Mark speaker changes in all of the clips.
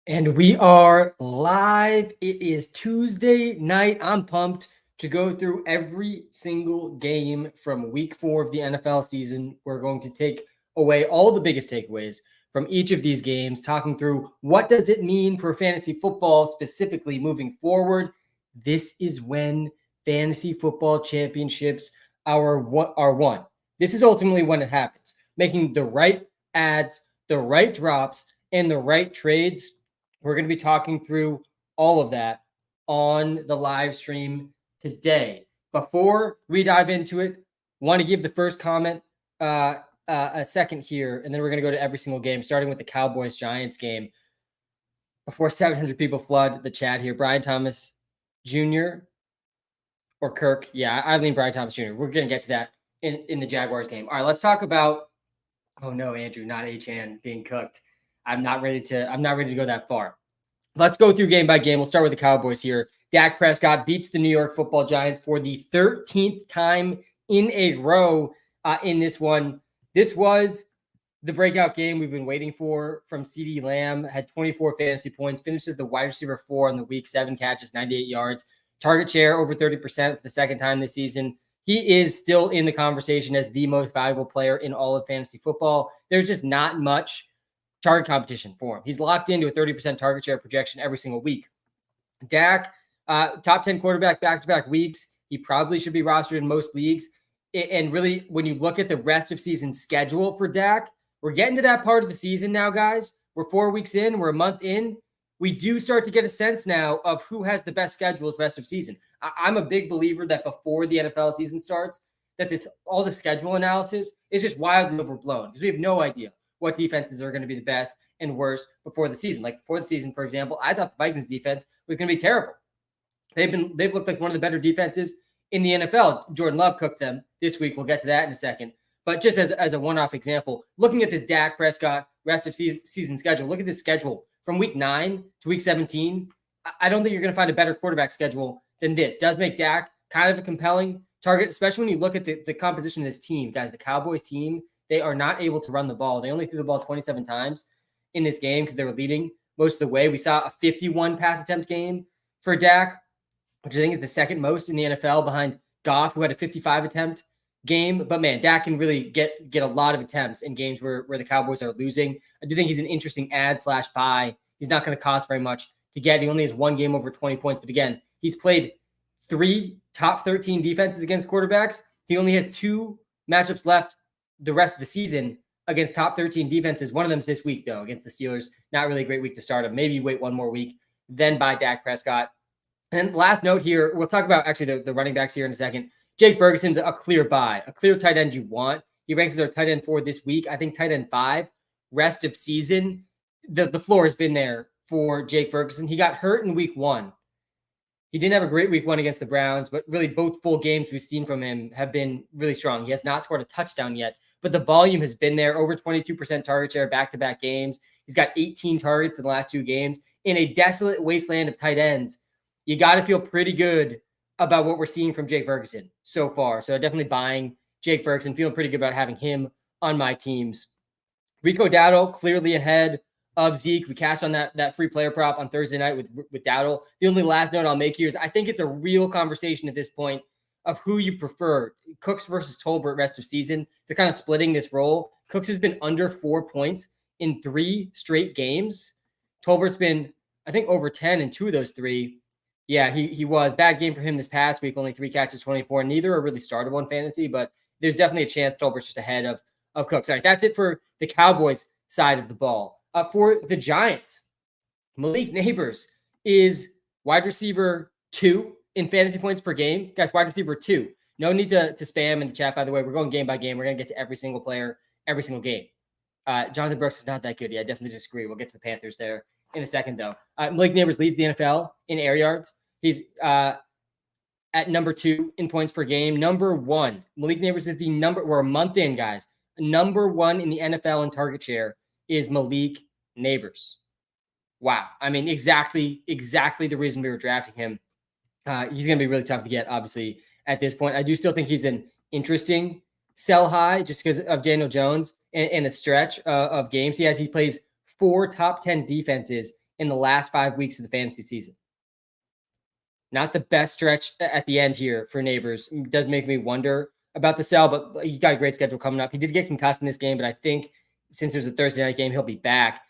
Speaker 1: And we are live. It is Tuesday night. I'm pumped to go through every single game from week 4 of the NFL season. We're going to take away all the biggest takeaways from each of these games, talking through what does it mean for fantasy football specifically moving forward. This is when fantasy football championships are won. This is ultimately when it happens. Making the right ads, the right drops, and the right trades. We're going to be talking through all of that on the live stream today. Before we dive into it, want to give the first comment a second here, and then we're going to go to every single game, starting with the Cowboys-Giants game. Before 700 people flood the chat here, Brian Thomas Jr. or Kirk. Yeah, I lean Brian Thomas Jr. We're going to get to that in the Jaguars game. All right, let's talk about, oh no, Andrew, not H-An being cooked. I'm not ready to go that far. Let's go through game by game. We'll start with the Cowboys here. Dak Prescott beats the New York Football Giants for the 13th time in a row in this one. This was the breakout game we've been waiting for from CeeDee Lamb. Had 24 fantasy points, finishes the wide receiver 4 on the week, 7 catches, 98 yards. Target share over 30% for the second time this season. He is still in the conversation as the most valuable player in all of fantasy football. There's just not much target competition for him. He's locked into a 30% target share projection every single week. Dak, top 10 quarterback back-to-back weeks. He probably should be rostered in most leagues. And really, when you look at the rest of season schedule for Dak, we're getting to that part of the season now, guys. We're 4 weeks in. We're a month in. We do start to get a sense now of who has the best schedules rest of season. I'm a big believer that before the NFL season starts, that all the schedule analysis is just wildly overblown because we have no idea what defenses are going to be the best and worst before the season. Like before the season, for example, I thought the Vikings defense was going to be terrible. They've looked like one of the better defenses in the NFL. Jordan Love cooked them this week. We'll get to that in a second. But just as a one-off example, looking at this Dak Prescott rest of season schedule, look at this schedule from week 9 to week 17. I don't think you're going to find a better quarterback schedule than this. Does make Dak kind of a compelling target, especially when you look at the composition of this team. Guys, the Cowboys team, they are not able to run the ball. They only threw the ball 27 times in this game because they were leading most of the way. We saw a 51 pass attempt game for Dak, which I think is the second most in the NFL behind Goff, who had a 55 attempt game. But man, Dak can really get a lot of attempts in games where the Cowboys are losing. I do think he's an interesting add/buy. He's not going to cost very much to get. He only has one game over 20 points. But again, he's played 3 top 13 defenses against quarterbacks. He only has 2 matchups left the rest of the season against top 13 defenses. One of them's this week, though, against the Steelers. Not really a great week to start him. Maybe wait one more week, then buy Dak Prescott. And last note here, we'll talk about actually the running backs here in a second. Jake Ferguson's a clear buy, a clear tight end you want. He ranks as our tight end 4 this week. I think tight end 5, rest of season. The floor has been there for Jake Ferguson. He got hurt in week 1. He didn't have a great week 1 against the Browns, but really both full games we've seen from him have been really strong. He has not scored a touchdown yet, but the volume has been there. Over 22% target share back-to-back games. He's got 18 targets in the last 2 games. In a desolate wasteland of tight ends, you got to feel pretty good about what we're seeing from Jake Ferguson so far. So definitely buying Jake Ferguson, feeling pretty good about having him on my teams. Rico Dowdle clearly ahead of Zeke. We cashed on that free player prop on Thursday night with Dowdle. The only last note I'll make here is I think it's a real conversation at this point of who you prefer. Cooks versus Tolbert rest of season. They're kind of splitting this role. Cooks has been under 4 points in 3 straight games. Tolbert's been, I think, over 10 in 2 of those 3. Yeah, he was. Bad game for him this past week. Only 3 catches, 24. Neither are really startable in fantasy, but there's definitely a chance Tolbert's just ahead of Cooks. All right, that's it for the Cowboys side of the ball. For the Giants, Malik Neighbors is wide receiver 2 in fantasy points per game. Guys, wide receiver 2. No need to spam in the chat, by the way. We're going game by game. We're going to get to every single player, every single game. Jonathan Brooks is not that good. Yeah, I definitely disagree. We'll get to the Panthers there in a second, though. Malik Neighbors leads the NFL in air yards. He's at number 2 in points per game. Number 1. Malik Neighbors is we're a month in, guys. Number 1 in the NFL in target share is Malik Neighbors. Wow. I mean, exactly the reason we were drafting him. He's going to be really tough to get, obviously, at this point. I do still think he's an interesting sell high just because of Daniel Jones and the stretch of games he has. He plays 4 top 10 defenses in the last 5 weeks of the fantasy season. Not the best stretch at the end here for Neighbors. It does make me wonder about the sell, but he got a great schedule coming up. He did get concussed in this game, but I think since there's a Thursday night game, he'll be back.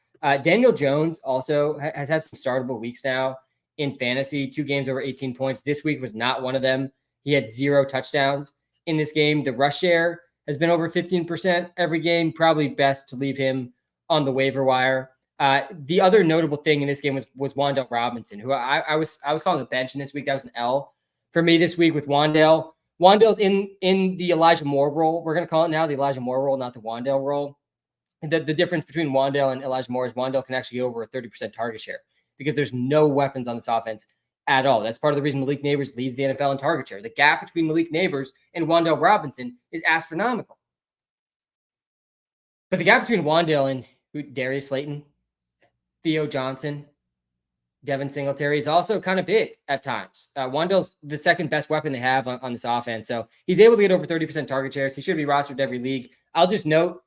Speaker 1: Daniel Jones also has had some startable weeks now in fantasy, 2 games over 18 points. This week was not one of them. He had 0 touchdowns in this game. The rush share has been over 15% every game. Probably best to leave him on the waiver wire. The other notable thing in this game was Wan'Dale Robinson, who I was calling a bench in this week. That was an L for me this week with Wan'Dale. Wan'Dale's in the Elijah Moore role. We're going to call it now the Elijah Moore role, not the Wan'Dale role. The difference between Wan'Dale and Elijah Moore is Wan'Dale can actually get over a 30% target share because there's no weapons on this offense at all. That's part of the reason Malik Neighbors leads the NFL in target share. The gap between Malik Neighbors and Wan'Dale Robinson is astronomical. But the gap between Wan'Dale and Darius Slayton, Theo Johnson, Devin Singletary is also kind of big at times. Wan'Dale's the second best weapon they have on this offense. So he's able to get over 30% target shares. He should be rostered every league. I'll just note,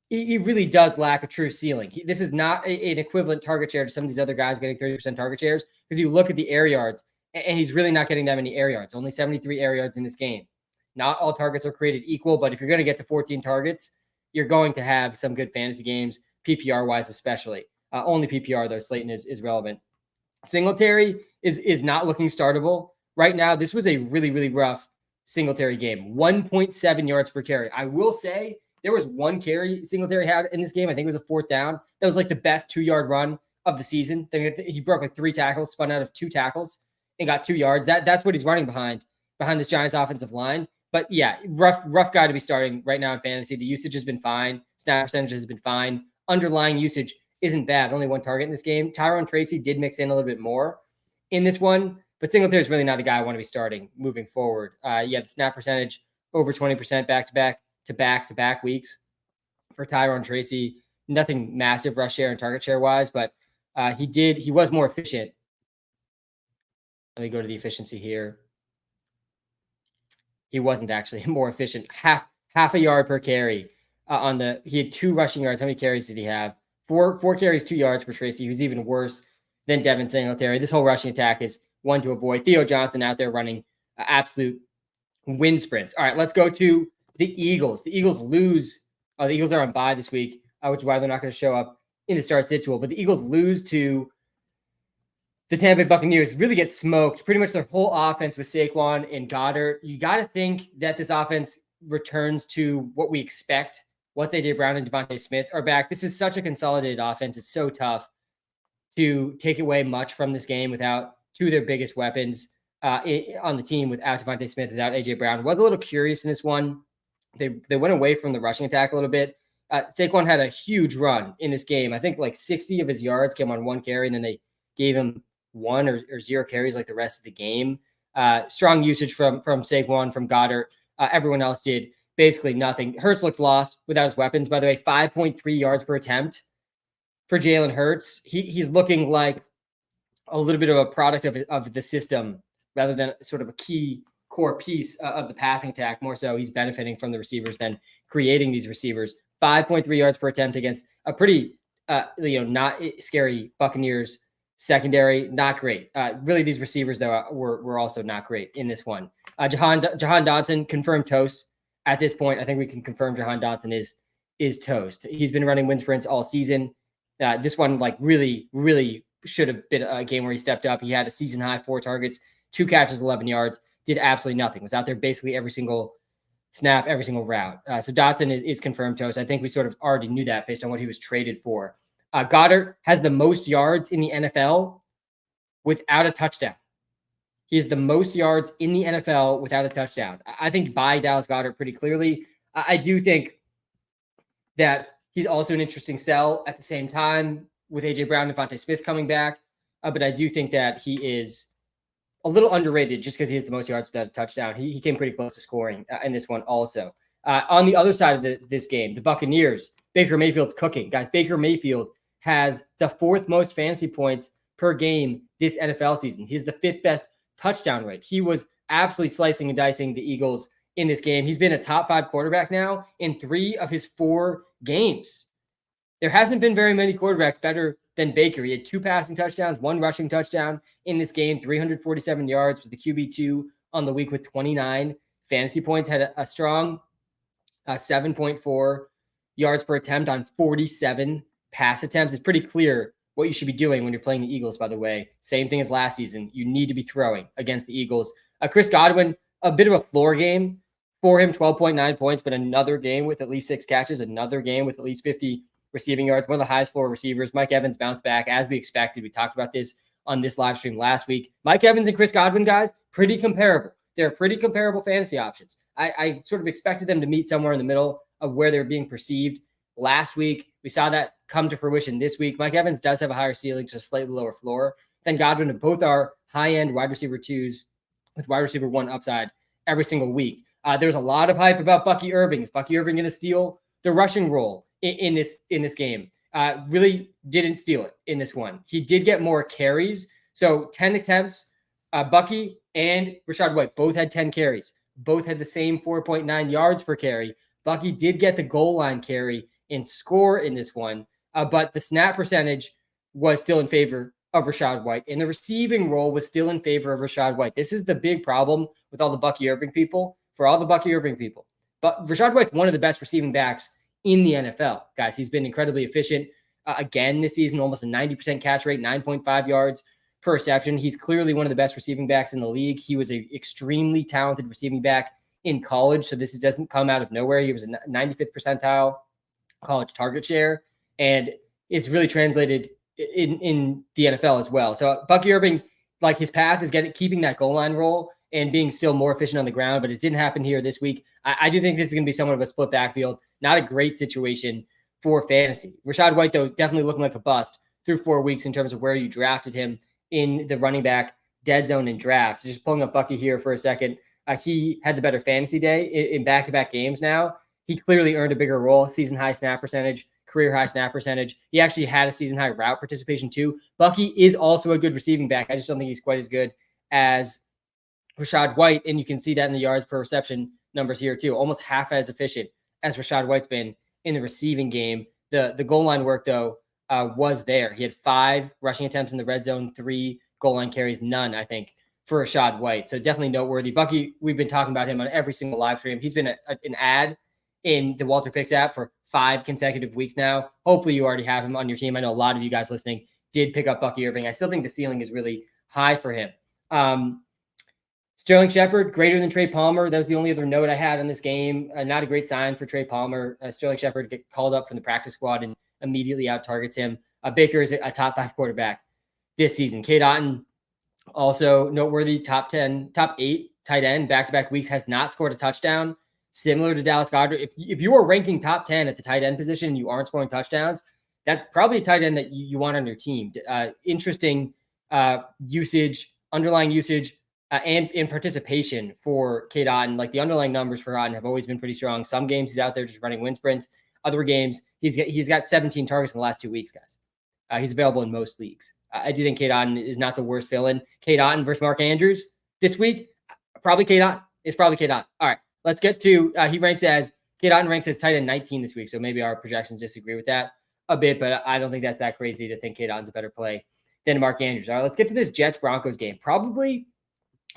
Speaker 1: he really does lack a true ceiling. This is not an equivalent target share to some of these other guys getting 30% target shares because you look at the air yards, and he's really not getting that many air yards. Only 73 air yards in this game. Not all targets are created equal, but if you're going to get to 14 targets, you're going to have some good fantasy games, PPR-wise especially. Only PPR, though, Slayton is relevant. Singletary is not looking startable right now. This was a really, really rough Singletary game. 1.7 yards per carry. I will say there was one carry Singletary had in this game. I think it was a 4th down. That was like the best 2-yard run of the season. He broke like 3 tackles, spun out of 2 tackles, and got 2 yards. That's what he's running behind this Giants offensive line. But yeah, rough guy to be starting right now in fantasy. The usage has been fine. Snap percentage has been fine. Underlying usage isn't bad. Only 1 target in this game. Tyrone Tracy did mix in a little bit more in this one, but Singletary is really not a guy I want to be starting moving forward. The snap percentage over 20% back-to-back weeks for Tyrone Tracy. Nothing massive rush share and target share wise, but he was more efficient. Let me go to the efficiency here. He wasn't actually more efficient. Half a yard per carry he had 2 rushing yards. How many carries did he have? 4 carries, 2 yards for Tracy, who's even worse than Devin Singletary. This whole rushing attack is one to avoid. Theo Johnson out there running absolute wind sprints. All right, let's go to the Eagles. The Eagles lose. The Eagles are on bye this week, which is why they're not going to show up in the start sit tool. But the Eagles lose to the Tampa Bay Buccaneers, really get smoked. Pretty much their whole offense with Saquon and Goddard. You got to think that this offense returns to what we expect once A.J. Brown and Devontae Smith are back. This is such a consolidated offense. It's so tough to take away much from this game without 2 of their biggest weapons on the team, without Devontae Smith, without A.J. Brown. Was a little curious in this one. They went away from the rushing attack a little bit. Saquon had a huge run in this game. I think like 60 of his yards came on 1 carry, and then they gave him 1 or 0 carries like the rest of the game. Strong usage from Saquon, from Goddard. Everyone else did basically nothing. Hurts looked lost without his weapons. By the way, 5.3 yards per attempt for Jalen Hurts. He's looking like a little bit of a product of the system rather than sort of a key core piece of the passing attack. More so, he's benefiting from the receivers than creating these receivers. 5.3 yards per attempt against a pretty, not scary Buccaneers secondary. Not great. Really, these receivers, though, were also not great in this one. Jahan Dotson, confirmed toast. At this point, I think we can confirm Jahan Dotson is toast. He's been running wind sprints all season. This one, really, really should have been a game where he stepped up. He had a season high 4 targets, 2 catches, 11 yards, did absolutely nothing. Was out there basically every single snap, every single route. So Dotson is confirmed toast. I think we sort of already knew that based on what he was traded for. Goddard has the most yards in the NFL without a touchdown. He has the most yards in the NFL without a touchdown. I think buy Dallas Goedert pretty clearly. I do think that he's also an interesting sell at the same time with A.J. Brown and Devontae Smith coming back. But I do think that he is a little underrated just because he has the most yards without a touchdown. He came pretty close to scoring in this one also. On the other side of this game, the Buccaneers, Baker Mayfield's cooking. Guys, Baker Mayfield has the 4th most fantasy points per game this NFL season. He's the 5th best touchdown rate. He was absolutely slicing and dicing the Eagles in this game. He's been a top 5 quarterback now in 3 of his 4 games. There hasn't been very many quarterbacks better than Baker. He had 2 passing touchdowns, 1 rushing touchdown in this game, 347 yards, was the QB2 on the week with 29 fantasy points, had a strong 7.4 yards per attempt on 47 pass attempts. It's pretty clear what you should be doing when you're playing the Eagles, by the way. Same thing as last season. You need to be throwing against the Eagles. Chris Godwin, a bit of a floor game for him, 12.9 points, but another game with at least 6 catches, another game with at least 50 receiving yards, one of the highest floor receivers. Mike Evans bounced back as we expected. We talked about this on this live stream last week. Mike Evans and Chris Godwin, guys, pretty comparable. They're pretty comparable fantasy options. I sort of expected them to meet somewhere in the middle of where they're being perceived last week. We saw that come to fruition this week. Mike Evans does have a higher ceiling, just slightly lower floor than Godwin, and both are high-end wide receiver 2s with wide receiver 1 upside every single week. There's a lot of hype about Bucky Irving. Is Bucky Irving going to steal the rushing role in this game? Really didn't steal it in this one. He did get more carries. So 10 attempts. Bucky and Rachaad White both had 10 carries. Both had the same 4.9 yards per carry. Bucky did get the goal line carry and score in this one, but the snap percentage was still in favor of Rachaad White, and the receiving role was still in favor of Rachaad White. This is the big problem with all the Bucky Irving people. For all the Bucky Irving people, but Rachaad White's one of the best receiving backs in the NFL, guys. He's been incredibly efficient again this season, almost a 90% catch rate, 9.5 yards per reception. He's clearly one of the best receiving backs in the league. He was an extremely talented receiving back in college, so this doesn't come out of nowhere. He was a 95th percentile college target share, and it's really translated in the NFL as well. So Bucky Irving, like, his path is keeping that goal line role and being still more efficient on the ground, but it didn't happen here this week. I do think this is going to be somewhat of a split backfield. Not a great situation for fantasy. Rachaad White, though, definitely looking like a bust through 4 weeks in terms of where you drafted him in the running back dead zone in drafts. So just pulling up Bucky here for a second. He had the better fantasy day in back-to-back games now. He clearly earned a bigger role, season-high snap percentage, career-high snap percentage. He actually had a season-high route participation too. Bucky is also a good receiving back. I just don't think he's quite as good as Rachaad White, and you can see that in the yards per reception numbers here too. Almost half as efficient as Rachaad White's been in the receiving game. The goal line work, though, was there. He had 5 rushing attempts in the red zone, 3 goal line carries, none, I think, for Rachaad White. So definitely noteworthy. Bucky, we've been talking about him on every single live stream. He's been an ad in the WalterPicks app for 5 consecutive weeks now. Hopefully you already have him on your team. I know a lot of you guys listening did pick up Bucky Irving. I still think the ceiling is really high for him. Sterling Shepard, greater than Trey Palmer. That was the only other note I had on this game. Not a great sign for Trey Palmer. Sterling Shepard get called up from the practice squad and immediately out-targets him. Baker is a top 5 quarterback this season. Cade Otton, also noteworthy, top 8 tight end, back-to-back weeks, has not scored a touchdown. Similar to Dallas Goedert. If you are ranking top 10 at the tight end position and you aren't scoring touchdowns, that's probably a tight end that you want on your team. Interesting usage, underlying usage, and in participation for Cade Otton. Like, the underlying numbers for Otton have always been pretty strong. Some games he's out there just running wind sprints. Other games, he's got 17 targets in the last 2 weeks, guys. He's available in most leagues. I do think Cade Otton is not the worst fill-in. Cade Otton versus Mark Andrews this week, probably Cade Otton. It's probably Cade Otton. All right, let's get to, Cade Otton ranks as tight end 19 this week, so maybe our projections disagree with that a bit, but I don't think that's that crazy to think Cade Otton's a better play than Mark Andrews. All right, let's get to this Jets-Broncos game. Probably,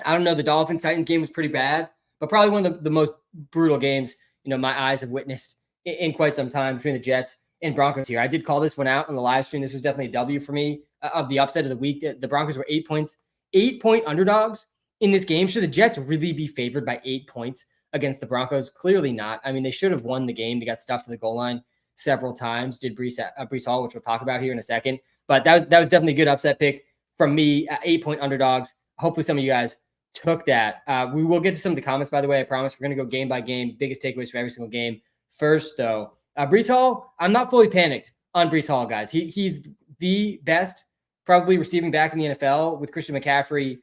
Speaker 1: I don't know, the Dolphins-Titans game was pretty bad, but probably one of the most brutal games, my eyes have witnessed in quite some time between the Jets and Broncos here. I did call this one out on the live stream. This was definitely a W for me of the upset of the week. The Broncos were 8-point underdogs in this game. Should the Jets really be favored by 8 points against the Broncos? Clearly not. I mean, they should have won the game. They got stuffed to the goal line several times. Did Breece Hall, which we'll talk about here in a second. But that was definitely a good upset pick from me. 8-point underdogs. Hopefully some of you guys took that. We will get to some of the comments, by the way. I promise we're going to go game by game. Biggest takeaways from every single game. First, though, Breece Hall, I'm not fully panicked on Breece Hall, guys. He's the best probably receiving back in the NFL with Christian McCaffrey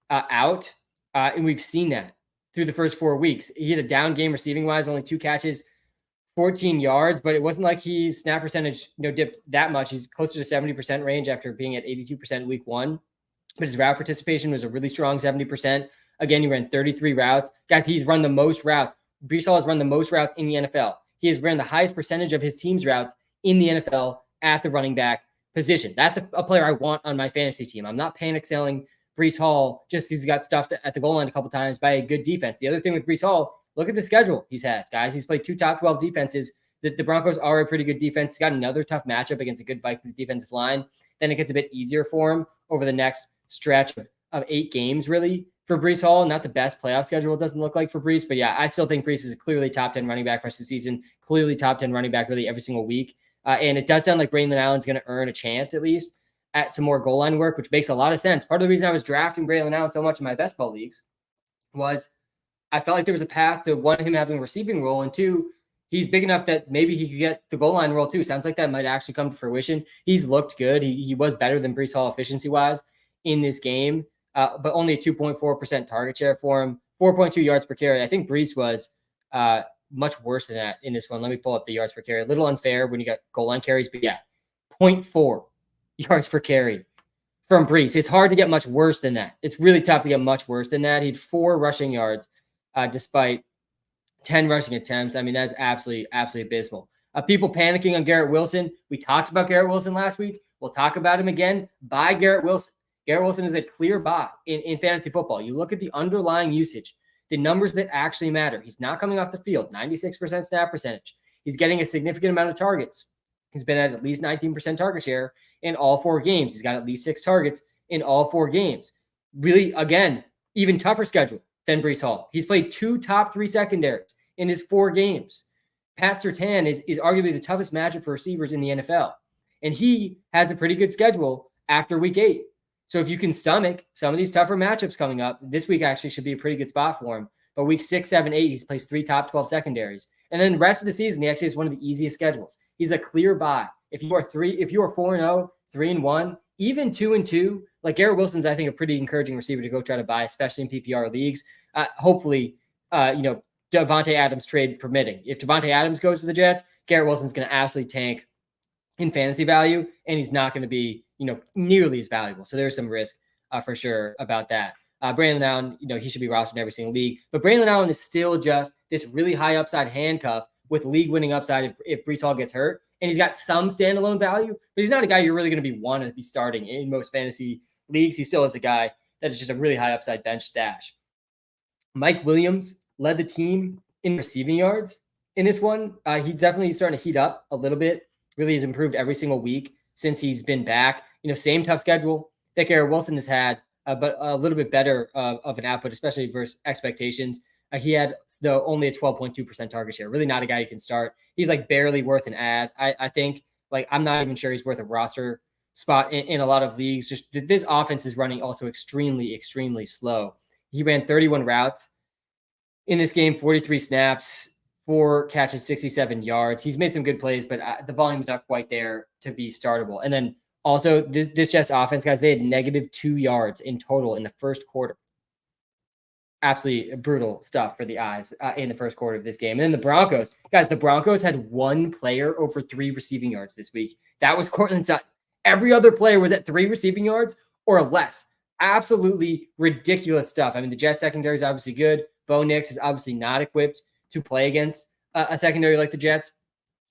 Speaker 1: out. And we've seen that through the first 4 weeks. He had a down game receiving-wise, only 2 catches, 14 yards, but it wasn't like his snap percentage dipped that much. He's closer to 70% range after being at 82% week 1. But his route participation was a really strong 70%. Again, he ran 33 routes. Guys, he's run the most routes. Breece Hall has run the most routes in the NFL. He has ran the highest percentage of his team's routes in the NFL at the running back position. That's a player I want on my fantasy team. I'm not panic selling Breece Hall just because he got stuffed at the goal line a couple times by a good defense. The other thing with Breece Hall, look at the schedule he's had, guys. He's played 2 top 12 defenses. The Broncos are a pretty good defense. He's got another tough matchup against a good Vikings defensive line. Then it gets a bit easier for him over the next stretch of 8 games, really, for Breece Hall. Not the best playoff schedule, it doesn't look like, for Breece. But yeah, I still think Breece is a clearly top 10 running back for the season, clearly top 10 running back really every single week. And it does sound like Braylon Allen's going to earn a chance at least at some more goal line work, which makes a lot of sense. Part of the reason I was drafting Braylon Allen so much in my best ball leagues was I felt like there was a path to, one, him having a receiving role, and 2, he's big enough that maybe he could get the goal line role too. Sounds like that might actually come to fruition. He's looked good. He was better than Breece Hall efficiency-wise in this game, but only a 2.4% target share for him, 4.2 yards per carry. I think Breece was much worse than that in this one. Let me pull up the yards per carry. A little unfair when you got goal line carries, but yeah, 0.4 yards per carry from Breece. It's hard to get much worse than that. It's really tough to get much worse than that. He had 4 rushing yards despite 10 rushing attempts. I mean, that's absolutely abysmal. People panicking on Garrett Wilson. We talked about Garrett Wilson last week. We'll talk about him again. Buy Garrett Wilson. Garrett Wilson is a clear buy in fantasy football. You look at the underlying usage, the numbers that actually matter. He's not coming off the field, 96% snap percentage. He's getting a significant amount of targets. He's been at least 19% target share in all 4 games. He's got at least 6 targets in all 4 games. Really, again, even tougher schedule than Breece Hall. He's played 2 top 3 secondaries in his 4 games. Pat Surtain is arguably the toughest matchup for receivers in the NFL. And he has a pretty good schedule after week 8. So if you can stomach some of these tougher matchups coming up, this week actually should be a pretty good spot for him. But week 6, 7, 8, he's plays 3 top 12 secondaries. And then the rest of the season, he actually has one of the easiest schedules. He's a clear buy. If you are 4-0, 3-1, even 2-2, like Garrett Wilson's, I think, a pretty encouraging receiver to go try to buy, especially in PPR leagues. Hopefully, Davante Adams trade permitting. If Davante Adams goes to the Jets, Garrett Wilson's going to absolutely tank in fantasy value, and he's not going to be, nearly as valuable. So there's some risk for sure about that. Braylon Allen, he should be rostered in every single league, but Braylon Allen is still just this really high upside handcuff with league-winning upside if Breece Hall gets hurt, and he's got some standalone value, but he's not a guy you're really going to want to be starting in most fantasy leagues. He still is a guy that is just a really high upside bench stash. Mike Williams led the team in receiving yards in this one. He's definitely starting to heat up a little bit. Really has improved every single week since he's been back. Same tough schedule that Garrett Wilson has had, but a little bit better of an output, especially versus expectations. He had only a 12.2% target share. Really not a guy you can start. He's like barely worth an ad. I think, like, I'm not even sure he's worth a roster spot in a lot of leagues. Just this offense is running also extremely, extremely slow. He ran 31 routes in this game, 43 snaps, 4 catches, 67 yards. He's made some good plays, but the volume's not quite there to be startable. And then also this Jets offense, guys, they had -2 yards in total in the first quarter. Absolutely brutal stuff for the eyes in the first quarter of this game. And then the Broncos, guys, the Broncos had 1 player over 3 receiving yards this week. That was Courtland Sutton. Every other player was at 3 receiving yards or less. Absolutely ridiculous stuff. I mean, the Jets secondary is obviously good. Bo Nix is obviously not equipped to play against a secondary like the Jets.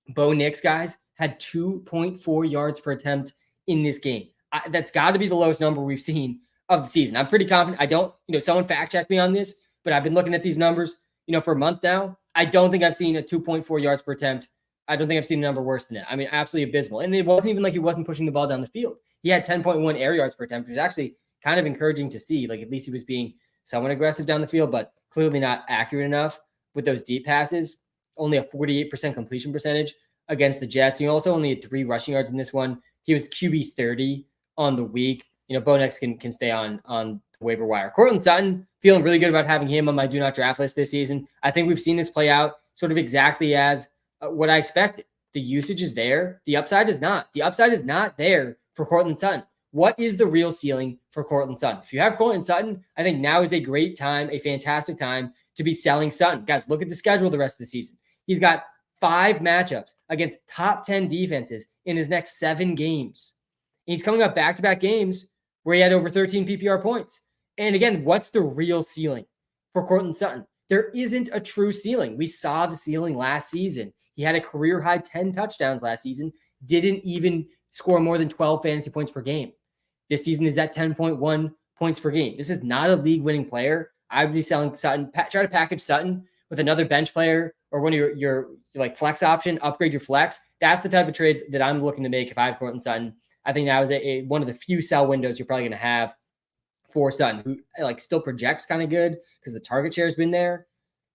Speaker 1: Bo Nix, guys, had 2.4 yards per attempt in this game. That's got to be the lowest number we've seen of the season. I'm pretty confident. I don't, someone fact check me on this, but I've been looking at these numbers, for a month now. I don't think I've seen a 2.4 yards per attempt. I don't think I've seen a number worse than that. I mean, absolutely abysmal. And it wasn't even like he wasn't pushing the ball down the field. He had 10.1 air yards per attempt, which is actually kind of encouraging to see. Like, at least he was being somewhat aggressive down the field, but clearly not accurate enough with those deep passes. Only a 48% completion percentage against the Jets. He also only had 3 rushing yards in this one. He was QB 30 on the week. Bo Nix can stay on the waiver wire. Courtland Sutton, feeling really good about having him on my do not draft list this season. I think we've seen this play out sort of exactly as what I expected. The usage is there. The upside is not. The upside is not there for Courtland Sutton. What is the real ceiling for Courtland Sutton? If you have Courtland Sutton, I think now is a great time, a fantastic time to be selling Sutton. Guys, look at the schedule the rest of the season. He's got 5 matchups against top 10 defenses in his next 7 games. And he's coming up back-to-back games where he had over 13 PPR points. And again, what's the real ceiling for Courtland Sutton? There isn't a true ceiling. We saw the ceiling last season. He had a career-high 10 touchdowns last season, didn't even score more than 12 fantasy points per game. This season is at 10.1 points per game. This is not a league-winning player. I would be selling Sutton. Try to package Sutton with another bench player or one of your like flex option, upgrade your flex. That's the type of trades that I'm looking to make if I have Courtland Sutton. I think that was one of the few sell windows you're probably going to have for Sutton, who like still projects kind of good because the target share has been there.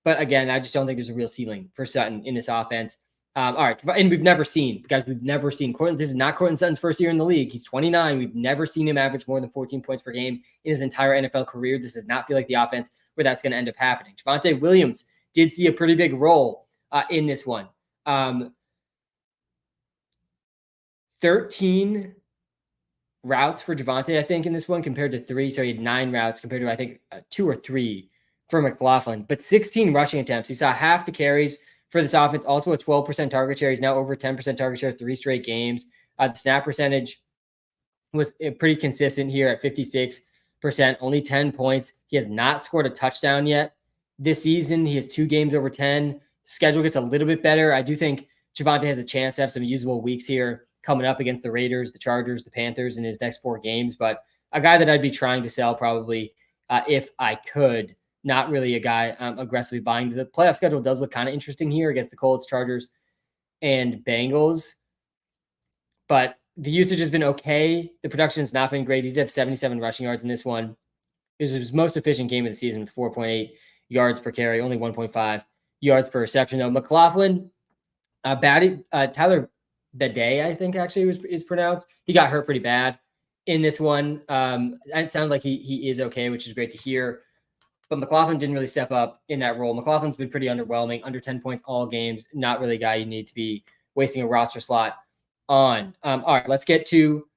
Speaker 1: But again, I just don't think there's a real ceiling for Sutton in this offense. All right. And we've never seen Courtland. This is not Courtland Sutton's first year in the league. He's 29. We've never seen him average more than 14 points per game in his entire NFL career. This does not feel like the offense where that's going to end up happening. Javonte Williams did see a pretty big role in this one. 13 routes for Javonte, I think, in this one compared to 3. So he had 9 routes compared to, I think, 2 or 3 for McLaughlin. But 16 rushing attempts. He saw half the carries for this offense. Also a 12% target share. He's now over 10% target share 3 straight games. The snap percentage was pretty consistent here at 56%. Only 10 points. He has not scored a touchdown yet this season. He has 2 games over 10. Schedule gets a little bit better. I do think Javonte has a chance to have some usable weeks here coming up against the Raiders, the Chargers, the Panthers in his next 4 games. But a guy that I'd be trying to sell probably if I could. Not really a guy I'm aggressively buying. The playoff schedule does look kind of interesting here against the Colts, Chargers, and Bengals. But the usage has been okay. The production has not been great. He did have 77 rushing yards in this one. It was his most efficient game of the season with 4.8 yards per carry, only 1.5 yards per reception, though. McLaughlin, Tyler Badé, I think actually is pronounced. He got hurt pretty bad in this one. It sounds like he is okay, which is great to hear. But McLaughlin didn't really step up in that role. McLaughlin's been pretty underwhelming, under 10 points all games. Not really a guy you need to be wasting a roster slot on. All right, let's get to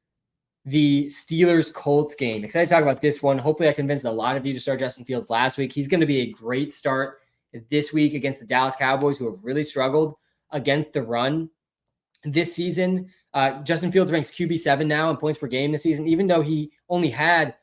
Speaker 1: the Steelers-Colts game. Excited to talk about this one. Hopefully I convinced a lot of you to start Justin Fields last week. He's going to be a great start this week against the Dallas Cowboys, who have really struggled against the run this season. Justin Fields ranks QB7 now in points per game this season, even though he only had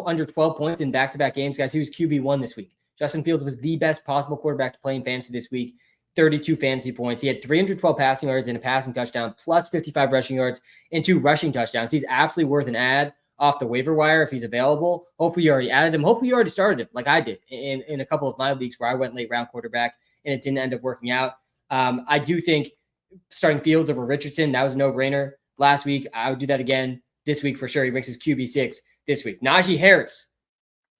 Speaker 1: under 12 points in back-to-back games. Guys, he was QB1 this week. Justin Fields was the best possible quarterback to play in fantasy this week. 32 fantasy points. He had 312 passing yards and a passing touchdown, plus 55 rushing yards and 2 rushing touchdowns. He's absolutely worth an ad off the waiver wire if he's available. Hopefully you already added him. Hopefully you already started him like I did in a couple of my leagues where I went late round quarterback and it didn't end up working out. I do think starting Fields over Richardson, that was a no-brainer last week. I would do that again this week for sure. He ranks his QB6 this week. Najee Harris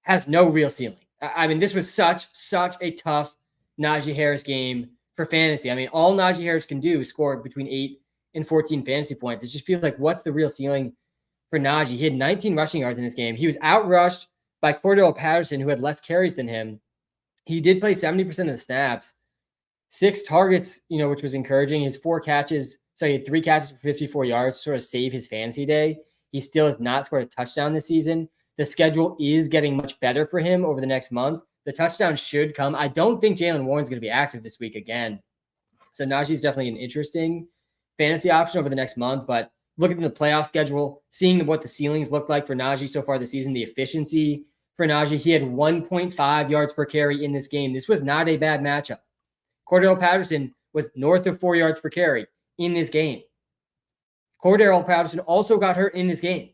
Speaker 1: has no real ceiling. I mean, this was such a tough Najee Harris game for fantasy. I mean, all Najee Harris can do is score between 8 and 14 fantasy points. It just feels like, what's the real ceiling for Najee? He had 19 rushing yards in this game. He was outrushed by Cordell Patterson, who had less carries than him. He did play 70% of the snaps. 6 targets, which was encouraging. His 4 catches, so he had 3 catches for 54 yards to sort of save his fantasy day. He still has not scored a touchdown this season. The schedule is getting much better for him over the next month. The touchdown should come. I don't think Jaylen Warren's going to be active this week again. So Najee's definitely an interesting fantasy option over the next month. But looking at the playoff schedule, seeing what the ceilings look like for Najee so far this season, the efficiency for Najee, he had 1.5 yards per carry in this game. This was not a bad matchup. Cordell Patterson was north of 4 yards per carry in this game. Cordell Patterson also got hurt in this game.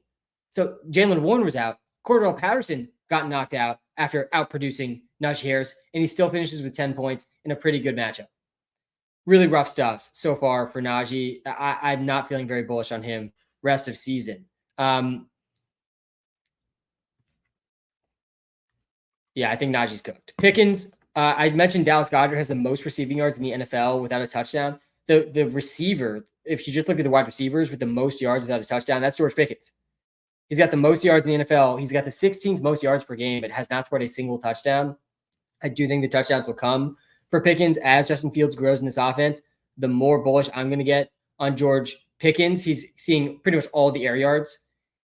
Speaker 1: So Jaylen Warren was out. Cordell Patterson got knocked out after outproducing Najee Harris, and he still finishes with 10 points in a pretty good matchup. Really rough stuff so far for Najee. I'm not feeling very bullish on him rest of season. Yeah, I think Najee's cooked. Pickens, I mentioned Dallas Goedert has the most receiving yards in the NFL without a touchdown. The receiver, if you just look at the wide receivers with the most yards without a touchdown, that's George Pickens. He's got the most yards in the NFL. He's got the 16th most yards per game, but has not scored a single touchdown. I do think the touchdowns will come for Pickens as Justin Fields grows in this offense. The more bullish I'm going to get on George Pickens. He's seeing pretty much all the air yards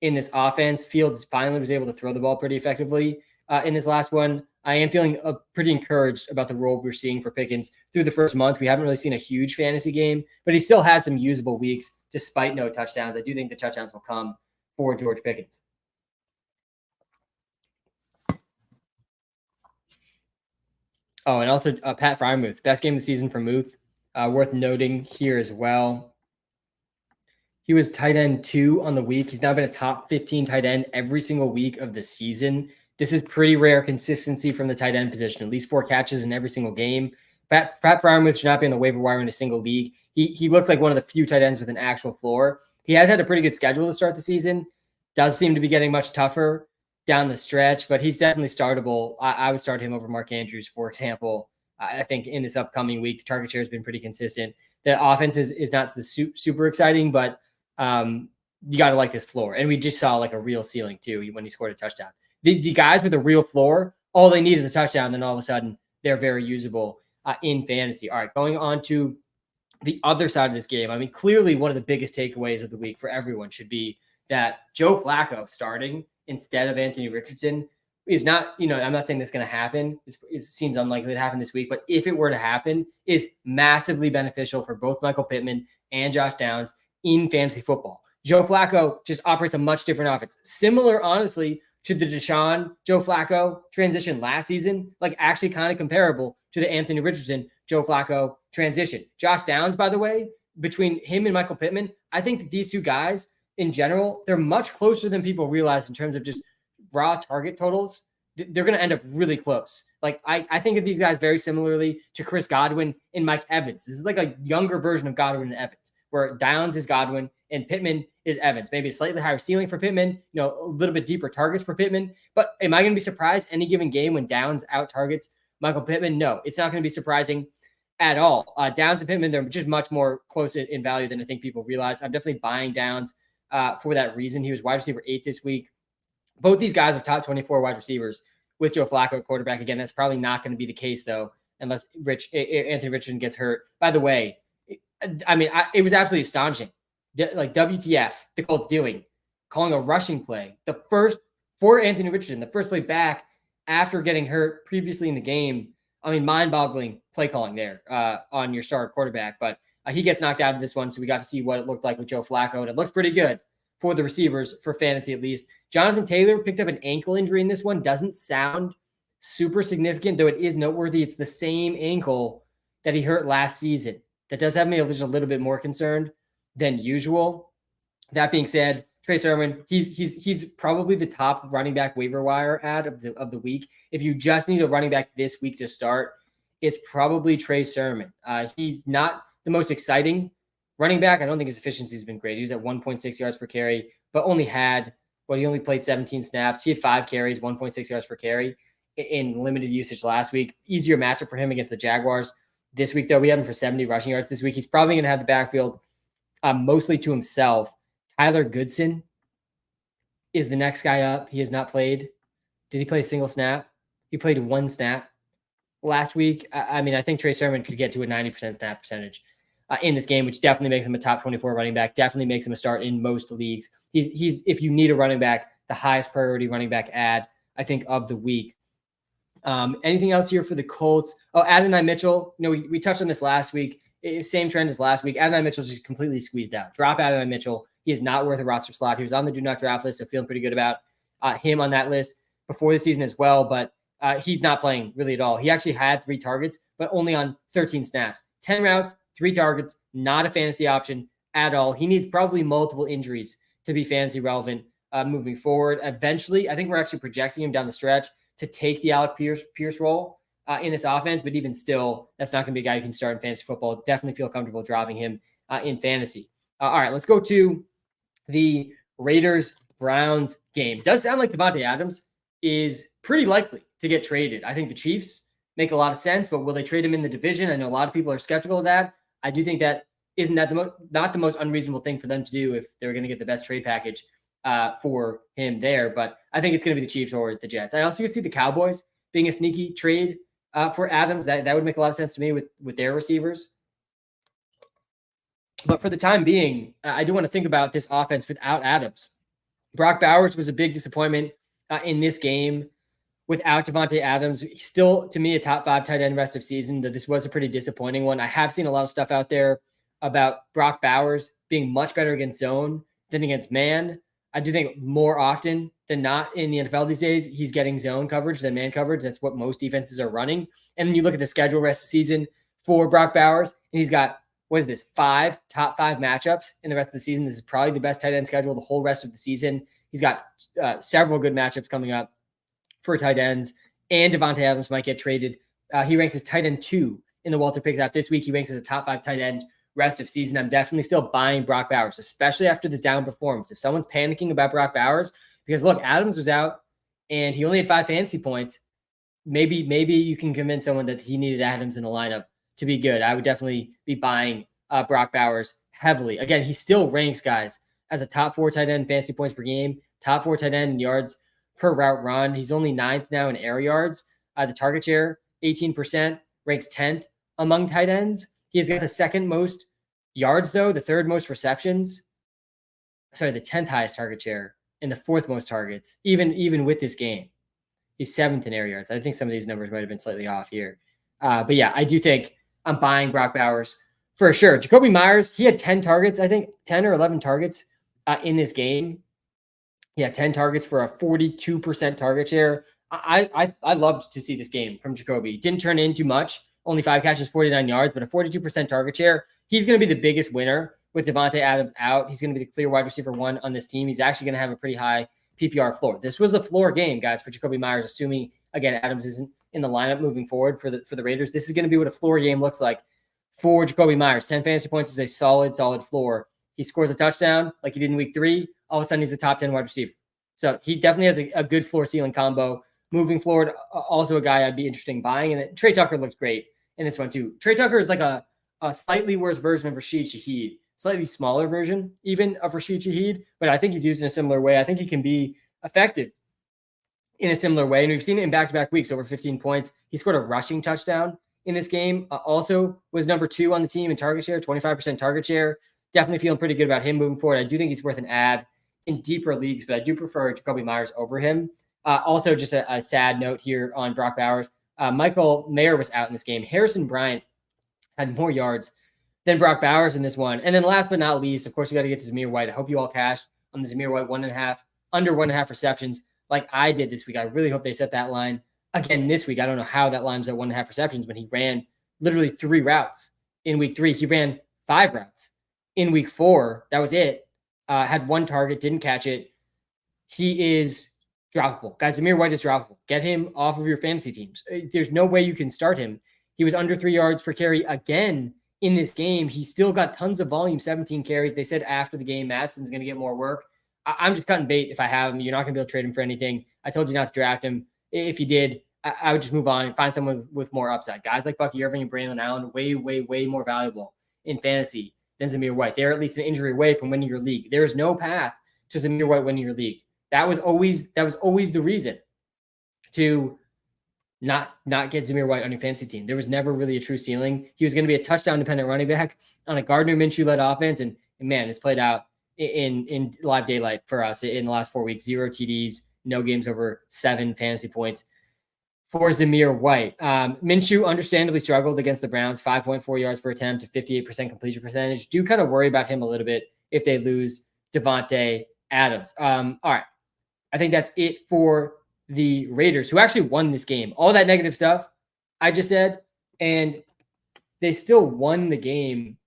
Speaker 1: in this offense. Fields finally was able to throw the ball pretty effectively in this last one. I am feeling pretty encouraged about the role we're seeing for Pickens through the first month. We haven't really seen a huge fantasy game, but he still had some usable weeks despite no touchdowns. I do think the touchdowns will come for George Pickens. Oh, and also Pat Freiermuth, best game of the season for Muth. Worth noting here as well. He was tight end 2 on the week. He's now been a top 15 tight end every single week of the season. This is pretty rare consistency from the tight end position, at least 4 catches in every single game. Pat Freiermuth should not be on the waiver wire in a single league. He looks like one of the few tight ends with an actual floor. He has had a pretty good schedule to start the season. Does seem to be getting much tougher down the stretch, but he's definitely startable. I would start him over Mark Andrews, for example. I think in this upcoming week, the target share has been pretty consistent. The offense is not super exciting, but you got to like this floor. And we just saw like a real ceiling too when he scored a touchdown. The guys with a real floor, all they need is a touchdown. Then all of a sudden they're very usable in fantasy. All right, going on to the other side of this game. I mean, clearly one of the biggest takeaways of the week for everyone should be that Joe Flacco starting instead of Anthony Richardson is not, I'm not saying this is going to happen. It seems unlikely to happen this week, but if it were to happen, is massively beneficial for both Michael Pittman and Josh Downs in fantasy football. Joe Flacco just operates a much different offense. Similar, honestly, to the Deshaun, Joe Flacco transition last season, like actually kind of comparable to the Anthony Richardson, Joe Flacco transition. Josh Downs, by the way, between him and Michael Pittman, I think that these two guys in general, they're much closer than people realize in terms of just raw target totals. They're going to end up really close. Like I think of these guys very similarly to Chris Godwin and Mike Evans. This is like a younger version of Godwin and Evans, where Downs is Godwin and Pittman is Evans. Maybe a slightly higher ceiling for Pittman, a little bit deeper targets for Pittman. But am I going to be surprised any given game when Downs out targets Michael Pittman? No, it's not going to be surprising at all. Downs and Pittman, they're just much more close in value than I think people realize. I'm definitely buying Downs for that reason. He was wide receiver 8 this week. Both these guys are top 24 wide receivers with Joe Flacco at quarterback. Again, that's probably not going to be the case, though, unless Anthony Richardson gets hurt. By the way, it was absolutely astonishing. Like, WTF, the Colts doing, calling a rushing play. The first, for Anthony Richardson, the first play back after getting hurt previously in the game. Mind-boggling play calling there on your star quarterback. But he gets knocked out of this one, so we got to see what it looked like with Joe Flacco, and it looked pretty good for the receivers, for fantasy at least. Jonathan Taylor picked up an ankle injury in this one. Doesn't sound super significant, though it is noteworthy. It's the same ankle that he hurt last season. That does have me just a little bit more concerned than usual. That being said, Trey Sermon, he's probably the top running back waiver wire ad of the week. If you just need a running back this week to start, it's probably Trey Sermon. He's not the most exciting running back. I don't think his efficiency has been great. He was at 1.6 yards per carry, but he only played 17 snaps. He had 5 carries, 1.6 yards per carry in limited usage last week. Easier matchup for him against the Jaguars. This week, though, we have him for 70 rushing yards this week. He's probably going to have the backfield mostly to himself. Tyler Goodson is the next guy up. He has not played. Did he play a single snap? He played 1 snap last week. I think Trey Sermon could get to a 90% snap percentage in this game, which definitely makes him a top 24 running back, definitely makes him a start in most leagues. He's if you need a running back, the highest priority running back ad, I think, of the week. Anything else here for the Colts? Oh, Adonai Mitchell. We touched on this last week. Same trend as last week. Adonai Mitchell's just completely squeezed out. Drop Adonai Mitchell. He is not worth a roster slot. He was on the do not draft list, so feeling pretty good about him on that list before the season as well, but he's not playing really at all. He actually had 3 targets, but only on 13 snaps. 10 routes, 3 targets, not a fantasy option at all. He needs probably multiple injuries to be fantasy relevant moving forward. Eventually, I think we're actually projecting him down the stretch to take the Alec Pierce role in this offense, but even still, that's not going to be a guy you can start in fantasy football. Definitely feel comfortable dropping him in fantasy. All right, let's go to the Raiders-Browns game. It does sound like Davante Adams is pretty likely to get traded. I think the Chiefs make a lot of sense, but will they trade him in the division? I know a lot of people are skeptical of that. I do think that isn't that not the most unreasonable thing for them to do if they're going to get the best trade package for him there. But I think it's going to be the Chiefs or the Jets. I also could see the Cowboys being a sneaky trade for Adams. That would make a lot of sense to me with their receivers. But for the time being, I do want to think about this offense without Adams. Brock Bowers was a big disappointment in this game without Davante Adams. He's still, to me, a top 5 tight end rest of season. This was a pretty disappointing one. I have seen a lot of stuff out there about Brock Bowers being much better against zone than against man. I do think more often than not in the NFL these days, he's getting zone coverage than man coverage. That's what most defenses are running. And then you look at the schedule rest of the season for Brock Bowers, and he's got what is this, top five matchups in the rest of the season. This is probably the best tight end schedule the whole rest of the season. He's got several good matchups coming up for tight ends, and Davante Adams might get traded. He ranks as tight end 2 in the WalterPicks app this week. He ranks as a top 5 tight end rest of season. I'm definitely still buying Brock Bowers, especially after this down performance. If someone's panicking about Brock Bowers, because look, Adams was out and he only had 5 fantasy points, maybe you can convince someone that he needed Adams in the lineup to be good. I would definitely be buying Brock Bowers heavily. Again, he still ranks, guys, as a top 4 tight end in fantasy points per game, top 4 tight end in yards per route run. He's only 9th now in air yards. The target share, 18%, ranks 10th among tight ends. He's got the 2nd most yards, though, the 3rd most receptions. Sorry, the 10th highest target share and the 4th most targets, even with this game. He's 7th in air yards. I think some of these numbers might have been slightly off here. But yeah, I do think I'm buying Brock Bowers for sure. Jacoby Myers, he had 10 targets, I think 10 or 11 targets in this game. Yeah, 10 targets for a 42% target share. I loved to see this game from Jacoby. It didn't turn into much, only 5 catches, 49 yards, but a 42% target share. He's going to be the biggest winner with Davante Adams out. He's going to be the clear wide receiver 1 on this team. He's actually going to have a pretty high PPR floor. This was a floor game, guys, for Jacoby Myers, assuming, again, Adams isn't in the lineup moving forward for the Raiders. This is going to be what a floor game looks like for Jacoby Myers. 10 fantasy points is a solid floor. He scores a touchdown like he did in week 3. All of a sudden, he's a top 10 wide receiver. So he definitely has a good floor ceiling combo moving forward. Also a guy I'd be interested in buying. And then Trey Tucker looked great in this one too. Trey Tucker is like a slightly worse version of Rashid Shaheed, slightly smaller version even of Rashid Shaheed, but I think he's used in a similar way. I think he can be effective in a similar way. And we've seen it in back-to-back weeks, over 15 points. He scored a rushing touchdown in this game. Also was number 2 on the team in target share, 25% target share. Definitely feeling pretty good about him moving forward. I do think he's worth an add in deeper leagues, but I do prefer Jacoby Myers over him. Also, just a sad note here on Brock Bowers. Michael Mayer was out in this game. Harrison Bryant had more yards than Brock Bowers in this one. And then last but not least, of course, we got to get to Zamir White. I hope you all cashed on the Zamir White under 1.5 receptions like I did this week. I really hope they set that line again this week. I don't know how that line's at 1.5 receptions when he ran literally 3 routes in week 3. He ran 5 routes in week 4. That was it. Had 1 target, didn't catch it. He is droppable. Guys, Zamir White is droppable. Get him off of your fantasy teams. There's no way you can start him. He was under 3 yards per carry again in this game. He still got tons of volume, 17 carries. They said after the game, Matson's going to get more work. I'm just cutting bait if I have him. You're not going to be able to trade him for anything. I told you not to draft him. If you did, I would just move on and find someone with more upside. Guys like Bucky Irving and Braylon Allen, way, way, way more valuable in fantasy than Zamir White. They're at least an injury away from winning your league. There is no path to Zamir White winning your league. That was always the reason to not get Zamir White on your fantasy team. There was never really a true ceiling. He was going to be a touchdown-dependent running back on a Gardner Minshew-led offense, and man, it's played out in live daylight for us in the last 4 weeks. 0 TDs, no games over 7 fantasy points for Zamir White. Minshew understandably struggled against the Browns, 5.4 yards per attempt to 58% completion percentage. Do kind of worry about him a little bit if they lose Davante Adams. All right. I think that's it for the Raiders, who actually won this game. All that negative stuff I just said, and they still won the game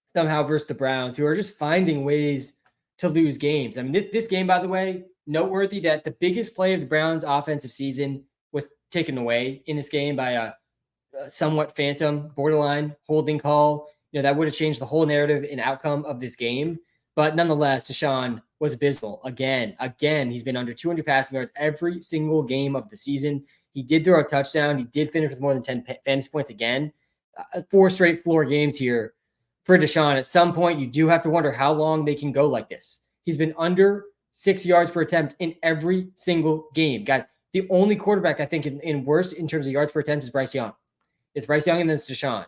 Speaker 1: somehow versus the Browns, who are just finding ways to lose games. I mean, this game, by the way, noteworthy that the biggest play of the Browns' offensive season was taken away in this game by a somewhat phantom, borderline holding call. That would have changed the whole narrative and outcome of this game. But nonetheless, Deshaun was abysmal. Again, he's been under 200 passing yards every single game of the season. He did throw a touchdown. He did finish with more than 10 fantasy points again. 4 straight floor games here for Deshaun. At some point, you do have to wonder how long they can go like this. He's been under 6 yards per attempt in every single game. Guys, the only quarterback I think in worse in terms of yards per attempt is Bryce Young. It's Bryce Young and then it's Deshaun.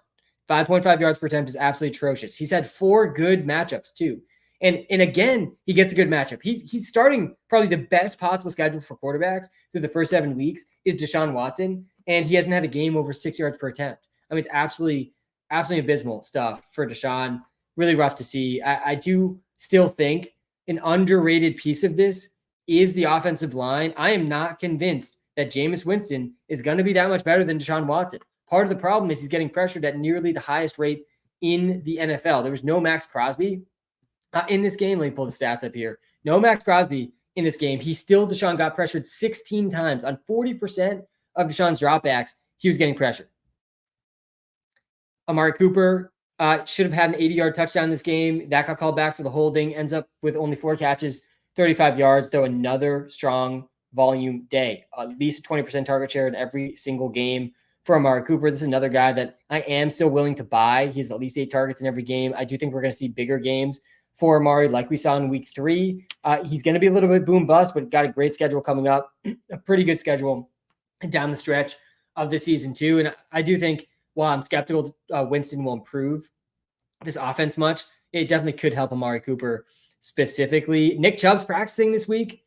Speaker 1: 5.5 yards per attempt is absolutely atrocious. He's had 4 good matchups too. And again, he gets a good matchup. He's starting probably the best possible schedule for quarterbacks through the first 7 weeks is Deshaun Watson, and he hasn't had a game over 6 yards per attempt. I mean, it's absolutely abysmal stuff for Deshaun. Really rough to see. I do still think an underrated piece of this is the offensive line. I am not convinced that Jameis Winston is going to be that much better than Deshaun Watson. Part of the problem is he's getting pressured at nearly the highest rate in the NFL. There was no Max Crosby in this game. Let me pull the stats up here. No Max Crosby in this game. Deshaun got pressured 16 times. On 40% of Deshaun's dropbacks, he was getting pressured. Amari Cooper should have had an 80-yard touchdown in this game. That got called back for the holding. Ends up with only 4 catches, 35 yards, though another strong volume day. At least a 20% target share in every single game for Amari Cooper. This is another guy that I am still willing to buy. He has at least 8 targets in every game. I do think we're going to see bigger games for Amari like we saw in week 3. He's going to be a little bit boom bust, but got a great schedule coming up, a pretty good schedule down the stretch of the season too. And I do think while I'm skeptical Winston will improve this offense much, it definitely could help Amari Cooper specifically. Nick Chubb's practicing this week.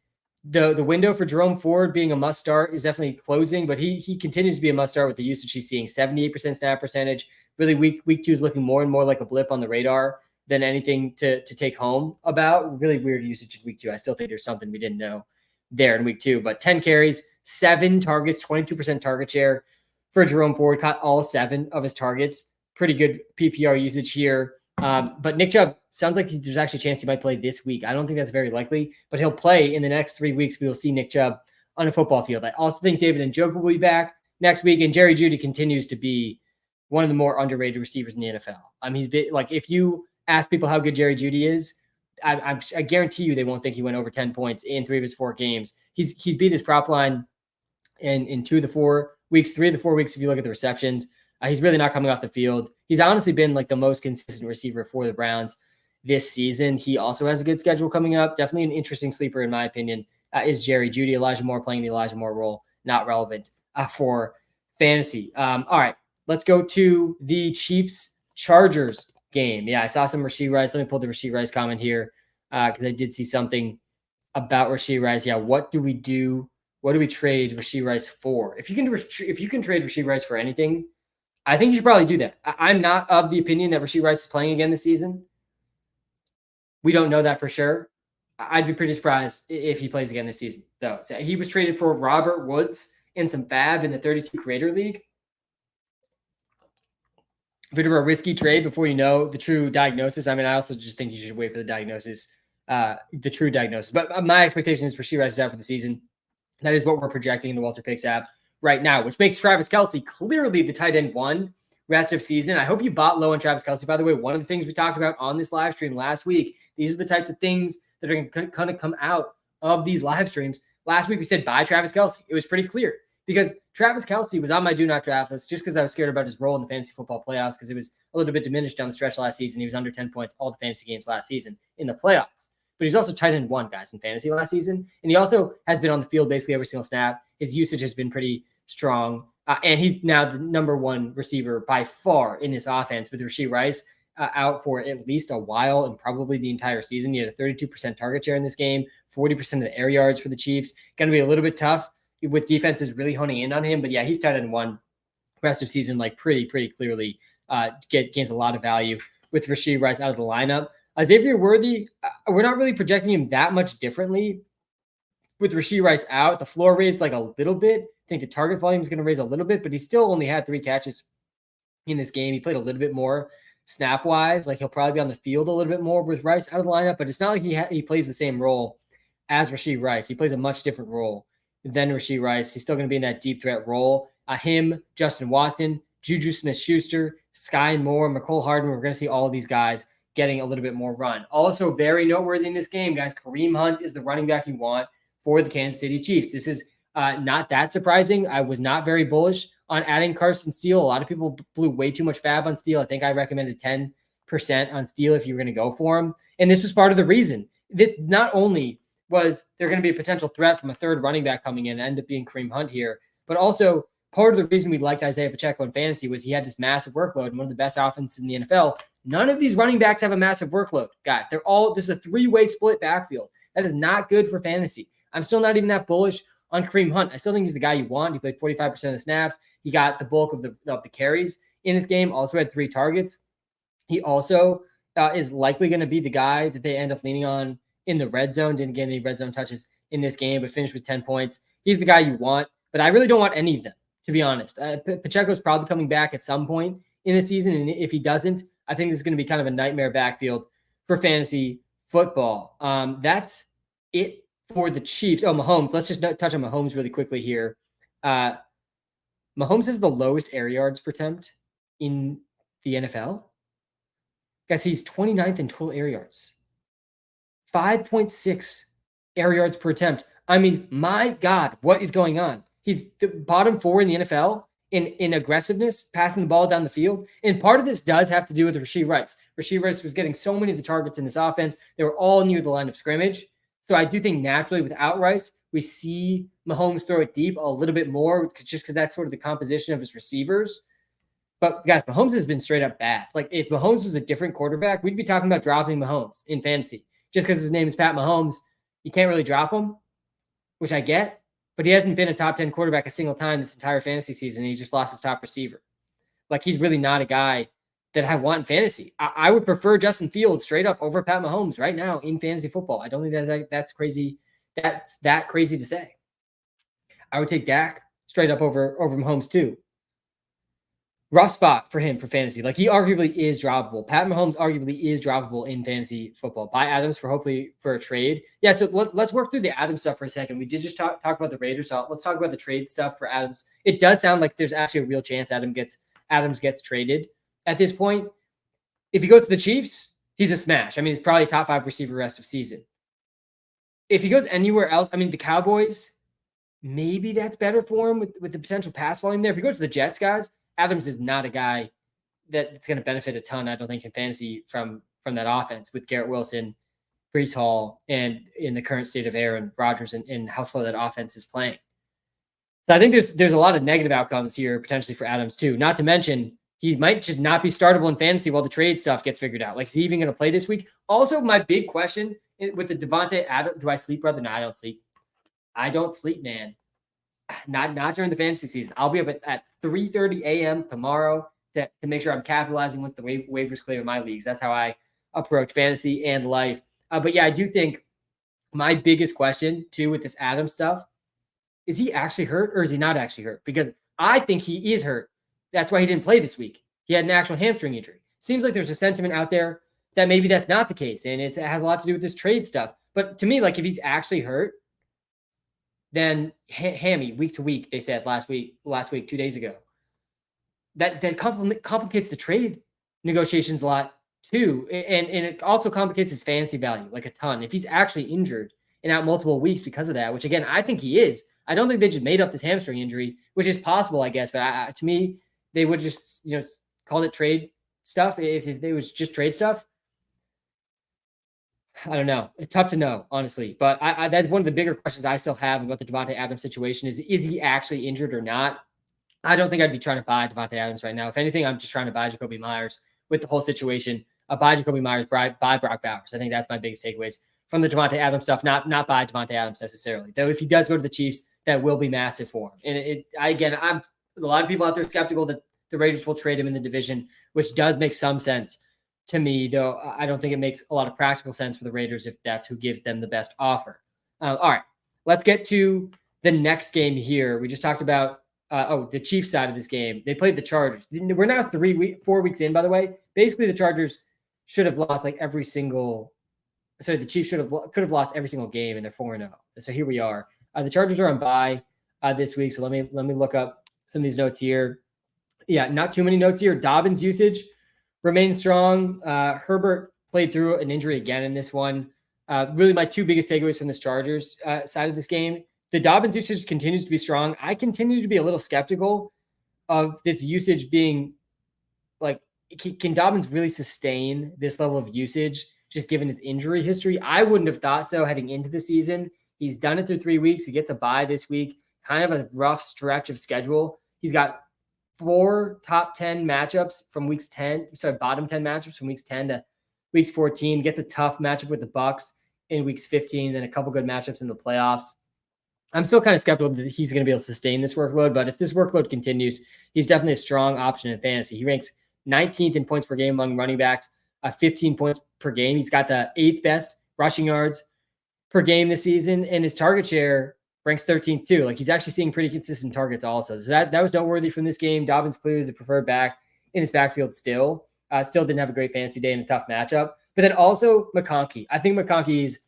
Speaker 1: The window for Jerome Ford being a must start is definitely closing, but he continues to be a must start with the usage he's seeing. 78% snap percentage. Really week 2 is looking more and more like a blip on the radar than anything to take home about. Really weird usage in week 2. I still think there's something we didn't know there in week 2, but 10 carries, 7 targets, 22% target share for Jerome Ford. Caught all 7 of his targets. Pretty good PPR usage here. But Nick Chubb sounds like there's actually a chance he might play this week. I don't think that's very likely, but he'll play in the next 3 weeks. We will see Nick Chubb on a football field. I also think David Njoku will be back next week, and Jerry Jeudy continues to be one of the more underrated receivers in the NFL. He's been like, if you ask people how good Jerry Jeudy is, I guarantee you they won't think he went over 10 points in 3 of his 4 games. He's beat his prop line in 2 of the 4 weeks, 3 of the 4 weeks. If you look at the receptions, he's really not coming off the field. He's honestly been like the most consistent receiver for the Browns this season. He also has a good schedule coming up. Definitely an interesting sleeper, in my opinion, is Jerry Jeudy. Elijah Moore playing the Elijah Moore role, not relevant for fantasy. All right, let's go to the Chiefs-Chargers game. Yeah, I saw some Rashee Rice. Let me pull the Rashee Rice comment here because I did see something about Rashee Rice. Yeah, what do we do? What do we trade Rashee Rice for? If you can trade Rashee Rice for anything, I think you should probably do that. I'm not of the opinion that Rashee Rice is playing again this season. We don't know that for sure. I'd be pretty surprised if he plays again this season, though. So he was traded for Robert Woods and some fab in the 32 Creator League. A bit of a risky trade before you know the true diagnosis. I mean, I also just think you should wait for the diagnosis, the true diagnosis. But my expectation is Rashee Rice is out for the season. That is what we're projecting in the WalterPicks app right now, which makes Travis Kelce clearly the tight end 1 rest of season. I hope you bought low on Travis Kelce, by the way. One of the things we talked about on this live stream last week, these are the types of things that are going to come out of these live streams. Last week we said buy Travis Kelce. It was pretty clear because Travis Kelce was on my do not draft list just because I was scared about his role in the fantasy football playoffs because it was a little bit diminished down the stretch last season. He was under 10 points all the fantasy games last season in the playoffs. But he's also tight end 1, guys, in fantasy last season. And he also has been on the field basically every single snap. His usage has been pretty strong. And he's now the number 1 receiver by far in this offense with Rashee Rice out for at least a while and probably the entire season. He had a 32% target share in this game, 40% of the air yards for the Chiefs. Going to be a little bit tough with defenses really honing in on him. But yeah, he's tight end 1 rest of season, like pretty clearly gains a lot of value with Rashee Rice out of the lineup. Xavier Worthy, we're not really projecting him that much differently with Rashee Rice out. The floor raised like a little bit. I think the target volume is going to raise a little bit, but he still only had 3 catches in this game. He played a little bit more snap-wise. Like he'll probably be on the field a little bit more with Rice out of the lineup, but it's not like he plays the same role as Rashee Rice. He plays a much different role than Rashee Rice. He's still going to be in that deep threat role. Him, Justin Watson, Juju Smith-Schuster, Sky Moore, McCole Hardman. We're going to see all of these guys getting a little bit more run. Also very noteworthy in this game, guys, Kareem Hunt is the running back you want for the Kansas City Chiefs. This is not that surprising. I was not very bullish on adding Carson Steele. A lot of people blew way too much fab on Steele. I think I recommended 10% on Steele if you were going to go for him. And this was part of the reason. This not only was there going to be a potential threat from a third running back coming in and end up being Kareem Hunt here, but also part of the reason we liked Isaiah Pacheco in fantasy was he had this massive workload and one of the best offenses in the NFL. None of these running backs have a massive workload, guys. This is a 3-way split backfield. That is not good for fantasy. I'm still not even that bullish on Kareem Hunt. I still think he's the guy you want. He played 45% of the snaps. He got the bulk of the carries in this game. Also had 3 targets. He also is likely going to be the guy that they end up leaning on in the red zone. Didn't get any red zone touches in this game, but finished with 10 points. He's the guy you want, but I really don't want any of them, to be honest. Pacheco's probably coming back at some point in the season, and if he doesn't, I think this is going to be kind of a nightmare backfield for fantasy football. That's it for the Chiefs. Oh, Mahomes. Let's just touch on Mahomes really quickly here. Mahomes has the lowest air yards per attempt in the NFL. Guys, he's 29th in total air yards. 5.6 air yards per attempt. I mean, my God, what is going on? He's the bottom 4 in the NFL in aggressiveness, passing the ball down the field. And part of this does have to do with Rashee Rice. Rashee Rice was getting so many of the targets in this offense. They were all near the line of scrimmage. So I do think naturally without Rice, we see Mahomes throw it deep a little bit more just because that's sort of the composition of his receivers. But guys, Mahomes has been straight up bad. Like if Mahomes was a different quarterback, we'd be talking about dropping Mahomes in fantasy. Just because his name is Pat Mahomes, you can't really drop him, which I get. But he hasn't been a top 10 quarterback a single time this entire fantasy season. And he just lost his top receiver. Like he's really not a guy that I want in fantasy. I would prefer Justin Fields straight up over Pat Mahomes right now in fantasy football. I don't think that's crazy. That's that crazy to say. I would take Dak straight up over Mahomes too. Rough spot for him for fantasy. Like he arguably is droppable. Pat Mahomes arguably is droppable in fantasy football. Buy Adams for hopefully for a trade. Yeah, so let's work through the Adams stuff for a second. We did just talk about the Raiders. So let's talk about the trade stuff for Adams. It does sound like there's actually a real chance Adams gets traded at this point. If he goes to the Chiefs, he's a smash. I mean, he's probably a top 5 receiver rest of season. If he goes anywhere else, I mean, the Cowboys, maybe that's better for him with the potential pass volume there. If he goes to the Jets, guys, Adams is not a guy that's going to benefit a ton, I don't think, in fantasy from that offense with Garrett Wilson, Breece Hall, and in the current state of Aaron Rodgers and how slow that offense is playing. So I think there's a lot of negative outcomes here potentially for Adams too. Not to mention he might just not be startable in fantasy while the trade stuff gets figured out. Like, is he even going to play this week? Also, my big question with the Devontae Adams, do I sleep, brother? No, I don't sleep. I don't sleep, man. Not during the fantasy season. I'll be up at 3:30 a.m. tomorrow to make sure I'm capitalizing once the waivers clear in my leagues. That's how I approach fantasy and life. But yeah, I do think my biggest question too with this Adams stuff, is he actually hurt or is he not actually hurt? Because I think he is hurt. That's why he didn't play this week. He had an actual hamstring injury. Seems like there's a sentiment out there that maybe that's not the case. And it has a lot to do with this trade stuff. But to me, like if he's actually hurt, then hammy week to week, they said last week, 2 days ago. That complicates the trade negotiations a lot too. And it also complicates his fantasy value like a ton. If he's actually injured and out multiple weeks because of that, which again, I think he is. I don't think they just made up this hamstring injury, which is possible, I guess. But to me, they would just, call it trade stuff. If it was just trade stuff, I don't know. It's tough to know, honestly. But I that's one of the bigger questions I still have about the Devontae Adams situation is he actually injured or not? I don't think I'd be trying to buy Devontae Adams right now. If anything, I'm just trying to buy Jacoby Myers with the whole situation. Buy Jacoby Myers, buy Brock Bowers. I think that's my biggest takeaways from the Devontae Adams stuff. Not buy Devontae Adams necessarily. Though if he does go to the Chiefs, that will be massive for him. And I'm a lot of people out there skeptical that the Raiders will trade him in the division, which does make some sense to me, though I don't think it makes a lot of practical sense for the Raiders if that's who gives them the best offer. All right, let's get to the next game here. We just talked about the Chiefs side of this game. They played the Chargers. We're now 4 weeks in, by the way. Basically, the Chargers should have lost like every single. Sorry, the Chiefs could have lost every single game, and they're 4-0. So here we are. The Chargers are on bye this week. So let me look up some of these notes here. Yeah, not too many notes here. Dobbins usage remains strong. Herbert played through an injury again in this one. Really, my two biggest takeaways from this Chargers side of this game. The Dobbins usage continues to be strong. I continue to be a little skeptical of this usage being like, can Dobbins really sustain this level of usage just given his injury history? I wouldn't have thought so heading into the season. He's done it through 3 weeks. He gets a bye this week. Kind of a rough stretch of schedule. He's got 4 top 10 matchups from weeks 10. Sorry, bottom 10 matchups from weeks 10 to weeks 14. Gets a tough matchup with the Bucks in weeks 15, then a couple good matchups in the playoffs. I'm still kind of skeptical that he's going to be able to sustain this workload, but if this workload continues, he's definitely a strong option in fantasy. He ranks 19th in points per game among running backs, 15 points per game. He's got the 8th best rushing yards per game this season, and his target share ranks 13th too. Like he's actually seeing pretty consistent targets also. So that was noteworthy from this game. Dobbins clearly the preferred back in his backfield still. Still didn't have a great fantasy day in a tough matchup. But then also McConkey. I think McConkey is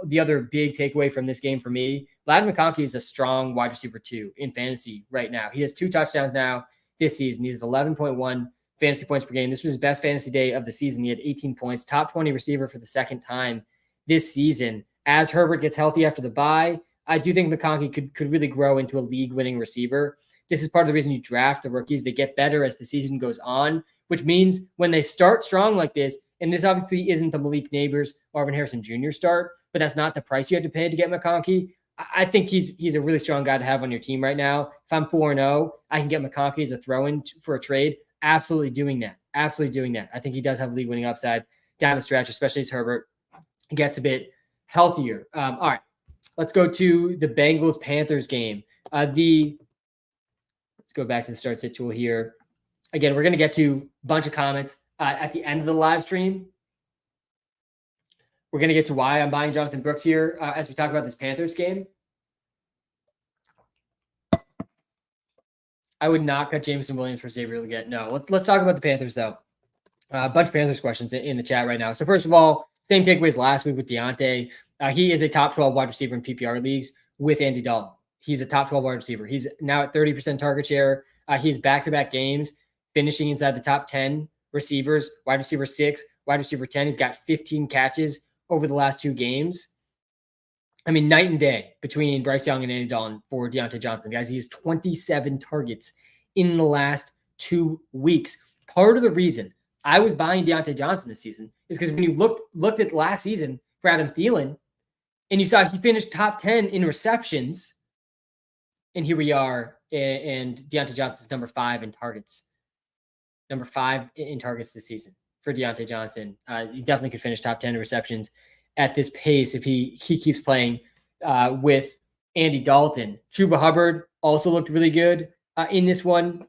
Speaker 1: the other big takeaway from this game for me. Ladd McConkey is a strong wide receiver 2 in fantasy right now. He has 2 touchdowns now this season. He's 11.1 fantasy points per game. This was his best fantasy day of the season. He had 18 points, top 20 receiver for the second time this season. As Herbert gets healthy after the bye, I do think McConkey could really grow into a league-winning receiver. This is part of the reason you draft the rookies. They get better as the season goes on, which means when they start strong like this, and this obviously isn't the Malik Neighbors, Marvin Harrison Jr. start, but that's not the price you have to pay to get McConkey. I think he's a really strong guy to have on your team right now. If I'm 4-0, I can get McConkey as a throw-in for a trade. Absolutely doing that. Absolutely doing that. I think he does have league-winning upside down the stretch, especially as Herbert gets a bit healthier. All right, let's go to the Bengals-Panthers game. Let's go back to the start schedule here. Again, we're going to get to a bunch of comments at the end of the live stream. We're going to get to why I'm buying Jonathan Brooks here as we talk about this Panthers game. I would not cut Jameson Williams for Xavier Legette. No, let's talk about the Panthers, though. A bunch of Panthers questions in the chat right now. So first of all, same takeaways last week with Deontay. He is a top 12 wide receiver in PPR leagues with Andy Dalton. He's a top 12 wide receiver. He's now at 30% target share. He's back-to-back games, finishing inside the top 10 receivers, wide receiver 6, wide receiver 10. He's got 15 catches over the last 2 games. I mean, night and day between Bryce Young and Andy Dalton for Deontay Johnson. Guys, he has 27 targets in the last 2 weeks. Part of the reason I was buying Deontay Johnson this season is because when you looked at last season for Adam Thielen, and you saw he finished top 10 in receptions, and here we are, and Deontay Johnson's number 5 in targets. Number 5 in targets this season for Deontay Johnson. He definitely could finish top 10 in receptions at this pace if he keeps playing with Andy Dalton. Chuba Hubbard also looked really good in this one.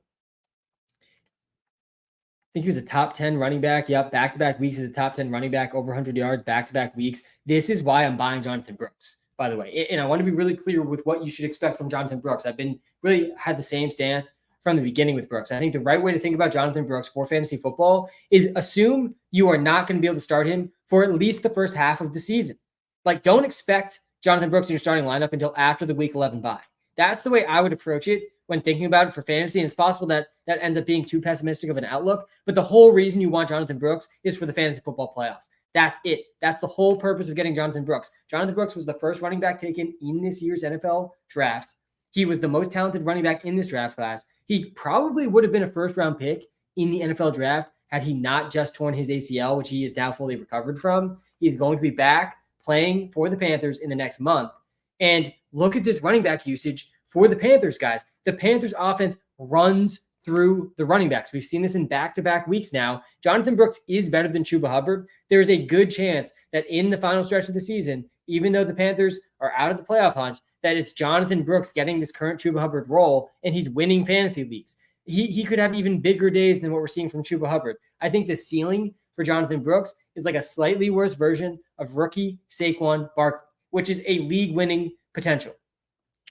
Speaker 1: I think he was a top 10 running back. Yep, back-to-back weeks as a top 10 running back, over 100 yards, back-to-back weeks. This is why I'm buying Jonathan Brooks, by the way. And I want to be really clear with what you should expect from Jonathan Brooks. I've been really had the same stance from the beginning with Brooks. I think the right way to think about Jonathan Brooks for fantasy football is assume you are not going to be able to start him for at least the first half of the season. Like, don't expect Jonathan Brooks in your starting lineup until after the week 11 bye. That's the way I would approach it when thinking about it for fantasy. And it's possible that that ends up being too pessimistic of an outlook. But the whole reason you want Jonathan Brooks is for the fantasy football playoffs. That's it. That's the whole purpose of getting Jonathan Brooks. Jonathan Brooks was the first running back taken in this year's NFL draft. He was the most talented running back in this draft class. He probably would have been a first-round pick in the NFL draft had he not just torn his ACL, which he is now fully recovered from. He's going to be back playing for the Panthers in the next month. And look at this running back usage for the Panthers, guys. The Panthers offense runs through the running backs. We've seen this in back-to-back weeks now. Jonathan Brooks is better than Chuba Hubbard. There is a good chance that in the final stretch of the season, even though the Panthers are out of the playoff hunt, that it's Jonathan Brooks getting this current Chuba Hubbard role, and he's winning fantasy leagues. He could have even bigger days than what we're seeing from Chuba Hubbard. I think the ceiling for Jonathan Brooks is like a slightly worse version of rookie Saquon Barkley, which is a league-winning potential.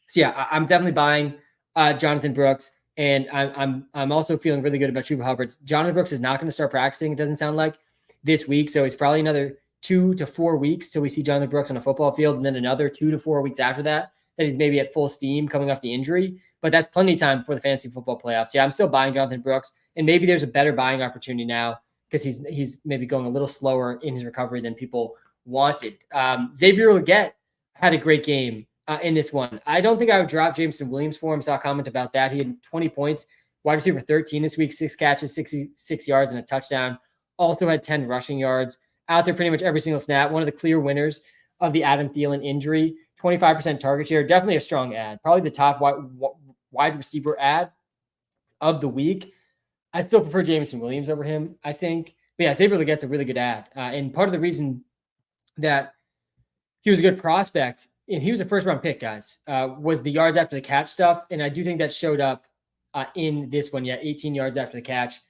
Speaker 1: So yeah, I'm definitely buying Jonathan Brooks, and I'm also feeling really good about Chuba Hubbard. Jonathan Brooks is not going to start practicing, it doesn't sound like, this week, so it's probably another 2 to 4 weeks till we see Jonathan Brooks on a football field, and then another 2 to 4 weeks after that he's maybe at full steam coming off the injury. But that's plenty of time for the fantasy football playoffs. Yeah, I'm still buying Jonathan Brooks, and maybe there's a better buying opportunity now because he's maybe going a little slower in his recovery than people wanted. Xavier Legette had a great game in this one. I don't think I would drop Jameson Williams for him. Saw a comment about that. He had 20 points, wide receiver 13 this week, 6 catches, 66 yards, and a touchdown. Also had 10 rushing yards. Out there pretty much every single snap. One of the clear winners of the Adam Thielen injury. 25% target share. Definitely a strong ad. Probably the top wide receiver ad of the week. I'd still prefer Jameson Williams over him, I think. But yeah, Xavier Legette's a really good ad. And part of the reason that he was a good prospect, and he was a first-round pick, guys, was the yards after the catch stuff. And I do think that showed up in this one. Yeah, 18 yards after the catch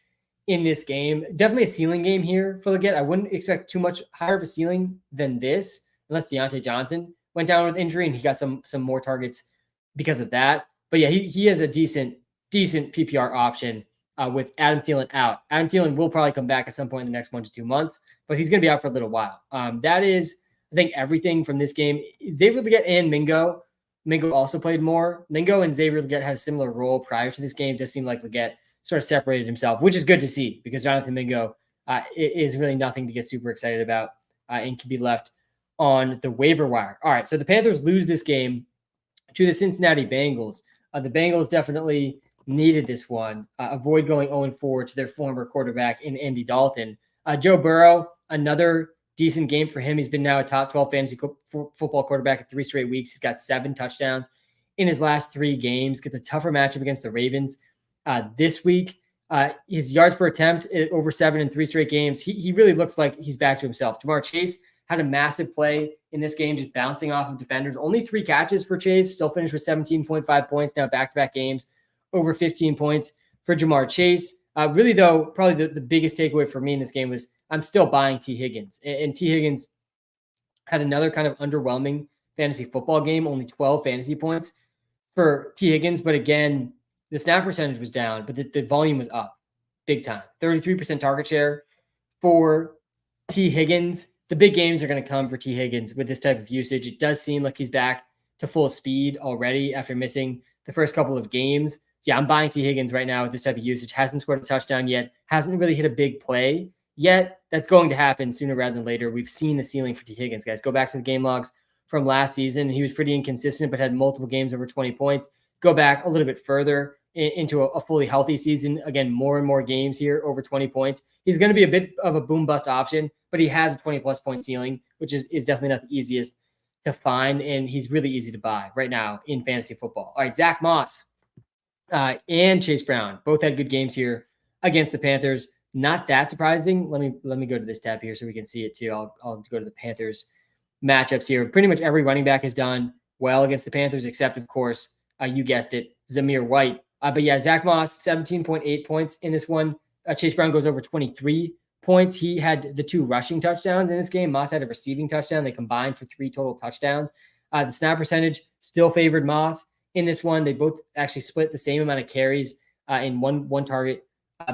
Speaker 1: in this game. Definitely a ceiling game here for Legette. I wouldn't expect too much higher of a ceiling than this, unless Deontay Johnson went down with injury and he got some more targets because of that. But yeah, he has a decent PPR option with Adam Thielen out. Adam Thielen will probably come back at some point in the next 1 to 2 months, but he's going to be out for a little while. That is, I think, everything from this game. Xavier Legette and Mingo. Mingo also played more. Mingo and Xavier Legette had a similar role prior to this game. It just seemed like Legette sort of separated himself, which is good to see because Jonathan Mingo is really nothing to get super excited about and can be left on the waiver wire. All right, so the Panthers lose this game to the Cincinnati Bengals. The Bengals definitely needed this one. Avoid going 0-4 to their former quarterback in Andy Dalton. Joe Burrow, another decent game for him. He's been now a top 12 fantasy football quarterback at 3 straight weeks. He's got 7 touchdowns in his last 3 games. Gets a tougher matchup against the Ravens this week. His yards per attempt over 7 in 3 straight games. He really looks like he's back to himself. Jamar Chase had a massive play in this game, just bouncing off of defenders. Only 3 catches for Chase. Still finished with 17.5 points. Now back-to-back games, over 15 points for Jamar Chase. Really, though, probably the biggest takeaway for me in this game was I'm still buying T. Higgins. And T. Higgins had another kind of underwhelming fantasy football game, only 12 fantasy points for T. Higgins. But again, the snap percentage was down, but the volume was up big time. 33% target share for T. Higgins. The big games are going to come for T. Higgins with this type of usage. It does seem like he's back to full speed already after missing the first couple of games. So yeah, I'm buying T. Higgins right now with this type of usage. Hasn't scored a touchdown yet. Hasn't really hit a big play yet. That's going to happen sooner rather than later. We've seen the ceiling for T. Higgins, guys. Go back to the game logs from last season. He was pretty inconsistent, but had multiple games over 20 points. Go back a little bit further into a fully healthy season. Again, more and more games here, over 20 points. He's going to be a bit of a boom bust option, but he has a 20-plus point ceiling, which is definitely not the easiest to find, and he's really easy to buy right now in fantasy football. All right, Zach Moss and Chase Brown both had good games here against the Panthers. Not that surprising. Let me go to this tab here so we can see it too. I'll go to the Panthers matchups here. Pretty much every running back has done well against the Panthers, except, of course, you guessed it, Zamir White. But yeah, Zach Moss, 17.8 points in this one. Chase Brown goes over 23 points. He had the 2 rushing touchdowns in this game. Moss had a receiving touchdown. They combined for 3 total touchdowns. The snap percentage still favored Moss in this one. They both actually split the same amount of carries in one target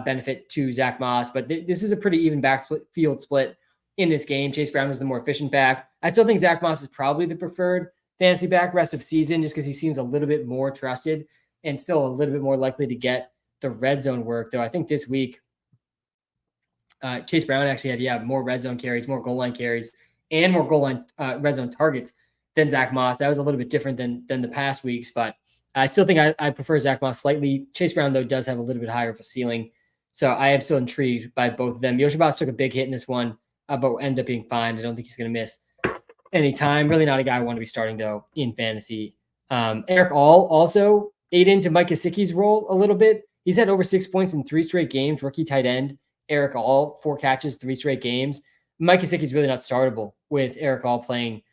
Speaker 1: benefit to Zach Moss. But this is a pretty even backfield split in this game. Chase Brown was the more efficient back. I still think Zach Moss is probably the preferred fantasy back rest of season just because he seems a little bit more trusted and still a little bit more likely to get the red zone work. Though I think this week, Chase Brown actually had more red zone carries, more goal line carries, and more goal line red zone targets than Zach Moss. That was a little bit different than the past weeks, but I still think I prefer Zach Moss slightly. Chase Brown, though, does have a little bit higher of a ceiling, so I am still intrigued by both of them. Yoshabas took a big hit in this one, but will end up being fine. I don't think he's going to miss any time. Really not a guy I want to be starting, though, in fantasy. Eric All also ate into Mike Gesicki's role a little bit. He's had over 6 points in 3 straight games. Rookie tight end Eric All, 4 catches, 3 straight games. Mike Gesicki's really not startable with Eric All playing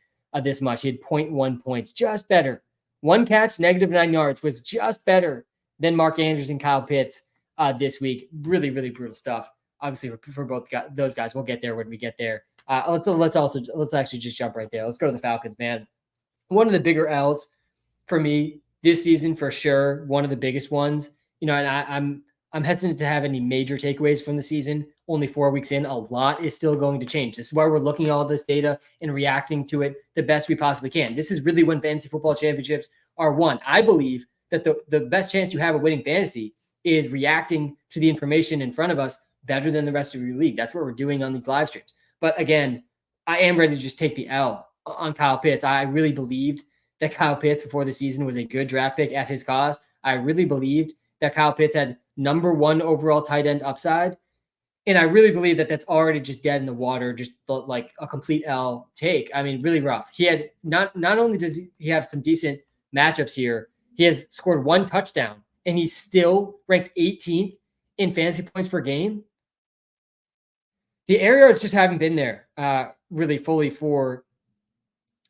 Speaker 1: this much. He had 0.1 points, just better. 1 catch, -9 yards, was just better than Mark Andrews and Kyle Pitts this week. Really, really brutal stuff. Obviously, for both those guys, we'll get there when we get there. Let's actually just jump right there. Let's go to the Falcons, man. One of the bigger L's for me this season, for sure. One of the biggest ones. And I'm hesitant to have any major takeaways from the season. Only 4 weeks in, a lot is still going to change. This is why we're looking at all this data and reacting to it the best we possibly can. This is really when fantasy football championships are won. I believe that the best chance you have of winning fantasy is reacting to the information in front of us better than the rest of your league. That's what we're doing on these live streams. But again, I am ready to just take the L on Kyle Pitts. I really believed that Kyle Pitts before the season was a good draft pick at his cost. I really believed that Kyle Pitts had number 1 overall tight end upside. And I really believe that that's already just dead in the water, just like a complete L take. I mean, really rough. He had not only does he have some decent matchups here, he has scored 1 touchdown and he still ranks 18th in fantasy points per game. The air yards just haven't been there really fully for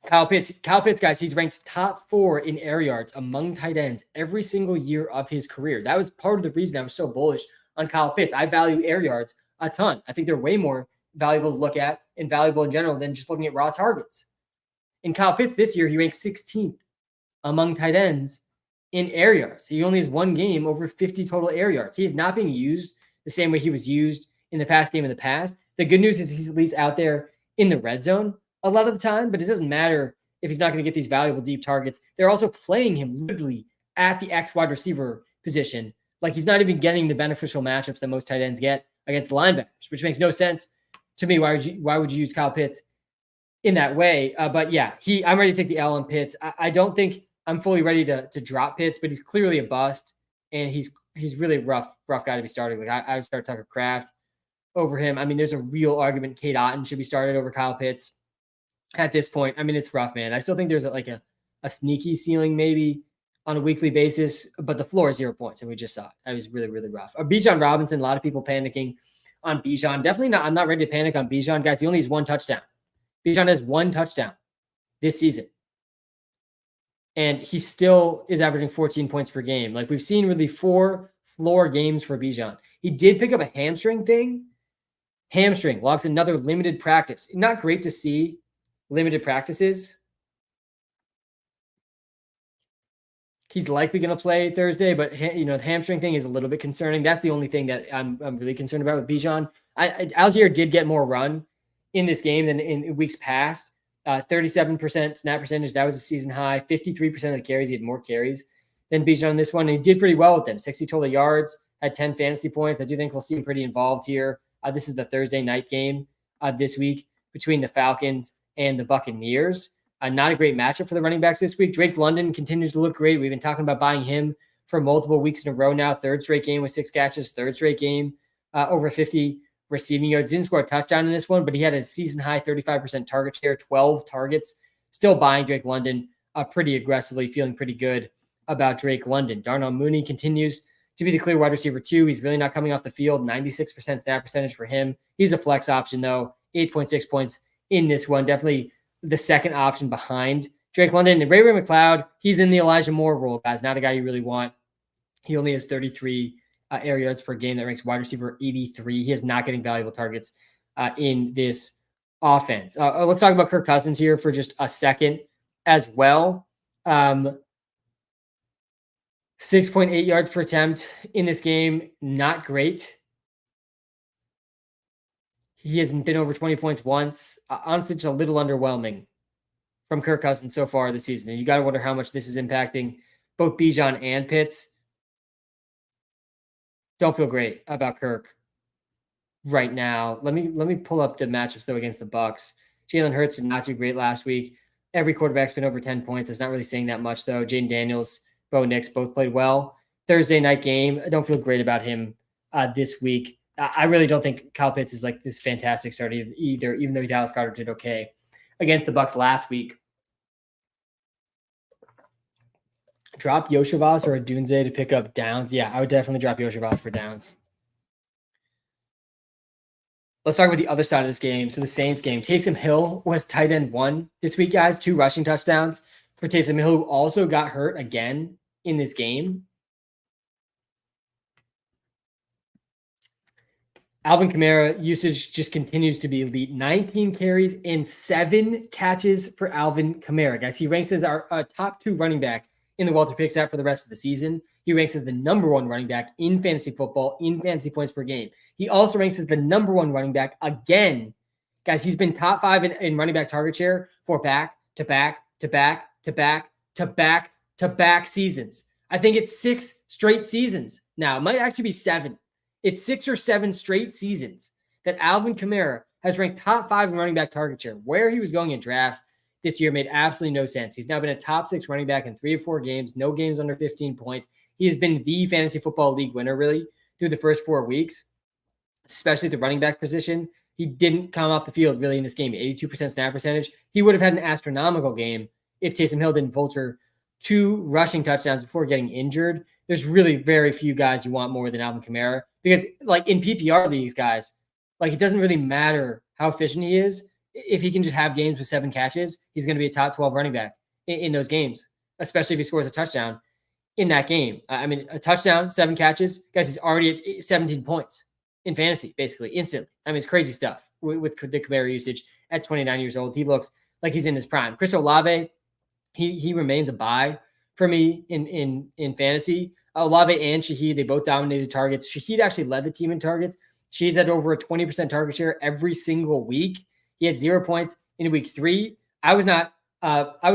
Speaker 1: Kyle Pitts. Kyle Pitts, guys, he's ranked top 4 in air yards among tight ends every single year of his career. That was part of the reason I was so bullish on Kyle Pitts. I value air yards a ton. I think they're way more valuable to look at and valuable in general than just looking at raw targets. In Kyle Pitts this year, he ranks 16th among tight ends in air yards. He only has one game over 50 total air yards. He's not being used the same way he was used in the past game in the past. The good news is he's at least out there in the red zone a lot of the time, but it doesn't matter if he's not going to get these valuable deep targets. They're also playing him literally at the X wide receiver position. Like he's not even getting the beneficial matchups that most tight ends get against the linebackers, which makes no sense to me. Why would you use Kyle Pitts in that way? But yeah, I'm ready to take the L on Pitts. I don't think I'm fully ready to drop Pitts, but he's clearly a bust, and he's really rough guy to be starting. Like I would start Tucker Kraft over him. I mean, there's a real argument Cade Otton should be started over Kyle Pitts at this point. I mean, it's rough, man. I still think there's a sneaky ceiling maybe on a weekly basis, but the floor is 0 points, and we just saw it. It was really, really rough. Bijan Robinson, a lot of people panicking on Bijan. Definitely not. I'm not ready to panic on Bijan, guys. He only has one touchdown. Bijan has one touchdown this season, and he still is averaging 14 points per game. Like we've seen really 4 floor games for Bijan. He did pick up a hamstring thing. Hamstring logs another limited practice. Not great to see limited practices. He's likely going to play Thursday, but the hamstring thing is a little bit concerning. That's the only thing that I'm really concerned about with Bijan. Algier did get more run in this game than in weeks past. 37% snap percentage. That was a season high. 53% of the carries. He had more carries than Bijan in this one. And he did pretty well with them. 60 total yards, had 10 fantasy points. I do think we'll see him pretty involved here. This is the Thursday night game this week between the Falcons and the Buccaneers. Not a great matchup for the running backs this week. Drake London continues to look great. We've been talking about buying him for multiple weeks in a row now. Third straight game with 6 catches. Third straight game over 50 receiving yards. Didn't score a touchdown in this one, but he had a season high 35% target share, 12 targets. Still buying Drake London pretty aggressively, feeling pretty good about Drake London. Darnell Mooney continues to be the clear wide receiver 2. He's really not coming off the field. 96% snap percentage for him. He's a flex option though. 8.6 points in this one. Definitely the second option behind Drake London. And Ray McLeod, he's in the Elijah Moore role, guys. Not a guy you really want. He only has 33 air yards per game. That ranks wide receiver 83. He is not getting valuable targets in this offense. Let's talk about Kirk Cousins here for just a second as well. 6.8 yards per attempt in this game. Not great. He hasn't been over 20 points once. Honestly, just a little underwhelming from Kirk Cousins so far this season. And you got to wonder how much this is impacting both Bijan and Pitts. Don't feel great about Kirk right now. Let me pull up the matchups though against the Bucks. Jalen Hurts did not do great last week. Every quarterback's been over 10 points. It's not really saying that much though. Jayden Daniels, Bo Nix both played well. Thursday night game. I don't feel great about him this week. I really don't think Kyle Pitts is like this fantastic start either, even though Dallas Goedert did okay against the Bucks last week. Drop Yoshivas or Adunze to pick up Downs. Yeah, I would definitely drop Yoshivas for Downs. Let's talk about the other side of this game. So the Saints game. Taysom Hill was tight end 1 this week, guys. 2 rushing touchdowns for Taysom Hill, who also got hurt again in this game. Alvin Kamara usage just continues to be elite. 19 carries and 7 catches for Alvin Kamara. Guys, he ranks as our top 2 running back in the WalterPicks app for the rest of the season. He ranks as the number 1 running back in fantasy football, in fantasy points per game. He also ranks as the number 1 running back again. Guys, he's been top 5 in running back target share for back-to-back seasons. I think it's 6 straight seasons now. It might actually be 7. It's 6 or 7 straight seasons that Alvin Kamara has ranked top 5 in running back target share. Where he was going in drafts this year made absolutely no sense. He's now been a top 6 running back in 3 or 4 games, no games under 15 points. He has been the fantasy football league winner, really, through the first 4 weeks, especially the running back position. He didn't come off the field really in this game. 82% snap percentage. He would have had an astronomical game if Taysom Hill didn't vulture 2 rushing touchdowns before getting injured. There's really very few guys you want more than Alvin Kamara because, like, in PPR leagues, guys, like, it doesn't really matter how efficient he is. If he can just have games with 7 catches, he's going to be a top 12 running back in those games, especially if he scores a touchdown in that game. I mean, a touchdown, 7 catches, guys, he's already at 17 points in fantasy, basically, instantly. I mean, it's crazy stuff with the Kamara usage at 29 years old. He looks like he's in his prime. Chris Olave, he remains a buy for me in fantasy. Olave and Shaheed, they both dominated targets. Shaheed actually led the team in targets. Shaheed's had over a 20% target share every single week. He had 0 points in week 3. I was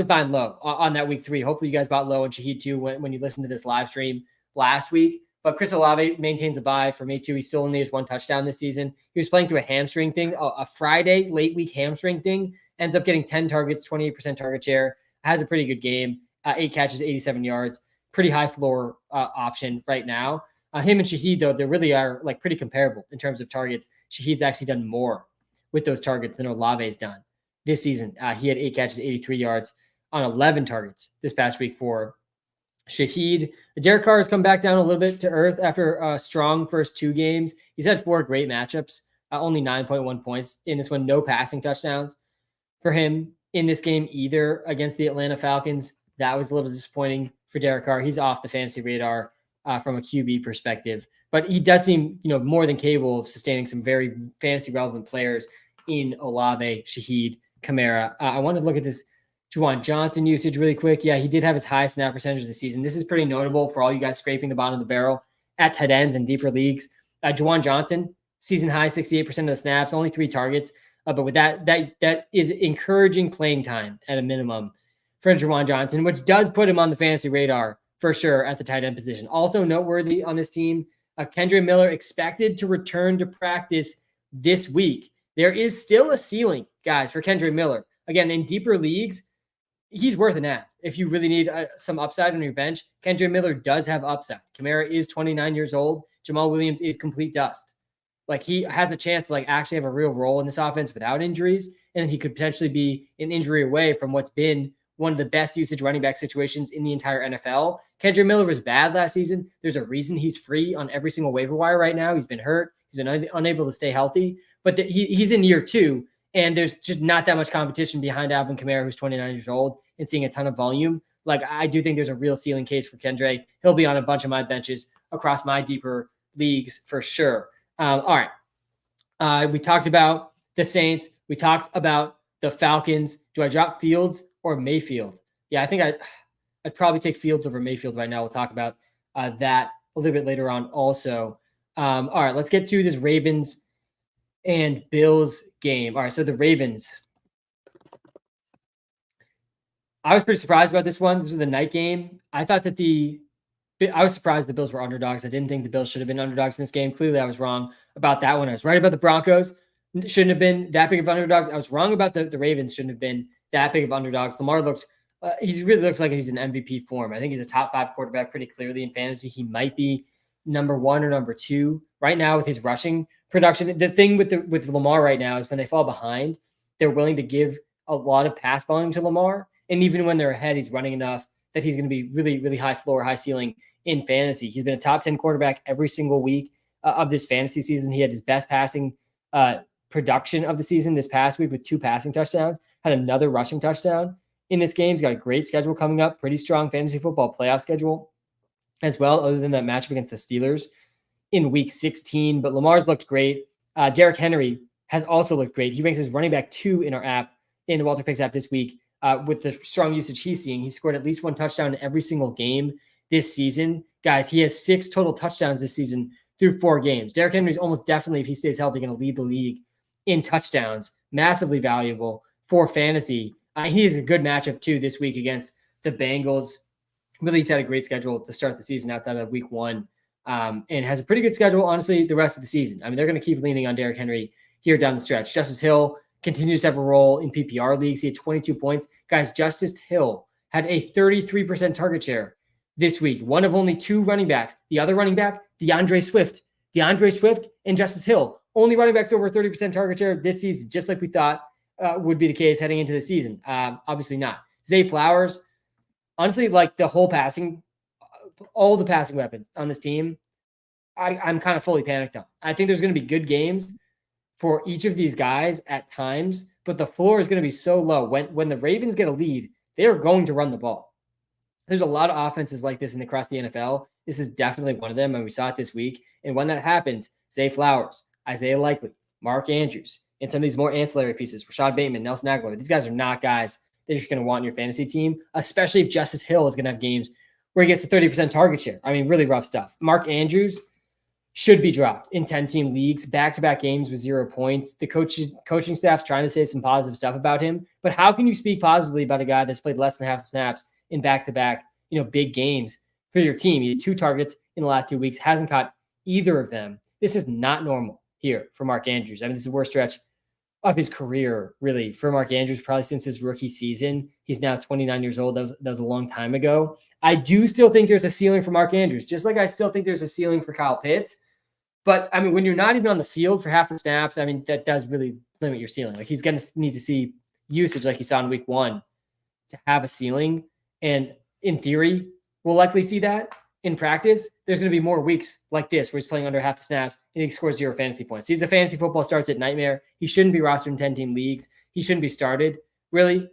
Speaker 1: buying low on that week 3. Hopefully you guys bought low on Shaheed too when you listened to this live stream last week. But Chris Olave maintains a buy for me too. He still only has 1 touchdown this season. He was playing through a hamstring thing, a Friday late week hamstring thing. Ends up getting 10 targets, 28% target share. Has a pretty good game. 8 catches, 87 yards. Pretty high floor option right now. Him and Shaheed, though, they really are like pretty comparable in terms of targets. Shaheed's actually done more with those targets than Olave's done this season. He had 8 catches, 83 yards on 11 targets this past week for Shaheed. Derek Carr has come back down a little bit to earth after a strong first 2 games. He's had 4 great matchups, only 9.1 points in this one. No passing touchdowns for him in this game either against the Atlanta Falcons. That was a little disappointing for Derek Carr. He's off the fantasy radar from a QB perspective, but he does seem, more than capable of sustaining some very fantasy relevant players in Olave, Shaheed, Kamara. I want to look at this Juwan Johnson usage really quick. Yeah, he did have his highest snap percentage of the season. This is pretty notable for all you guys scraping the bottom of the barrel at tight ends and deeper leagues. Juwan Johnson, season high, 68% of the snaps, only 3 targets. But with that is encouraging playing time at a minimum for Juwan Johnson, which does put him on the fantasy radar for sure at the tight end position. Also noteworthy on this team, Kendre Miller expected to return to practice this week. There is still a ceiling, guys, for Kendre Miller. Again, in deeper leagues, he's worth an add. If you really need some upside on your bench, Kendre Miller does have upside. Kamara is 29 years old. Jamal Williams is complete dust. Like, he has a chance to actually have a real role in this offense without injuries, and he could potentially be an injury away from what's been one of the best usage running back situations in the entire NFL. Kendre Miller was bad last season. There's a reason he's free on every single waiver wire right now. He's been hurt. He's been unable to stay healthy, but he's in year 2, and there's just not that much competition behind Alvin Kamara, who's 29 years old and seeing a ton of volume. I do think there's a real ceiling case for Kendre. He'll be on a bunch of my benches across my deeper leagues for sure. All right. We talked about the Saints. We talked about the Falcons. Do I drop Fields or Mayfield? Yeah, I think I'd probably take Fields over Mayfield right now. We'll talk about that a little bit later on also. All right, let's get to this Ravens and Bills game. All right, so the Ravens. I was pretty surprised about this one. This was the night game. I thought that I was surprised the Bills were underdogs. I didn't think the Bills should have been underdogs in this game. Clearly, I was wrong about that one. I was right about the Broncos. Shouldn't have been that big of underdogs. I was wrong about the Ravens. Shouldn't have been that big of underdogs. Lamar he really looks like he's in MVP form. I think he's a top 5 quarterback pretty clearly in fantasy. He might be number 1 or number 2 right now with his rushing production. The thing with Lamar right now is when they fall behind, they're willing to give a lot of pass volume to Lamar. And even when they're ahead, he's running enough that he's going to be really, really high floor, high ceiling in fantasy. He's been a top 10 quarterback every single week of this fantasy season. He had his best passing production of the season this past week with 2 passing touchdowns, had another rushing touchdown in this game. He's got a great schedule coming up, pretty strong fantasy football playoff schedule as well, other than that matchup against the Steelers in week 16. But Lamar's looked great. Derrick Henry has also looked great. He ranks as running back 2 in our app, in the WalterPicks app this week with the strong usage he's seeing. He scored at least 1 touchdown in every single game this season. Guys, he has 6 total touchdowns this season through 4 games. Derrick Henry is almost definitely, if he stays healthy, going to lead the league in touchdowns. Massively valuable for fantasy. He is a good matchup too this week against the Bengals. Really, he's had a great schedule to start the season outside of week 1, and has a pretty good schedule, honestly, the rest of the season. I mean, they're going to keep leaning on Derrick Henry here down the stretch. Justice Hill continues to have a role in PPR leagues. He had 22 points. Guys, Justice Hill had a 33% target share this week. One of only 2 running backs. The other running back, DeAndre Swift. DeAndre Swift and Justice Hill. Only running backs over 30% target share this season, just like we thought would be the case heading into the season. Obviously not. Zay Flowers, honestly, like the whole passing, all the passing weapons on this team, I'm kind of fully panicked on. I think there's going to be good games for each of these guys at times, but the floor is going to be so low. When the Ravens get a lead, they are going to run the ball. There's a lot of offenses like this across the NFL. This is definitely one of them, and we saw it this week. And when that happens, Zay Flowers, Isaiah Likely, Mark Andrews, and some of these more ancillary pieces, Rashad Bateman, Nelson Aguilar, these guys are not guys that you're going to want in your fantasy team, especially if Justice Hill is going to have games where he gets a 30% target share. I mean, really rough stuff. Mark Andrews should be dropped in 10-team leagues, back-to-back games with 0 points. The coaching staff's trying to say some positive stuff about him, but how can you speak positively about a guy that's played less than half the snaps in back-to-back, big games for your team? He has 2 targets in the last 2 weeks, hasn't caught either of them. This is not normal here for Mark Andrews. I mean, this is the worst stretch of his career, really, for Mark Andrews, probably since his rookie season. He's now 29 years old. That was a long time ago. I do still think there's a ceiling for Mark Andrews, just like I still think there's a ceiling for Kyle Pitts. But, I mean, when you're not even on the field for half the snaps, I mean, that does really limit your ceiling. Like, he's going to need to see usage like he saw in week 1 to have a ceiling. And in theory, we'll likely see that. In practice, there's going to be more weeks like this where he's playing under half the snaps and he scores 0 fantasy points. He's a fantasy football starts at nightmare. He shouldn't be rostered in 10-team leagues. He shouldn't be started, really.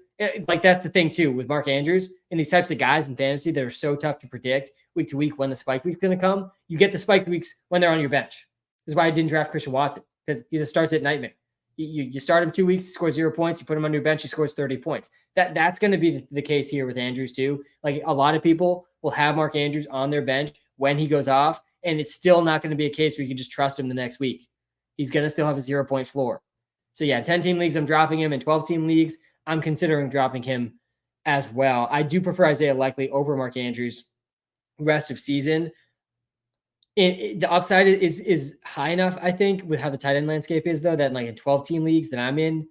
Speaker 1: Like, that's the thing, too, with Mark Andrews and these types of guys in fantasy that are so tough to predict week to week when the spike week's going to come. You get the spike weeks when they're on your bench. This is why I didn't draft Christian Watson, because he's a starts at nightmare. You start him 2 weeks, he scores 0 points. You put him on your bench, he scores 30 points. That's going to be the case here with Andrews, too. Like, a lot of people will have Mark Andrews on their bench when he goes off, and it's still not going to be a case where you can just trust him the next week. He's going to still have a 0-point floor. So, yeah, 10-team leagues, I'm dropping him. In 12-team leagues, I'm considering dropping him as well. I do prefer Isaiah Likely over Mark Andrews rest of season. The upside is high enough, I think, with how the tight end landscape is, though, that like in 12-team leagues that I'm in,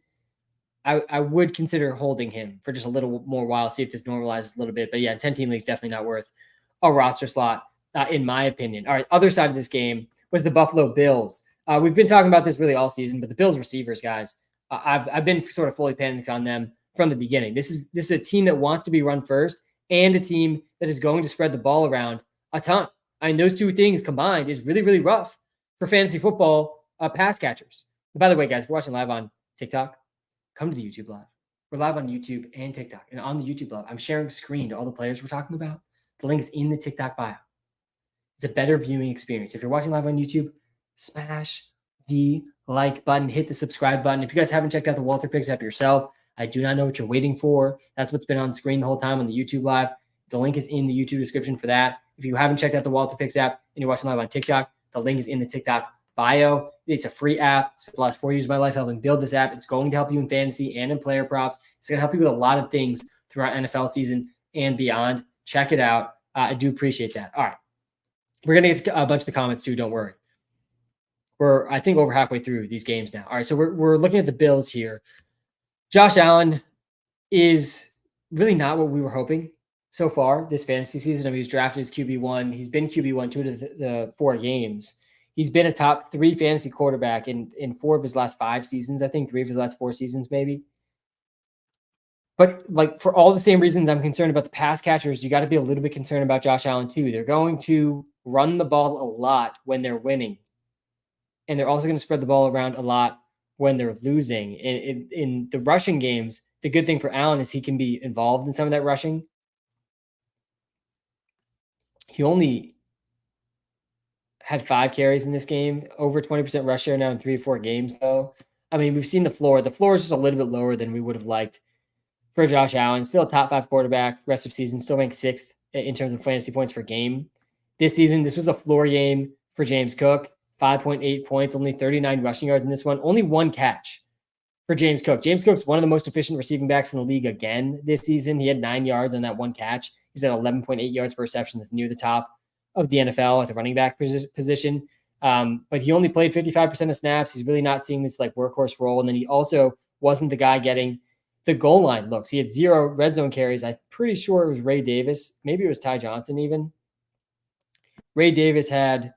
Speaker 1: I would consider holding him for just a little more while, see if this normalizes a little bit. But yeah, 10-team leagues, definitely not worth a roster slot, in my opinion. All right, other side of this game was the Buffalo Bills. We've been talking about this really all season, but the Bills receivers, guys, I've been sort of fully panicked on them from the beginning. This is a team that wants to be run first and a team that is going to spread the ball around a ton. I mean, those two things combined is really, really rough for fantasy football pass catchers. And by the way, guys, if you're watching live on TikTok, come to the YouTube live. We're live on YouTube and TikTok. And on the YouTube live, I'm sharing a screen to all the players we're talking about. The link is in the TikTok bio. It's a better viewing experience. If you're watching live on YouTube, smash the like button, hit the subscribe button. If you guys haven't checked out the WalterPicks app yourself, I do not know what you're waiting for. That's what's been on screen the whole time on the YouTube live. The link is in the YouTube description for that. If you haven't checked out the WalterPicks app and you're watching live on TikTok, the link is in the TikTok bio. It's a free app. I spent the last 4 years of my life helping build this app. It's going to help you in fantasy and in player props. It's going to help you with a lot of things throughout NFL season and beyond. Check it out. I do appreciate that. All right. We're going to get to a bunch of the comments too. Don't worry. We're, I think, over halfway through these games now. All right. So we're looking at the Bills here. Josh Allen is really not what we were hoping so far this fantasy season. I mean, he was drafted as QB1. He's been QB1 2 of the 4 games. He's been a top 3 fantasy quarterback in 4 of his last 5 seasons. I think 3 of his last 4 seasons, maybe. But like for all the same reasons I'm concerned about the pass catchers, you got to be a little bit concerned about Josh Allen too. They're going to run the ball a lot when they're winning. And they're also going to spread the ball around a lot when they're losing. In the rushing games, the good thing for Allen is he can be involved in some of that rushing. He only had 5 carries in this game, over 20% rush share now in 3 or 4 games, though. I mean, we've seen the floor. The floor is just a little bit lower than we would have liked for Josh Allen. Still a top 5 quarterback, rest of season, still ranked 6th in terms of fantasy points per game. This season, this was a floor game for James Cook, 5.8 points, only 39 rushing yards in this one, only 1 catch for James Cook. James Cook's one of the most efficient receiving backs in the league again this season. He had 9 yards on that 1 catch. He's at 11.8 yards per reception. That's near the top of the NFL at the running back position. But he only played 55% of snaps. He's really not seeing this like workhorse role. And then he also wasn't the guy getting the goal line looks. He had 0 red zone carries. I'm pretty sure it was Ray Davis. Maybe it was Ty Johnson even. Ray Davis had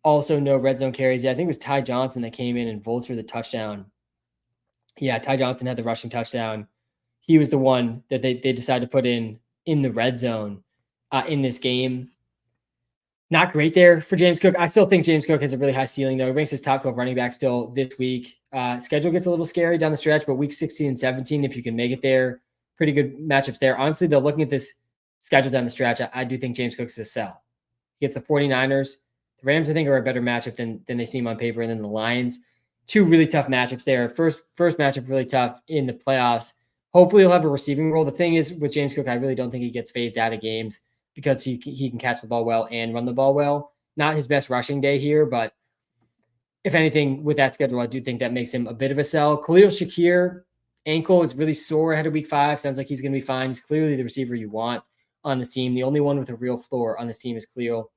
Speaker 1: also no red zone carries. Yeah, I think it was Ty Johnson that came in and vultured the touchdown. Yeah, Ty Johnson had the rushing touchdown. He was the one that they decided to put in the red zone in this game. Not great there for James Cook. I still think James Cook has a really high ceiling, though. He ranks his top 12 running back still this week. Schedule gets a little scary down the stretch, but week 16 and 17, if you can make it there, pretty good matchups there. Honestly, though, looking at this schedule down the stretch, I do think James Cook's a sell. He gets the 49ers. The Rams, I think, are a better matchup than they seem on paper, and then the Lions. 2 really tough matchups there. First matchup really tough in the playoffs Hopefully he'll have a receiving role. The thing is with James Cook, I really don't think he gets phased out of games because he can catch the ball well and run the ball well. Not his best rushing day here, but if anything, with that schedule, I do think that makes him a bit of a sell. Khalil Shakir, ankle is really sore ahead of week 5. Sounds like he's going to be fine. He's clearly the receiver you want on the team. The only one with a real floor on this team is Khalil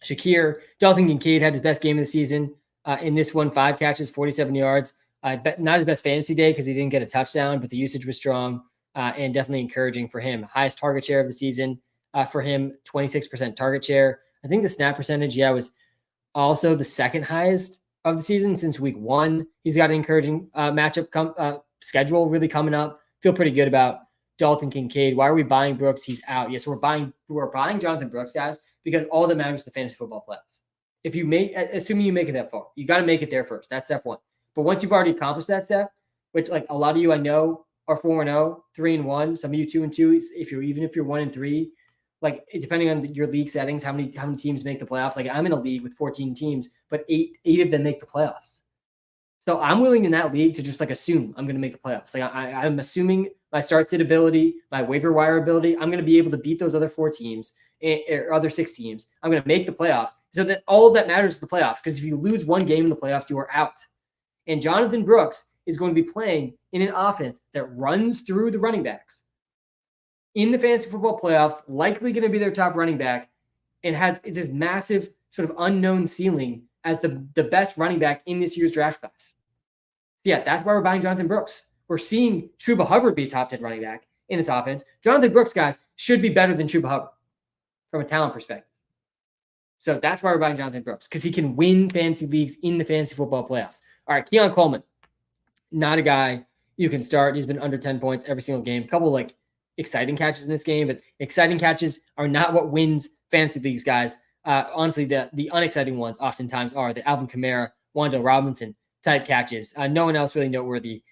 Speaker 1: Shakir. Dalton Kincaid had his best game of the season in this one. 5 catches, 47 yards. Not his best fantasy day because he didn't get a touchdown, but the usage was strong and definitely encouraging for him. Highest target share of the season for him, 26% target share. I think the snap percentage, was also the second highest of the season since week 1. He's got an encouraging matchup schedule really coming up. Feel pretty good about Dalton Kincaid. Why are we buying Brooks? He's out. Yes, we're buying Jonathan Brooks, guys, because all that matters is the fantasy football playoffs. If you assuming you make it that far, you got to make it there first. That's step 1. But once you've already accomplished that step, which like a lot of you I know are 4-0, 3-1, some of you 2-2. Even if you're 1-3, like depending on your league settings, how many teams make the playoffs? Like I'm in a league with 14 teams, but eight of them make the playoffs. So I'm willing in that league to just like assume I'm going to make the playoffs. Like I'm assuming my start sit ability, my waiver wire ability, I'm going to be able to beat those other 4 teams or other 6 teams. I'm going to make the playoffs so that all of that matters is the playoffs. Because if you lose one game in the playoffs, you are out. And Jonathan Brooks is going to be playing in an offense that runs through the running backs in the fantasy football playoffs, likely going to be their top running back, and has this massive sort of unknown ceiling as the best running back in this year's draft class. So that's why we're buying Jonathan Brooks. We're seeing Chuba Hubbard be a top 10 running back in this offense. Jonathan Brooks, guys, should be better than Chuba Hubbard from a talent perspective. So that's why we're buying Jonathan Brooks, because he can win fantasy leagues in the fantasy football playoffs. All right, Keon Coleman, not a guy you can start. He's been under 10 points every single game. A couple like exciting catches in this game, but exciting catches are not what wins fantasy leagues, guys. Honestly, the unexciting ones oftentimes are the Alvin Kamara, Wando Robinson type catches. No one else really noteworthy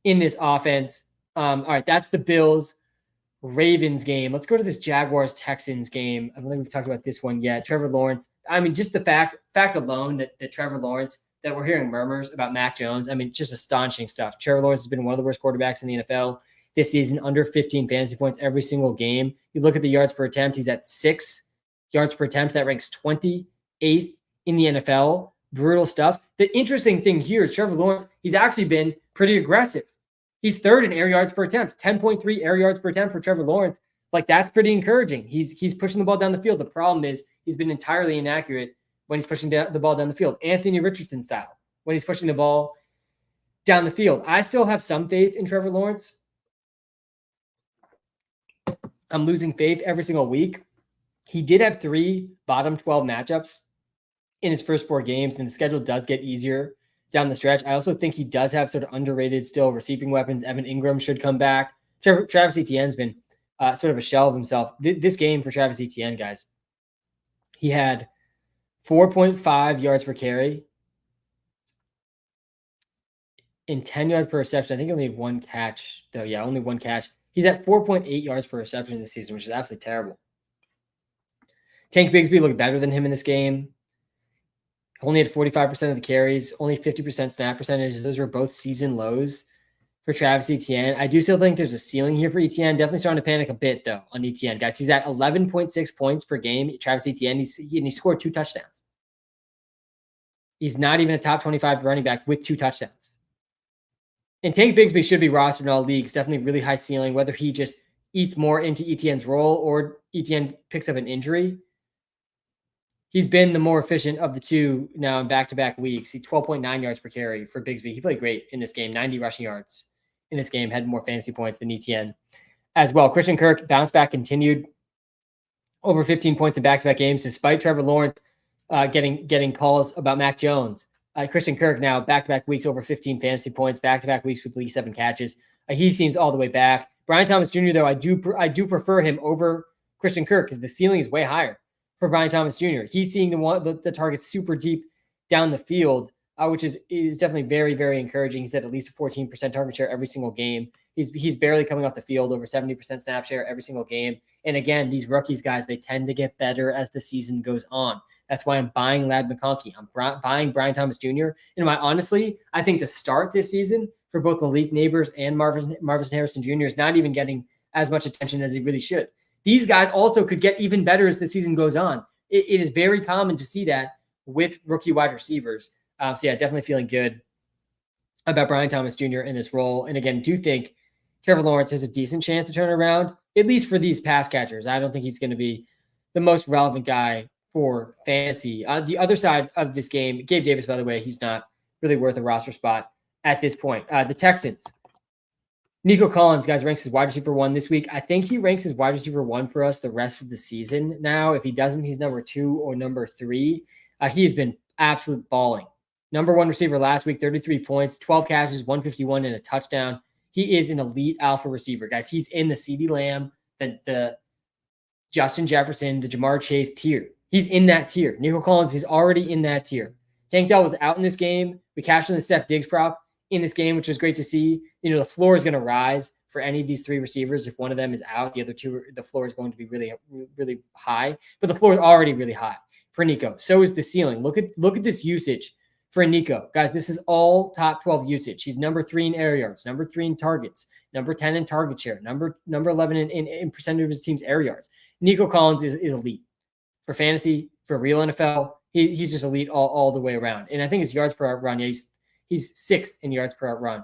Speaker 1: in this offense. All right, that's the Bills-Ravens game. Let's go to this Jaguars-Texans game. I don't think we've talked about this one yet. Trevor Lawrence. I mean, just the fact alone that Trevor Lawrence, that we're hearing murmurs about Mac Jones. I mean, just astonishing stuff. Trevor Lawrence has been one of the worst quarterbacks in the NFL this season, under 15 fantasy points every single game. You look at the yards per attempt, he's at 6 yards per attempt. That ranks 28th in the NFL. Brutal stuff. The interesting thing here is Trevor Lawrence, he's actually been pretty aggressive. He's 3rd in air yards per attempt, 10.3 air yards per attempt for Trevor Lawrence. Like, that's pretty encouraging. He's pushing the ball down the field. The problem is he's been entirely inaccurate when he's pushing the ball down the field. Anthony Richardson style, when he's pushing the ball down the field. I still have some faith in Trevor Lawrence. I'm losing faith every single week. He did have 3 bottom 12 matchups in his first 4 games, and the schedule does get easier down the stretch. I also think he does have sort of underrated still receiving weapons. Evan Ingram should come back. Travis Etienne's been sort of a shell of himself. This game for Travis Etienne, guys, he had 4.5 yards per carry and 10 yards per reception. I think only 1 catch, though. Yeah, only 1 catch. He's at 4.8 yards per reception this season, which is absolutely terrible. Tank Bigsby looked better than him in this game. Only had 45% of the carries, only 50% snap percentage. Those were both season lows for Travis Etienne. I do still think there's a ceiling here for Etienne. Definitely starting to panic a bit, though, on Etienne. Guys, he's at 11.6 points per game. Travis Etienne, he scored 2 touchdowns. He's not even a top 25 running back with 2 touchdowns. And Tank Bigsby should be rostered in all leagues. Definitely really high ceiling, whether he just eats more into Etienne's role or Etienne picks up an injury. He's been the more efficient of the two now in back-to-back weeks. He's 12.9 yards per carry for Bigsby. He played great in this game, 90 rushing yards in this game, had more fantasy points than Etienne as well. Christian Kirk, bounce back continued, over 15 points in back-to-back games, despite Trevor Lawrence getting calls about Mac Jones. Christian Kirk now back-to-back weeks over 15 fantasy points, back-to-back weeks with at least 7 catches. He seems all the way back. Brian Thomas Jr., though, I do prefer him over Christian Kirk because the ceiling is way higher for Brian Thomas Jr. He's seeing the targets super deep down the field, which is definitely very, very encouraging. He's at least a 14% target share every single game. He's barely coming off the field, over 70% snap share every single game. And again, these rookies, guys, they tend to get better as the season goes on. That's why I'm buying Ladd McConkey. I'm buying Brian Thomas Jr. And honestly, I think to start this season, for both Malik Neighbors and Marvin Harrison Jr. is not even getting as much attention as he really should. These guys also could get even better as the season goes on. It is very common to see that with rookie wide receivers. So yeah, definitely feeling good about Brian Thomas Jr. in this role. And again, do think Trevor Lawrence has a decent chance to turn around, at least for these pass catchers. I don't think he's going to be the most relevant guy for fantasy. The other side of this game, Gabe Davis, by the way, he's not really worth a roster spot at this point. The Texans. Nico Collins, guys, ranks as wide receiver 1 this week. I think he ranks as wide receiver 1 for us the rest of the season now. If he doesn't, he's number 2 or number 3. He's been absolute balling. Number 1 receiver last week, 33 points, 12 catches, 151 and a touchdown. He is an elite alpha receiver, guys. He's in the CeeDee Lamb, the Justin Jefferson, the Jamar Chase tier. He's in that tier. Nico Collins is already in that tier. Tank Dell was out in this game. We cashed in the Steph Diggs prop in this game, which was great to see. You know, the floor is going to rise for any of these 3 receivers. If one of them is out, the other 2, the floor is going to be really, really high. But the floor is already really high for Nico. So is the ceiling. Look at this usage for Nico. Guys, this is all top 12 usage. He's number 3 in air yards, number 3 in targets, number 10 in target share, number 11 in percentage of his team's air yards. Nico Collins is elite for fantasy, for real NFL. He's just elite all the way around. And I think his yards per out run, he's 6th in yards per out run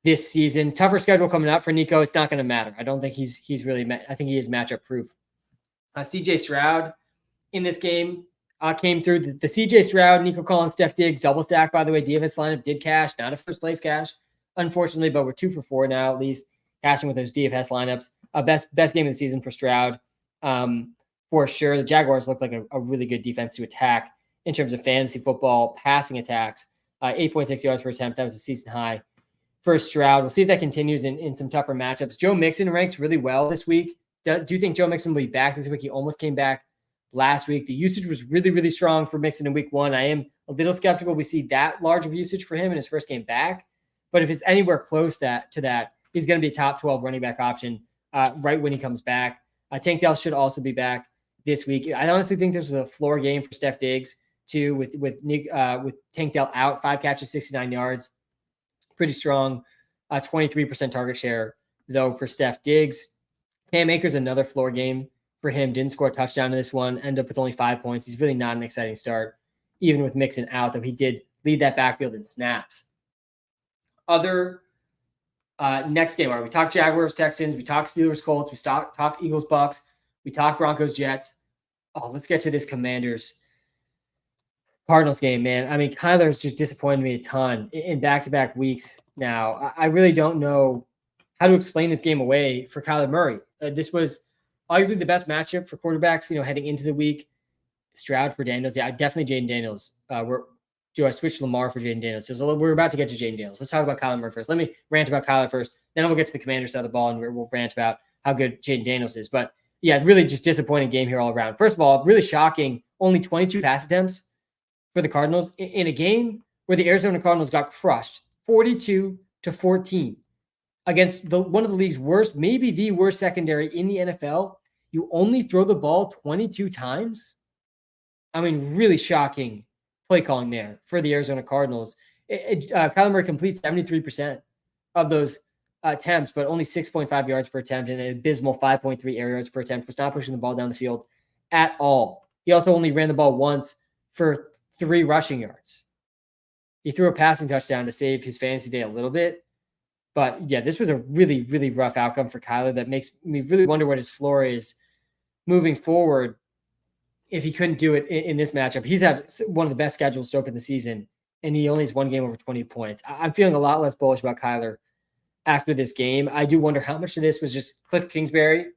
Speaker 1: this season. Tougher schedule coming up for Nico. It's not going to matter. I don't think he's really I think he is matchup proof. CJ Stroud in this game came through. The CJ Stroud, Nico Collins, Steph Diggs double stack, by the way. DFS lineup did cash, not a first place cash, unfortunately, but we're 2 for 4 now, at least cashing with those DFS lineups. Best game of the season for Stroud. For sure. The Jaguars look like a really good defense to attack in terms of fantasy football, passing attacks. 8.6 yards per attempt. That was a season high for Stroud. We'll see if that continues in some tougher matchups. Joe Mixon ranks really well this week. Do you think Joe Mixon will be back this week? He almost came back last week. The usage was really, really strong for Mixon in week 1. I am a little skeptical we see that large of usage for him in his first game back. But if it's anywhere close to that, he's going to be a top 12 running back option right when he comes back. Tank Dell should also be back this week. I honestly think this was a floor game for Steph Diggs too, with Tank Dell out, 5 catches, 69 yards, pretty strong. 23% target share though for Steph Diggs. Cam Akers, another floor game for him. Didn't score a touchdown in this one. Ended up with only 5 points. He's really not an exciting start, even with Mixon out, though he did lead that backfield in snaps. Other next game, we talked Jaguars, Texans, we talked Steelers, Colts, we talked Eagles, Bucks, we talked Broncos, Jets. Oh, let's get to this Commanders Cardinals game, man. I mean, Kyler's just disappointed me a ton in back-to-back weeks now. I really don't know how to explain this game away for Kyler Murray. This was arguably the best matchup for quarterbacks, heading into the week. Stroud for Daniels. Yeah, definitely Jayden Daniels. Do I switch Lamar for Jayden Daniels? So we're about to get to Jayden Daniels. Let's talk about Kyler Murray first. Let me rant about Kyler first. Then we'll get to the Commanders side of the ball, and we'll rant about how good Jayden Daniels is. But yeah, really just disappointing game here all around. First of all, really shocking. Only 22 pass attempts for the Cardinals in a game where the Arizona Cardinals got crushed 42-14 against one of the league's worst, maybe the worst secondary in the NFL. You only throw the ball 22 times. I mean, really shocking play calling there for the Arizona Cardinals. Kyler Murray completes 73% of those attempts, but only 6.5 yards per attempt and an abysmal 5.3 air yards per attempt. Was not pushing the ball down the field at all. He also only ran the ball once for 3 rushing yards. He threw a passing touchdown to save his fantasy day a little bit. But yeah, this was a really, really rough outcome for Kyler that makes me really wonder what his floor is moving forward if he couldn't do it in this matchup. He's had one of the best schedules to open the season, and he only has one game over 20 points. I'm feeling a lot less bullish about Kyler after this game. I do wonder how much of this was just Cliff Kingsbury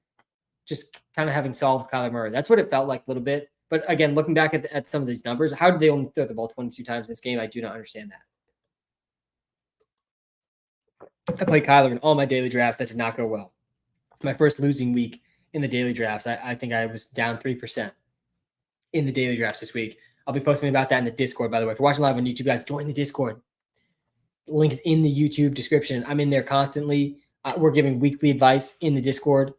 Speaker 1: just kind of having solved Kyler Murray. That's what it felt like a little bit. But again, looking back at some of these numbers, how did they only throw the ball 22 times in this game? I do not understand that. I played Kyler in all my daily drafts. That did not go well. My first losing week in the daily drafts, I think I was down 3% in the daily drafts this week. I'll be posting about that in the Discord, by the way. If you're watching live on YouTube, guys, join the Discord. Link is in the YouTube description. I'm in there constantly. We're giving weekly advice in the Discord.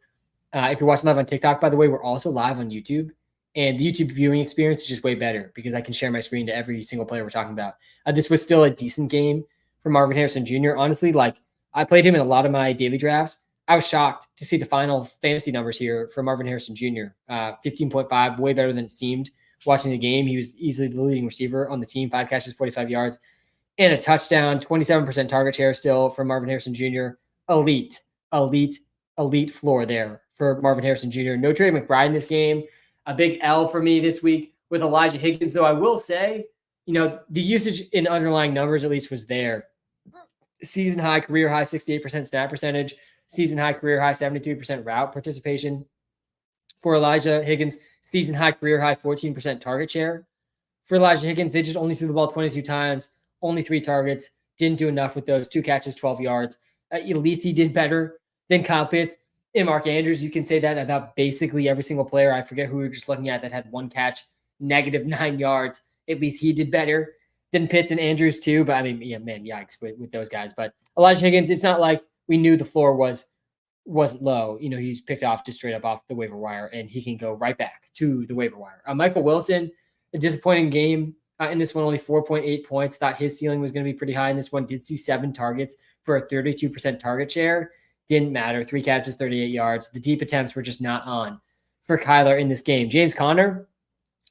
Speaker 1: If you're watching live on TikTok, by the way, we're also live on YouTube. And the YouTube viewing experience is just way better because I can share my screen to every single player we're talking about. This was still a decent game for Marvin Harrison Jr. Honestly, like I played him in a lot of my daily drafts. I was shocked to see the final fantasy numbers here for Marvin Harrison Jr. 15.5, way better than it seemed watching the game. He was easily the leading receiver on the team, 5 catches, 45 yards, and a touchdown, 27% target share still for Marvin Harrison Jr. Elite floor there for Marvin Harrison Jr. No Trey McBride in this game. A big L for me this week with Elijah Higgins, though I will say, the usage in underlying numbers at least was there. Season high, career high, 68% snap percentage. Season high, career high, 73% route participation for Elijah Higgins. Season high, career high, 14% target share. For Elijah Higgins, they just only threw the ball 22 times, only 3 targets, didn't do enough with those, 2 catches, 12 yards. At least he did better than Kyle Pitts and Mark Andrews. You can say that about basically every single player. I forget who we were just looking at that had 1 catch, -9 yards. At least he did better than Pitts and Andrews too. But I mean, yeah, man, yikes with those guys. But Elijah Higgins, it's not like we knew the floor wasn't low. He was picked off just straight up off the waiver wire, and he can go right back to the waiver wire. Michael Wilson, a disappointing game in this one, only 4.8 points. Thought his ceiling was going to be pretty high in this one. Did see 7 targets for a 32% target share. Didn't matter. 3 catches, 38 yards. The deep attempts were just not on for Kyler in this game. James Conner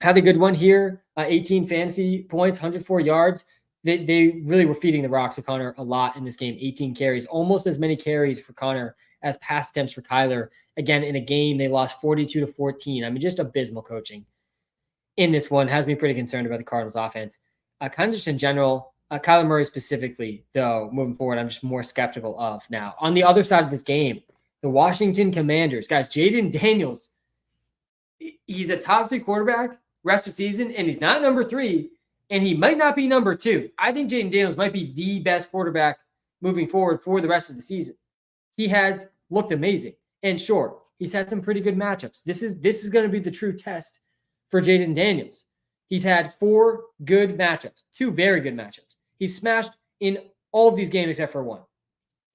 Speaker 1: had a good one here. 18 fantasy points, 104 yards. They really were feeding the rock to Conner a lot in this game. 18 carries, almost as many carries for Conner as pass attempts for Kyler. Again, in a game they lost 42-14. I mean, just abysmal coaching in this one has me pretty concerned about the Cardinals offense. Kind of just in general, Kyler Murray specifically, though, moving forward, I'm just more skeptical of now. On the other side of this game, the Washington Commanders, guys, Jayden Daniels, he's a top 3 quarterback rest of season, and he's not number 3, and he might not be number 2. I think Jayden Daniels might be the best quarterback moving forward for the rest of the season. He has looked amazing, and sure, he's had some pretty good matchups. This is going to be the true test for Jayden Daniels. He's had 4 good matchups, 2 very good matchups. He's smashed in all of these games except for 1.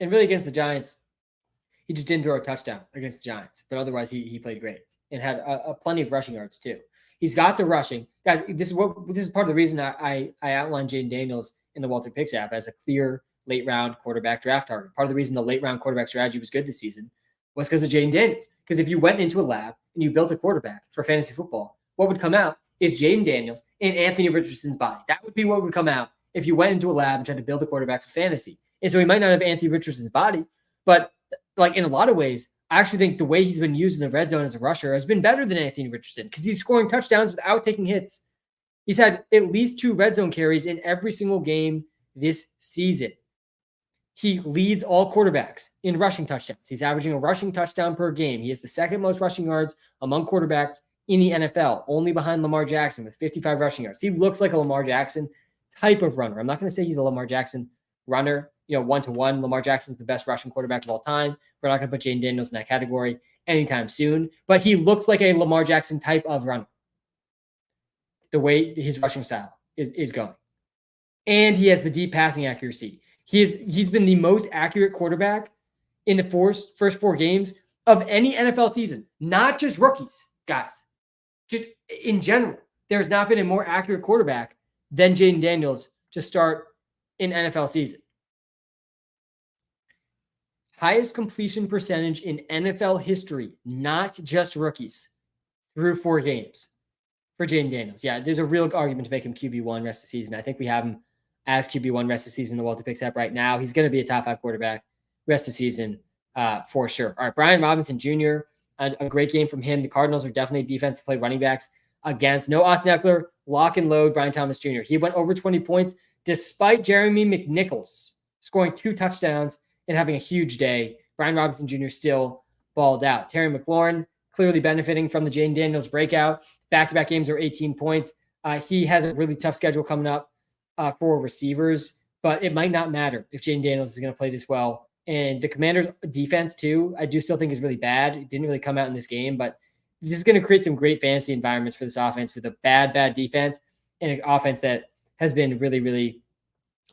Speaker 1: And really against the Giants, he just didn't throw a touchdown against the Giants. But otherwise, he played great and had plenty of rushing yards too. He's got the rushing. Guys, this is part of the reason I outlined Jayden Daniels in the WalterPicks app as a clear late-round quarterback draft target. Part of the reason the late-round quarterback strategy was good this season was because of Jayden Daniels. Because if you went into a lab and you built a quarterback for fantasy football, what would come out is Jayden Daniels and Anthony Richardson's body. That would be what would come out if you went into a lab and tried to build a quarterback for fantasy. And so he might not have Anthony Richardson's body, but like in a lot of ways, I actually think the way he's been used in the red zone as a rusher has been better than Anthony Richardson because he's scoring touchdowns without taking hits. He's had at least 2 red zone carries in every single game this season. He leads all quarterbacks in rushing touchdowns. He's averaging a rushing touchdown per game. He has the 2nd most rushing yards among quarterbacks in the NFL, only behind Lamar Jackson with 55 rushing yards. He looks like a Lamar Jackson type of runner. I'm not going to say he's a Lamar Jackson runner, 1-to-1. Lamar Jackson's the best rushing quarterback of all time. We're not going to put Jayden Daniels in that category anytime soon, but he looks like a Lamar Jackson type of runner. The way his rushing style is going. And he has the deep passing accuracy. He's been the most accurate quarterback in the first 4 games of any NFL season, not just rookies, guys. Just in general, there's not been a more accurate quarterback than Jayden Daniels to start an NFL season. Highest completion percentage in NFL history, not just rookies, through 4 games for Jayden Daniels. Yeah, there's a real argument to make him QB1 rest of the season. I think we have him as QB1 rest of the season in the WalterPicks app right now. He's going to be a top 5 quarterback rest of the season for sure. All right, Brian Robinson Jr., a great game from him. The Cardinals are definitely defense to play running backs against. No Austin Eckler, lock and load Brian Thomas Jr. He went over 20 points despite Jeremy McNichols scoring 2 touchdowns and having a huge day. Brian Robinson Jr. still balled out. Terry McLaurin clearly benefiting from the Jayden Daniels breakout. Back-to-back games are 18 points. He has a really tough schedule coming up for receivers, but it might not matter if Jayden Daniels is going to play this well. And the Commanders' defense, too, I do still think is really bad. It didn't really come out in this game, but this is going to create some great fantasy environments for this offense with a bad defense and an offense that has been really, really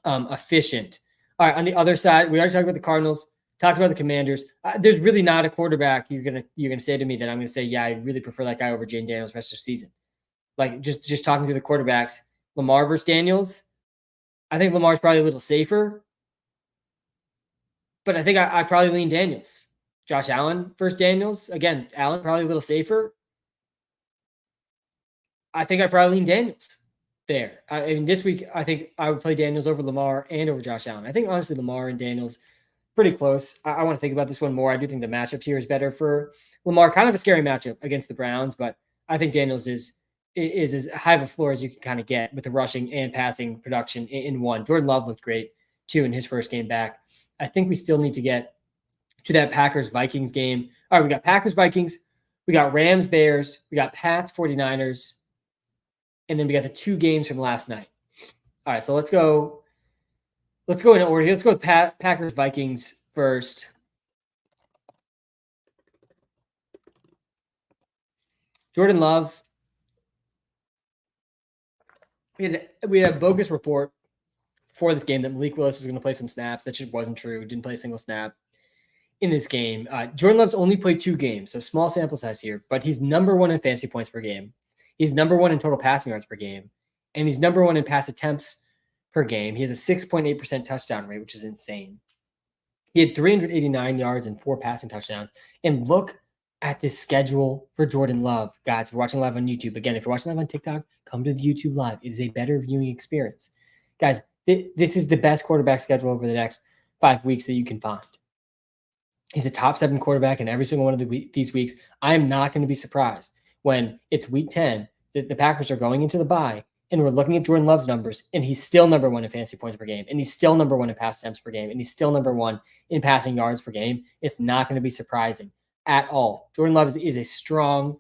Speaker 1: efficient. All right, on the other side, we already talked about the Cardinals, talked about the Commanders. There's really not a quarterback you're gonna say to me that I'm gonna say, yeah, I really prefer that guy over Jayden Daniels rest of the season. Like just talking through the quarterbacks, Lamar versus Daniels. I think Lamar's probably a little safer But I think I probably lean Daniels. Josh Allen versus Daniels. Again, Allen probably a little safer. I think I probably lean Daniels there. I mean, this week, I think I would play Daniels over Lamar and over Josh Allen. I think, honestly, Lamar and Daniels, pretty close. I want to think about this one more. I do think the matchup here is better for Lamar. Kind of a scary matchup against the Browns, but I think Daniels is as high of a floor as you can kind of get with the rushing and passing production in one. Jordan Love looked great, too, in his first game back. I think we still need to get to that Packers-Vikings game. All right, we got Packers-Vikings. We got Rams-Bears. We got Pats-49ers. And then we got the 2 games from last night. All right, so let's go in order here. Let's go with Packers-Vikings first. Jordan Love. We had a bogus report for this game that Malik Willis was going to play some snaps. That just wasn't true. Didn't play a single snap in this game. Jordan Love's only played 2 games, so small sample size here, but he's number 1 in fantasy points per game. He's number 1 in total passing yards per game, and he's number 1 in pass attempts per game. He has a 6.8% touchdown rate, which is insane. He had 389 yards and 4 passing touchdowns. And look at this schedule for Jordan Love. Guys, if you're watching live on YouTube, again, if you're watching live on TikTok, come to the YouTube live. It is a better viewing experience. Guys, this is the best quarterback schedule over the next 5 weeks that you can find. He's a top 7 quarterback in every single one of these weeks. I am not going to be surprised when it's week 10 that the Packers are going into the bye and we're looking at Jordan Love's numbers and he's still number 1 in fantasy points per game and he's still number 1 in pass attempts per game and he's still number 1 in passing yards per game. It's not going to be surprising at all. Jordan Love is a strong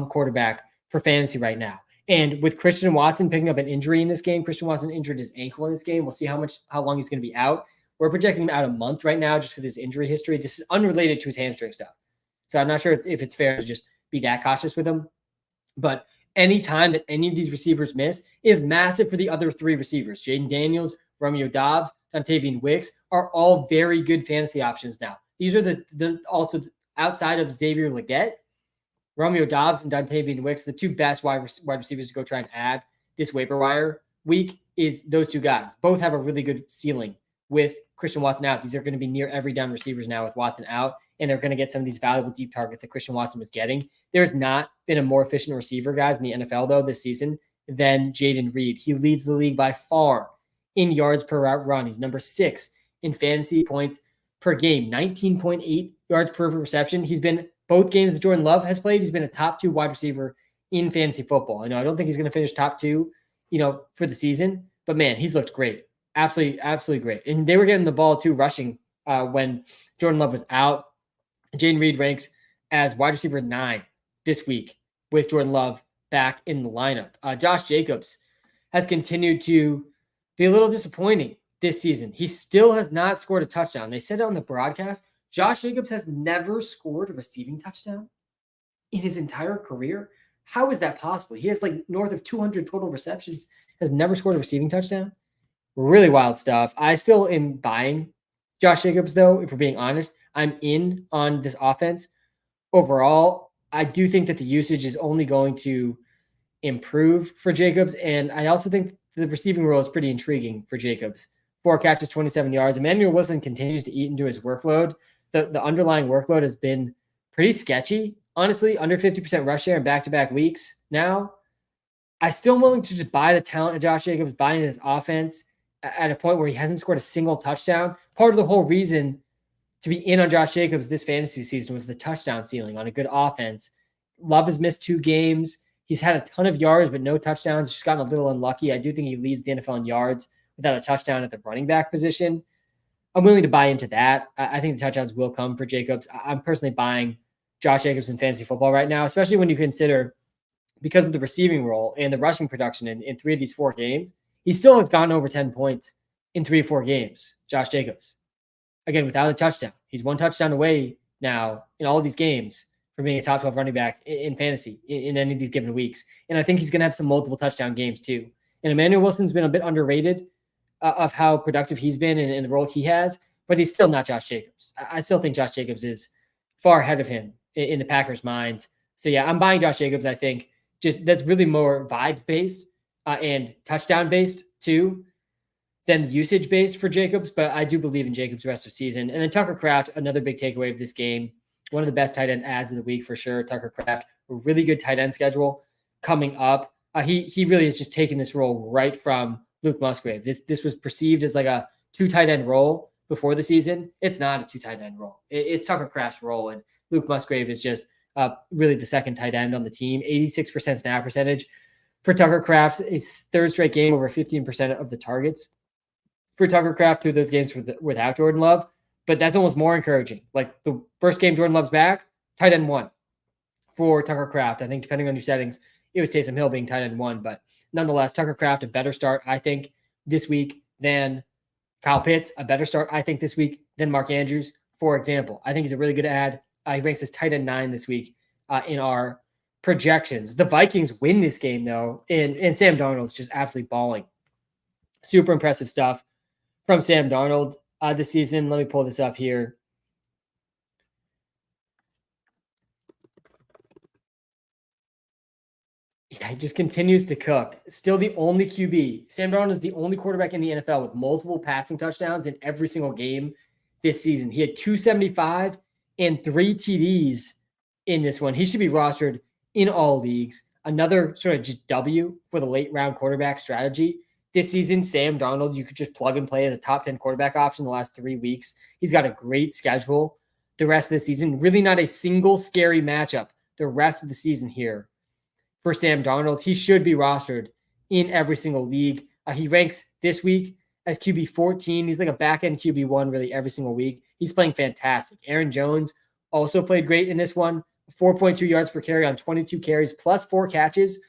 Speaker 1: quarterback for fantasy right now. And with Christian Watson picking up an injury in this game, Christian Watson injured his ankle in this game. We'll see how long he's going to be out. We're projecting him out a month right now just with his injury history. This is unrelated to his hamstring stuff. So I'm not sure if it's fair to just be that cautious with him. But any time that any of these receivers miss is massive for the other 3 receivers. Jayden Daniels, Romeo Doubs, Dontavian Wicks are all very good fantasy options now. These are the also outside of Xavier Legette, Romeo Doubs and Dontavian Wicks, the 2 best wide receivers to go try and add this waiver wire week is those 2 guys. Both have a really good ceiling with Christian Watson out. These are going to be near every down receivers now with Watson out, and they're going to get some of these valuable deep targets that Christian Watson was getting. There's not been a more efficient receiver, guys, in the NFL, though, this season than Jayden Reed. He leads the league by far in yards per route run. He's number 6 in fantasy points per game, 19.8 yards per reception. He's been, both games that Jordan Love has played, he's been a top 2 wide receiver in fantasy football. I don't think he's going to finish top 2, for the season, but man, he's looked great. Absolutely great. And they were getting the ball too, rushing when Jordan Love was out. Jayden Reed ranks as wide receiver 9 this week with Jordan Love back in the lineup. Josh Jacobs has continued to be a little disappointing this season. He still has not scored a touchdown. They said it on the broadcast. Josh Jacobs has never scored a receiving touchdown in his entire career. How is that possible? He has north of 200 total receptions, has never scored a receiving touchdown. Really wild stuff. I still am buying Josh Jacobs, though, if we're being honest. I'm in on this offense. Overall, I do think that the usage is only going to improve for Jacobs, and I also think the receiving role is pretty intriguing for Jacobs. 4 catches, 27 yards. Emmanuel Wilson continues to eat into his workload. The underlying workload has been pretty sketchy, honestly, under 50% rush share in back-to-back weeks now. I still am willing to just buy the talent of Josh Jacobs, buy into his offense at a point where he hasn't scored a single touchdown. Part of the whole reason to be in on Josh Jacobs this fantasy season was the touchdown ceiling on a good offense. Love has missed 2 games. He's had a ton of yards, but no touchdowns. Just gotten a little unlucky. I do think he leads the NFL in yards without a touchdown at the running back position. I'm willing to buy into that. I think the touchdowns will come for Jacobs. I'm personally buying Josh Jacobs in fantasy football right now, especially when you consider because of the receiving role and the rushing production in 3 of these 4 games. He still has gone over 10 points in 3 or 4 games, Josh Jacobs. Again, without a touchdown. He's 1 touchdown away now in all of these games from being a top 12 running back in fantasy in any of these given weeks. And I think he's going to have some multiple touchdown games too. And Emmanuel Wilson's been a bit underrated of how productive he's been and the role he has, but he's still not Josh Jacobs. I still think Josh Jacobs is far ahead of him in the Packers' minds. So yeah, I'm buying Josh Jacobs. I think just that's really more vibes-based and touchdown-based too. than the usage base for Jacobs, but I do believe in Jacobs the rest of the season. And then Tucker Kraft, another big takeaway of this game, one of the best tight end ads of the week for sure. Tucker Kraft, a really good tight end schedule coming up. He really is just taking this role right from Luke Musgrave. This was perceived as like a 2 tight end role before the season. It's not a 2 tight end role. It's Tucker Kraft's role, and Luke Musgrave is just really the second tight end on the team. 86% snap percentage for Tucker Kraft. His third straight game over 15% of the targets for Tucker Kraft, 2 of those games without Jordan Love. But that's almost more encouraging. Like the first game Jordan Love's back, tight end 1 for Tucker Kraft. I think depending on your settings, it was Taysom Hill being tight end 1. But nonetheless, Tucker Kraft, a better start, I think, this week than Kyle Pitts, a better start, I think, this week than Mark Andrews, for example. I think he's a really good ad. He ranks as tight end 9 this week in our projections. The Vikings win this game, though, and Sam Darnold's just absolutely balling. Super impressive stuff from Sam Darnold this season. Let me pull this up here. Yeah, he just continues to cook. Still the only QB. Sam Darnold is the only quarterback in the NFL with multiple passing touchdowns in every single game this season. He had 275 and 3 TDs in this one. He should be rostered in all leagues. Another sort of just W for the late round quarterback strategy. This season, Sam Darnold, you could just plug and play as a top 10 quarterback option the last 3 weeks. He's got a great schedule the rest of the season. Really not a single scary matchup the rest of the season here for Sam Darnold. He should be rostered in every single league. He ranks this week as QB 14. He's like a back-end QB 1 really every single week. He's playing fantastic. Aaron Jones also played great in this one. 4.2 yards per carry on 22 carries, plus 4 catches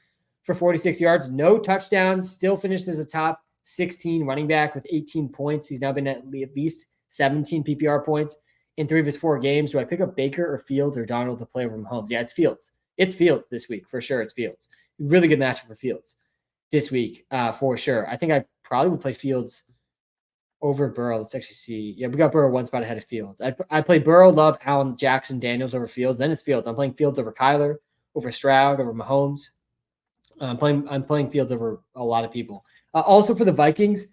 Speaker 1: for 46 yards. No touchdowns. Still finished as a top 16 running back with 18 points. He's now been at least 17 PPR points in 3 of his 4 games. Do I pick up Baker or Fields or Darnold to play over Mahomes? Yeah, it's Fields. It's Fields this week, for sure. It's Fields. Really good matchup for Fields this week, for sure. I think I probably would play Fields over Burrow. Let's actually see. Yeah, we got Burrow 1 spot ahead of Fields. I play Burrow, Love, Allen, Jackson, Daniels over Fields. Then it's Fields. I'm playing Fields over Kyler, over Stroud, over Mahomes. I'm playing Fields over a lot of people. Also for the Vikings,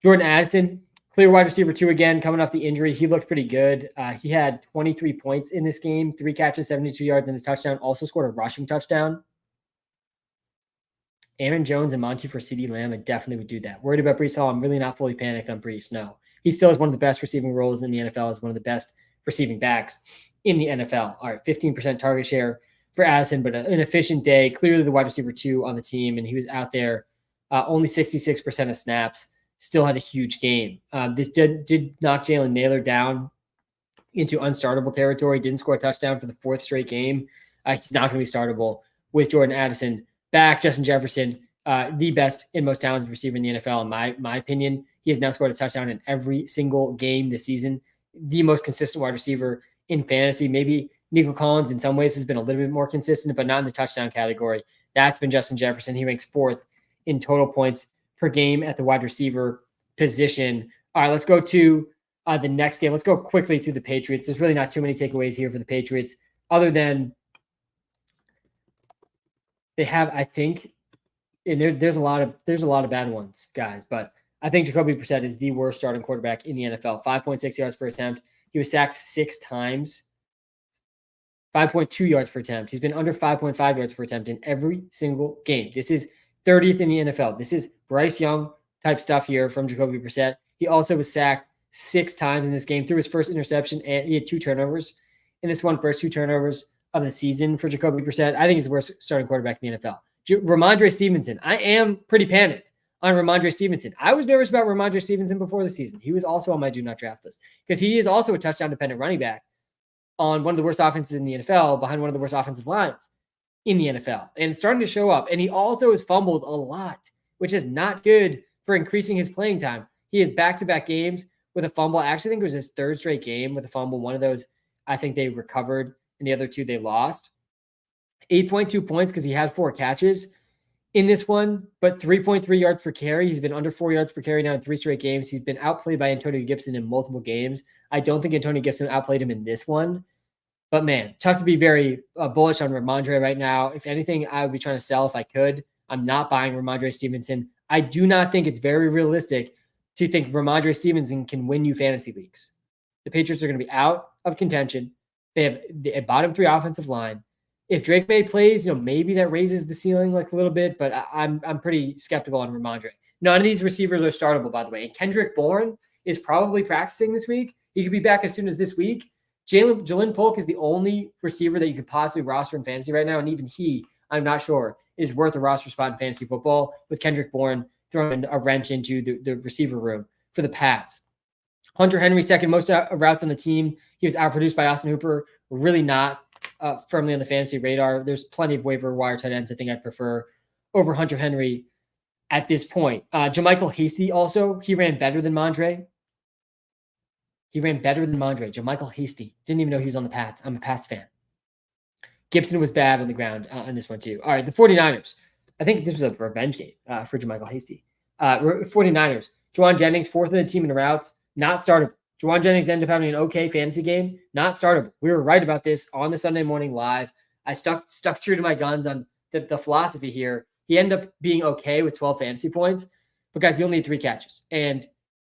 Speaker 1: Jordan Addison, clear wide receiver 2 again, coming off the injury. He looked pretty good. He had 23 points in this game, 3 catches, 72 yards, and a touchdown. Also scored a rushing touchdown. Aaron Jones and Monty for CeeDee Lamb, I definitely would do that. Worried about Breece Hall? I'm really not fully panicked on Breece, no. He still has one of the best receiving roles in the NFL, as one of the best receiving backs in the NFL. All right, 15% target share for Addison, but an efficient day. Clearly the wide receiver 2 on the team, and he was out there only 66% of snaps. Still had a huge game. This did knock Jalen Naylor down into unstartable territory. Didn't score a touchdown for the 4th straight game. He's not going to be startable with Jordan Addison back. Justin Jefferson, the best and most talented receiver in the NFL, in my opinion. He has now scored a touchdown in every single game this season. The most consistent wide receiver in fantasy. Maybe Nico Collins in some ways has been a little bit more consistent, but not in the touchdown category. That's been Justin Jefferson. He ranks 4th in total points per game at the wide receiver position. All right, let's go to the next game. Let's go quickly through the Patriots. There's really not too many takeaways here for the Patriots, other than they have, I think, and there's a lot of bad ones, guys, but I think Jacoby Brissett is the worst starting quarterback in the NFL. 5.6 yards per attempt. He was sacked 6 times. 5.2 yards per attempt. He's been under 5.5 yards per attempt in every single game. This is 30th in the NFL. This is Bryce Young type stuff here from Jacoby Brissett. He also was sacked 6 times in this game, threw his first interception, and he had 2 turnovers in this one. First 2 turnovers of the season for Jacoby Brissett. I think he's the worst starting quarterback in the NFL. Ramondre Stevenson. I am pretty panicked on Ramondre Stevenson. I was nervous about Ramondre Stevenson before the season. He was also on my do not draft list because he is also a touchdown dependent running back on one of the worst offenses in the NFL, behind one of the worst offensive lines in the NFL, and it's starting to show up. And he also has fumbled a lot, which is not good for increasing his playing time. He has back-to-back games with a fumble. I actually think it was his 3rd straight game with a fumble. One of those, I think they recovered, and the other 2 they lost. 8.2 points because he had 4 catches in this one, but 3.3 yards per carry. He's been under 4 yards per carry now in 3 straight games. He's been outplayed by Antonio Gibson in multiple games. I don't think Antonio Gibson outplayed him in this one, but man, tough to be very bullish on Ramondre right now. If anything, I would be trying to sell if I could. I'm not buying Ramondre Stevenson. I do not think it's very realistic to think Ramondre Stevenson can win you fantasy leagues. The Patriots are going to be out of contention. They have a bottom 3 offensive line. If Drake May plays, maybe that raises the ceiling like a little bit, but I'm pretty skeptical on Ramondre. None of these receivers are startable, by the way. And Kendrick Bourne is probably practicing this week. He could be back as soon as this week. Jalen Polk is the only receiver that you could possibly roster in fantasy right now, and even he, I'm not sure, is worth a roster spot in fantasy football, with Kendrick Bourne throwing a wrench into the receiver room for the Pats. Hunter Henry, second most routes on the team. He was outproduced by Austin Hooper. Really not firmly on the fantasy radar. There's plenty of waiver wire tight ends I think I'd prefer over Hunter Henry at this point. JaMychal Hasty also, he ran better than Mondre. JaMychal Hasty. Didn't even know he was on the Pats. I'm a Pats fan. Gibson was bad on the ground on this one too. All right, the 49ers. I think this was a revenge game for JaMychal Hasty. 49ers. Juwan Jennings, 4th of the team in routes, not startable. Juwan Jennings ended up having an okay fantasy game, not startable. We were right about this on the Sunday morning live. I stuck true to my guns on the philosophy here. He ended up being okay with 12 fantasy points, but guys, he only had 3 catches. And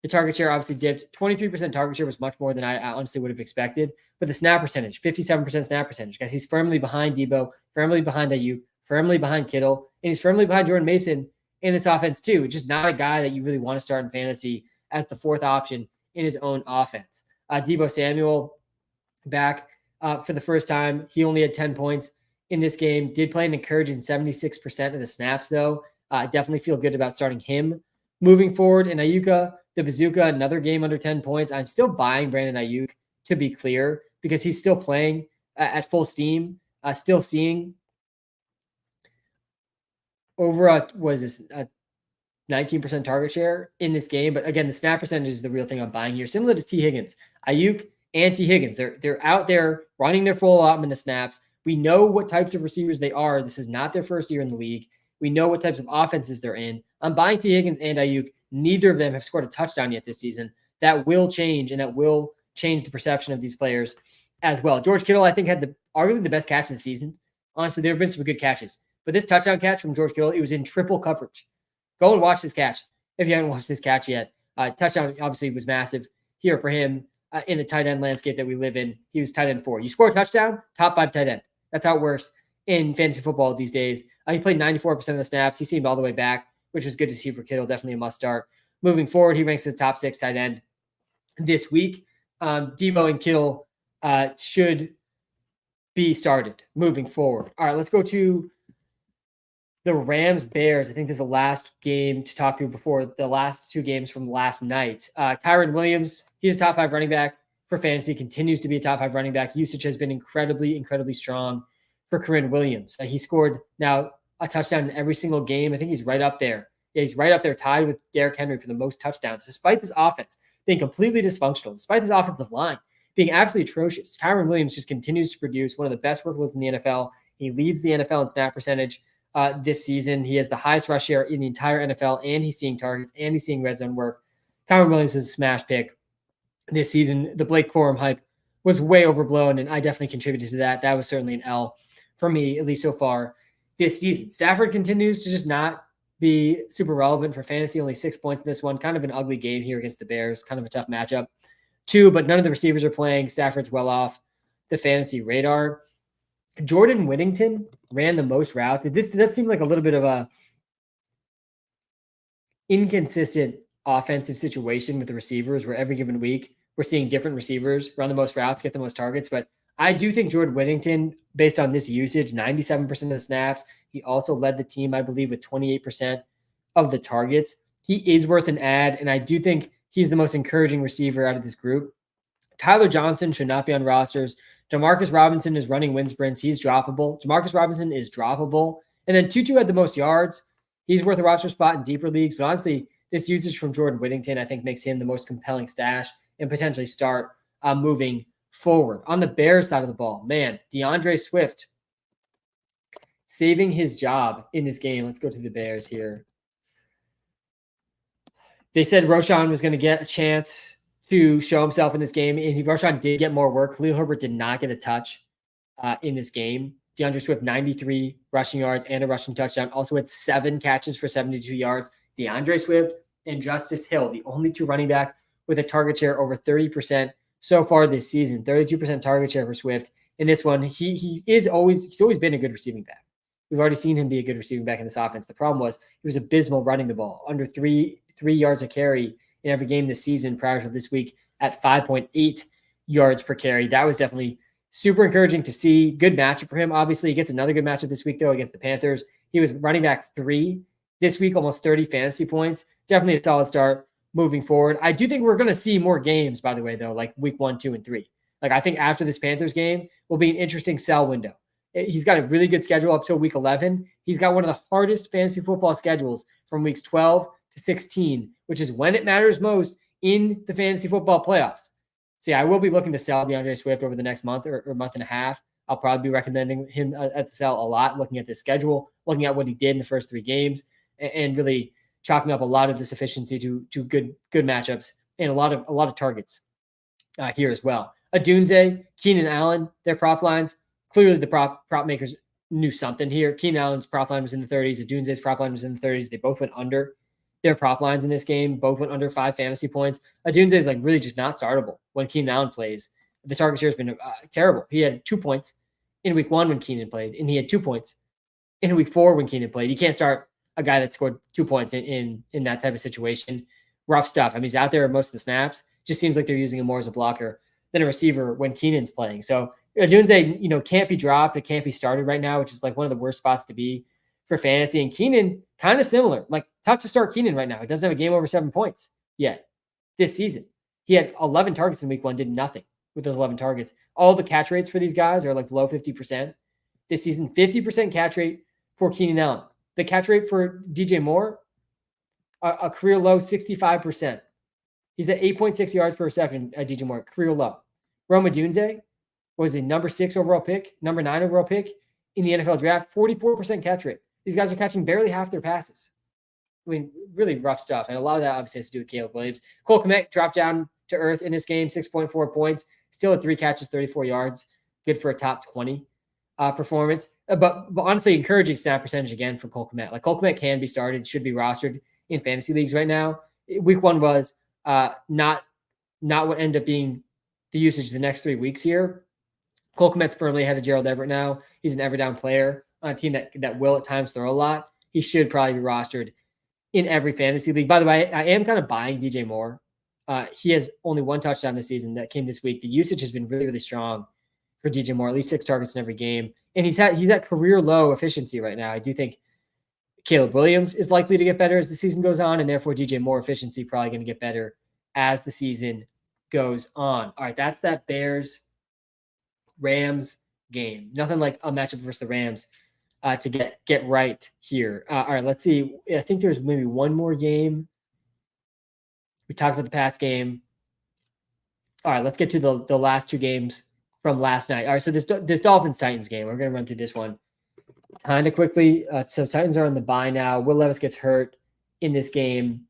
Speaker 1: the target share obviously dipped. 23% target share was much more than I honestly would have expected. But the snap percentage, 57% snap percentage. Guys, he's firmly behind Debo, firmly behind Ayuk, firmly behind Kittle, and he's firmly behind Jordan Mason in this offense too. Just not a guy that you really want to start in fantasy as the 4th option in his own offense. Debo Samuel back for the first time. He only had 10 points in this game. Did play an encouraging 76% of the snaps, though. Definitely feel good about starting him moving forward. And Ayuka, the Bazooka, another game under 10 points. I'm still buying Brandon Ayuk, to be clear, because he's still playing at full steam. Still seeing over a 19% target share in this game. But again, the snap percentage is the real thing I'm buying here. Similar to T. Higgins. Ayuk and T. Higgins, they're out there running their full allotment of snaps. We know what types of receivers they are. This is not their first year in the league. We know what types of offenses they're in. I'm buying T. Higgins and Ayuk. Neither of them have scored a touchdown yet this season. That will change, and that will change the perception of these players as well. George Kittle, I think, had arguably the best catch of the season. Honestly, there have been some good catches. But this touchdown catch from George Kittle, it was in triple coverage. Go and watch this catch if you haven't watched this catch yet. Touchdown obviously was massive here for him in the tight end landscape that we live in. He was tight end 4. You score a touchdown, top 5 tight end. That's how it works in fantasy football these days. He played 94% of the snaps. He seemed all the way back, which was good to see for Kittle. Definitely a must start. Moving forward, he ranks as top 6 tight end this week. Debo and Kittle should be started moving forward. All right, let's go to the Rams-Bears. I think this is the last game to talk through before the last 2 games from last night. Kyren Williams, he's a top 5 running back for fantasy, continues to be a top 5 running back. Usage has been incredibly, incredibly strong for Kyren Williams. He scored now a touchdown in every single game. I think he's right up there. Yeah, he's right up there, tied with Derrick Henry for the most touchdowns, despite this offense being completely dysfunctional, despite this offensive line being absolutely atrocious. Kyren Williams just continues to produce one of the best workloads in the NFL. He leads the NFL in snap percentage this season. He has the highest rush share in the entire NFL, and he's seeing targets, and he's seeing red zone work. Kyren Williams is a smash pick this season. The Blake Corum hype was way overblown, and I definitely contributed to that. That was certainly an L for me, at least so far this season. Stafford continues to just not be super relevant for fantasy. Only 6 points in this one. Kind of an ugly game here against the Bears. Kind of a tough matchup too, but none of the receivers are playing. Stafford's well off the fantasy radar. Jordan Whittington ran the most routes. This does seem like a little bit of a inconsistent offensive situation with the receivers, where every given week we're seeing different receivers run the most routes, get the most targets. But I do think Jordan Whittington, based on this usage, 97% of the snaps, he also led the team, I believe, with 28% of the targets. He is worth an add, and I do think he's the most encouraging receiver out of this group. Tyler Johnson should not be on rosters. Demarcus Robinson is running wind sprints. He's droppable. Demarcus Robinson is droppable. And then Tutu had the most yards. He's worth a roster spot in deeper leagues. But honestly, this usage from Jordan Whittington, I think, makes him the most compelling stash and potentially start moving forward. On the Bears side of the ball, man, DeAndre Swift saving his job in this game. Let's go to the Bears here. They said Roschon was going to get a chance to show himself in this game, and Roschon did get more work. Khalil Herbert did not get a touch in this game. DeAndre Swift, 93 rushing yards and a rushing touchdown. Also had 7 catches for 72 yards. DeAndre Swift, and Justice Hill, the only two running backs with a target share over 30% so far this season. 32% target share for Swift. In this one, he's always been a good receiving back. We've already seen him be a good receiving back in this offense. The problem was he was abysmal running the ball, under three yards a carry in every game this season prior to this week at 5.8 yards per carry. That was definitely super encouraging to see. Good matchup for him. Obviously, he gets another good matchup this week, though, against the Panthers. He was running back 3 this week, almost 30 fantasy points. Definitely a solid start moving forward. I do think we're going to see more games, by the way, though, like week 1, 2, and 3. Like, I think after this Panthers game will be an interesting sell window. He's got a really good schedule up till week 11. He's got one of the hardest fantasy football schedules from weeks 12 to 16, which is when it matters most in the fantasy football playoffs. So, yeah, I will be looking to sell DeAndre Swift over the next month or month and a half. I'll probably be recommending him as a sell a lot, looking at this schedule, looking at what he did in the first 3 games, and really chalking up a lot of this efficiency to good matchups and a lot of targets here as well. Adunze, Keenan Allen, their prop lines. Clearly, the prop makers knew something here. Keenan Allen's prop line was in the 30s. Adunze's prop line was in the 30s. They both went under their prop lines in this game. Both went under 5 fantasy points. Adunze is like really just not startable when Keenan Allen plays. The target share has been terrible. He had 2 points in week 1 when Keenan played, and he had 2 points in week 4 when Keenan played. You can't start a guy that scored 2 points in that type of situation. Rough stuff. I mean, he's out there most of the snaps. It just seems like they're using him more as a blocker than a receiver when Keenan's playing. So Adunze, can't be dropped. It can't be started right now, which is like one of the worst spots to be for fantasy. And Keenan, kind of similar. Like, tough to start Keenan right now. He doesn't have a game over 7 points yet this season. He had 11 targets in week 1, did nothing with those 11 targets. All the catch rates for these guys are like below 50% this season. 50% catch rate for Keenan Allen. The catch rate for DJ Moore, a career low 65%. He's at 8.6 yards per reception at DJ Moore, career low. Rome Odunze was a number 6 overall pick, number 9 overall pick in the NFL draft, 44% catch rate. These guys are catching barely half their passes. I mean, really rough stuff. And a lot of that obviously has to do with Caleb Williams. Cole Kmet dropped down to earth in this game, 6.4 points, still at 3 catches, 34 yards. Good for a top 20 performance. But honestly, encouraging snap percentage again from Cole Kmet. Like, Cole Kmet can be started, should be rostered in fantasy leagues right now. Week 1 was not what ended up being the usage the next 3 weeks here. Cole Kmet's firmly ahead of Gerald Everett now. He's an every down player on a team that will at times throw a lot. He should probably be rostered in every fantasy league. By the way, I am kind of buying DJ Moore. He has only 1 touchdown this season that came this week. The usage has been really, really strong for DJ Moore, at least 6 targets in every game. And he's at career low efficiency right now. I do think Caleb Williams is likely to get better as the season goes on, and therefore DJ Moore efficiency probably going to get better as the season goes on. All right, that's that Bears-Rams game. Nothing like a matchup versus the Rams to get right here. All right, let's see. I think there's maybe one more game. We talked about the Pats game. All right, let's get to the last 2 games from last night. All right, so this Dolphins-Titans game, we're going to run through this one kind of quickly. So Titans are on the bye now. Will Levis gets hurt in this game,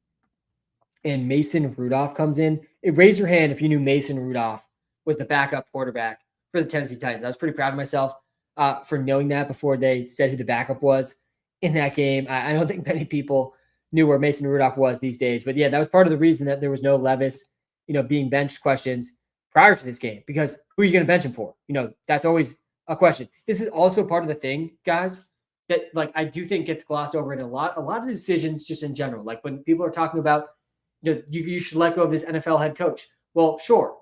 Speaker 1: and Mason Rudolph comes in. Raise your hand if you knew Mason Rudolph was the backup quarterback for the Tennessee Titans. I was pretty proud of myself for knowing that before they said who the backup was in that game. I don't think many people knew where Mason Rudolph was these days. But yeah, that was part of the reason that there was no Levis, being benched questions prior to this game, because who are you going to bench him for? That's always a question. This is also part of the thing, guys, that I do think gets glossed over in a lot of decisions just in general. Like when people are talking about, you should let go of this NFL head coach. Well, sure,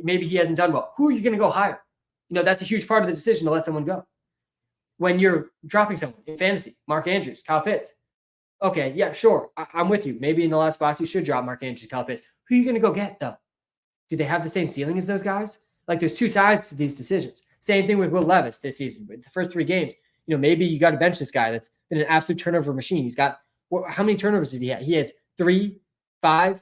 Speaker 1: maybe he hasn't done well. Who are you going to go hire? That's a huge part of the decision to let someone go. When you're dropping someone in fantasy, Mark Andrews, Kyle Pitts. Okay, yeah, sure. I'm with you. Maybe in the last spots you should drop Mark Andrews, Kyle Pitts. Who are you going to go get, though? Do they have the same ceiling as those guys? Like, there's 2 sides to these decisions. Same thing with Will Levis this season. With the first 3 games, maybe you got to bench this guy that's been an absolute turnover machine. He's got, how many turnovers did he have? He has 3, 5.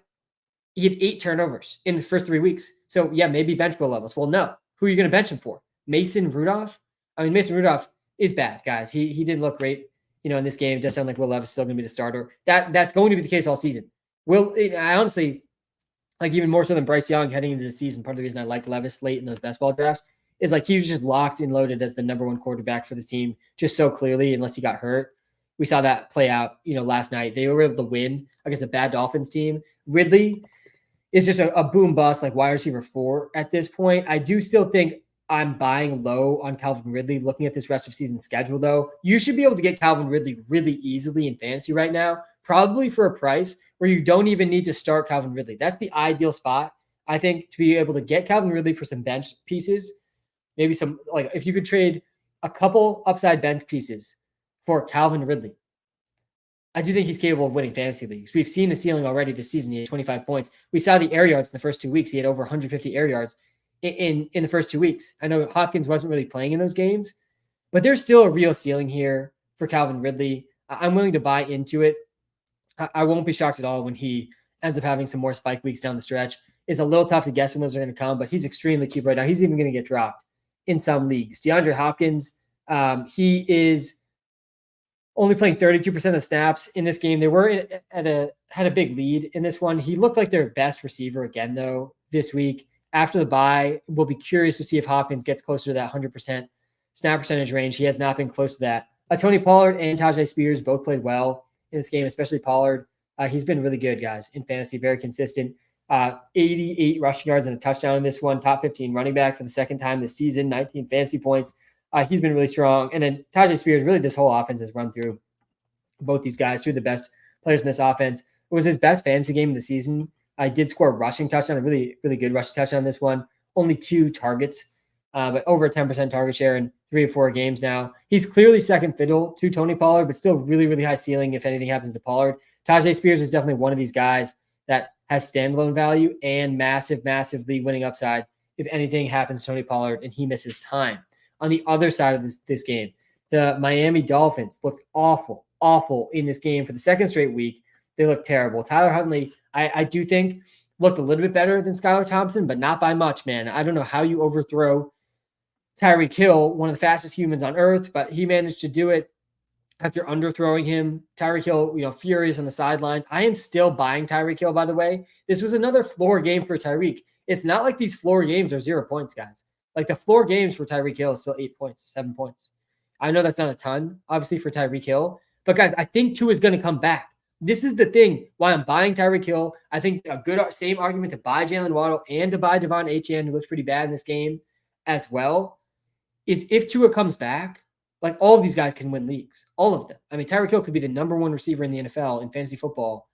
Speaker 1: He had 8 turnovers in the first 3 weeks. So, yeah, maybe bench Will Levis. Well, no. Who are you going to bench him for? Mason Rudolph? I mean, Mason Rudolph is bad, guys. He didn't look great, in this game. It does sound like Will Levis is still going to be the starter. That's going to be the case all season. I honestly, like even more so than Bryce Young heading into the season, part of the reason I like Levis late in those best ball drafts is like he was just locked and loaded as the number 1 quarterback for this team just so clearly, unless he got hurt. We saw that play out, last night. They were able to win against a bad Dolphins team. Ridley is just a boom bust, like wide receiver 4 at this point. I do still think I'm buying low on Calvin Ridley. Looking at this rest of season schedule, though, you should be able to get Calvin Ridley really easily in fantasy right now, probably for a price where you don't even need to start Calvin Ridley. That's the ideal spot, I think, to be able to get Calvin Ridley for some bench pieces. Maybe some, like, if you could trade a couple upside bench pieces for Calvin Ridley, I do think he's capable of winning fantasy leagues. We've seen the ceiling already this season. He had 25 points. We saw the air yards in the first 2 weeks. He had over 150 air yards in the first 2 weeks. I know Hopkins wasn't really playing in those games, but there's still a real ceiling here for Calvin Ridley. I'm willing to buy into it. I won't be shocked at all when he ends up having some more spike weeks down the stretch. It's a little tough to guess when those are going to come, but he's extremely cheap right now. He's even going to get dropped in some leagues. DeAndre Hopkins, he is only playing 32% of the snaps in this game. They were had a big lead in this one. He looked like their best receiver again, though, this week. After the bye, we'll be curious to see if Hopkins gets closer to that 100% snap percentage range. He has not been close to that. Tony Pollard and Tajay Spears both played well in this game, especially Pollard. He's been really good, guys, in fantasy, very consistent. 88 rushing yards and a touchdown in this one. Top 15 running back for the second time this season. 19 fantasy points. He's been really strong. And then Tajay Spears, really this whole offense has run through both these guys, two of the best players in this offense. It was his best fantasy game of the season. I did score a rushing touchdown, a really, really good rushing touchdown in this one. Only 2 targets, but over a 10% target share in 3 or 4 games now. He's clearly second fiddle to Tony Pollard, but still really, really high ceiling if anything happens to Pollard. Tajay Spears is definitely one of these guys that has standalone value and massive league winning upside if anything happens to Tony Pollard and he misses time. On the other side of this game, the Miami Dolphins looked awful in this game for the second straight week. They looked terrible. Tyler Huntley, I do think, looked a little bit better than Skylar Thompson, but not by much, man. I don't know how you overthrow Tyreek Hill, one of the fastest humans on earth, but he managed to do it after underthrowing him. Tyreek Hill, furious on the sidelines. I am still buying Tyreek Hill, by the way. This was another floor game for Tyreek. It's not like these floor games are 0 points, guys. Like the floor games for Tyreek Hill is still 8 points, 7 points. I know that's not a ton, obviously, for Tyreek Hill, but guys, I think Tua is going to come back. This is the thing why I'm buying Tyreek Hill. I think a good same argument to buy Jalen Waddle and to buy Devon Achane, who looks pretty bad in this game as well, is if Tua comes back, like all of these guys can win leagues, all of them. I mean, Tyreek Hill could be the number 1 receiver in the NFL in fantasy football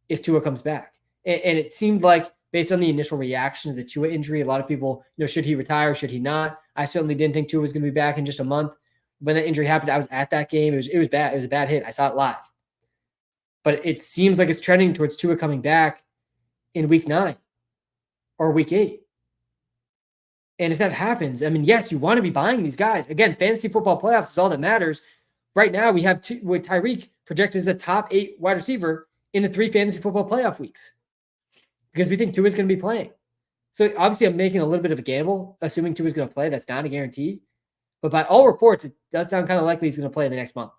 Speaker 1: if Tua comes back. And it seemed like, based on the initial reaction to the Tua injury, a lot of people, should he retire? Should he not? I certainly didn't think Tua was going to be back in just a month. When that injury happened, I was at that game. It was bad. It was a bad hit. I saw it live. But it seems like it's trending towards Tua coming back in week 9 or week 8. And if that happens, I mean, yes, you want to be buying these guys. Again, fantasy football playoffs is all that matters. Right now, we have with Tyreek projected as a top 8 wide receiver in the 3 fantasy football playoff weeks because we think Tua is going to be playing. So obviously, I'm making a little bit of a gamble, assuming Tua is going to play. That's not a guarantee. But by all reports, it does sound kind of likely he's going to play in the next month.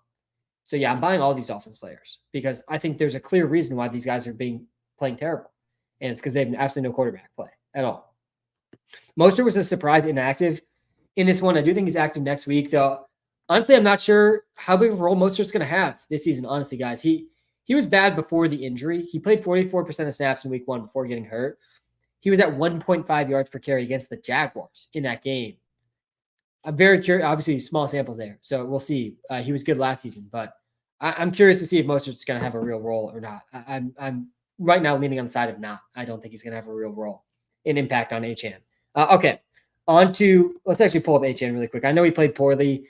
Speaker 1: So yeah, I'm buying all these Dolphins players because I think there's a clear reason why these guys are playing terrible. And it's because they have absolutely no quarterback play at all. Mostert was a surprise inactive in this one. I do think he's active next week, though. Honestly, I'm not sure how big of a role Mostert's going to have this season, honestly, guys. He was bad before the injury. He played 44% of snaps in week 1 before getting hurt. He was at 1.5 yards per carry against the Jaguars in that game. I'm very curious. Obviously, small samples there, so we'll see. He was good last season, but I'm curious to see if Mostert's going to have a real role or not. I'm right now leaning on the side of not. I don't think he's going to have a real role in impact on Achane. Okay, let's actually pull up Achane really quick. I know he played poorly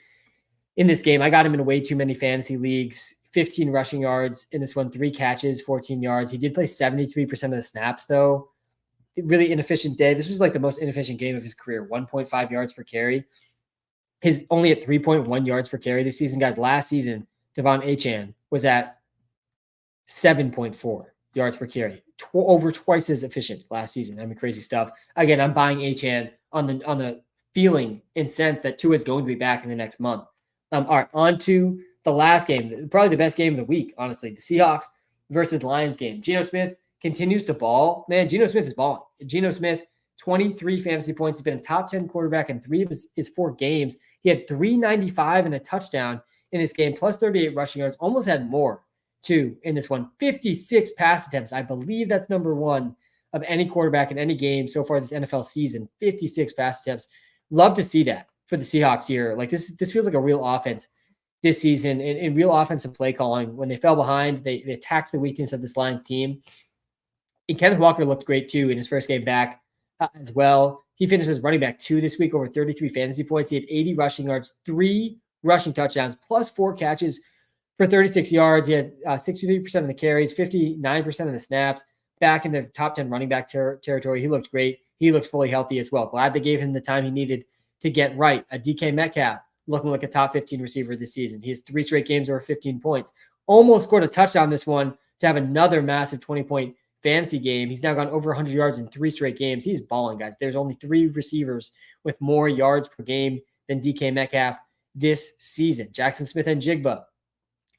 Speaker 1: in this game. I got him in way too many fantasy leagues. 15 rushing yards in this one, 3 catches, 14 yards. He did play 73% of the snaps, though. Really inefficient day. This was like the most inefficient game of his career, 1.5 yards per carry. He's only at 3.1 yards per carry this season. Guys, last season, Devon Achane was at 7.4 yards per carry. Over twice as efficient last season. I mean, crazy stuff. Again, I'm buying Achane on the feeling and sense that Tua is going to be back in the next month. All right, on to the last game, probably the best game of the week, honestly, the Seahawks versus Lions game. Geno Smith continues to ball. Man, Geno Smith is balling. Geno Smith, 23 fantasy points. He's been a top 10 quarterback in 3 of his 4 games. He had 395 and a touchdown in this game, plus 38 rushing yards, almost had more too in this one. 56 pass attempts. I believe that's number one of any quarterback in any game so far this NFL season. 56 pass attempts. Love to see that for the Seahawks here. Like this feels like a real offense this season in real offensive play calling. When they fell behind, they attacked the weakness of this Lions team. And Kenneth Walker looked great too in his first game back as well. He finished as running back 2 this week, over 33 fantasy points. He had 80 rushing yards, 3 rushing touchdowns, plus 4 catches for 36 yards. He had 63% of the carries, 59% of the snaps, back in the top 10 running back territory. He looked great. He looked fully healthy as well. Glad they gave him the time he needed to get right. A DK Metcalf looking like a top 15 receiver this season. He has 3 straight games over 15 points. Almost scored a touchdown this one to have another massive 20-point fantasy game. He's now gone over 100 yards in 3 straight games. He's balling, guys. There's only 3 receivers with more yards per game than DK Metcalf this season. Jackson Smith and Jigba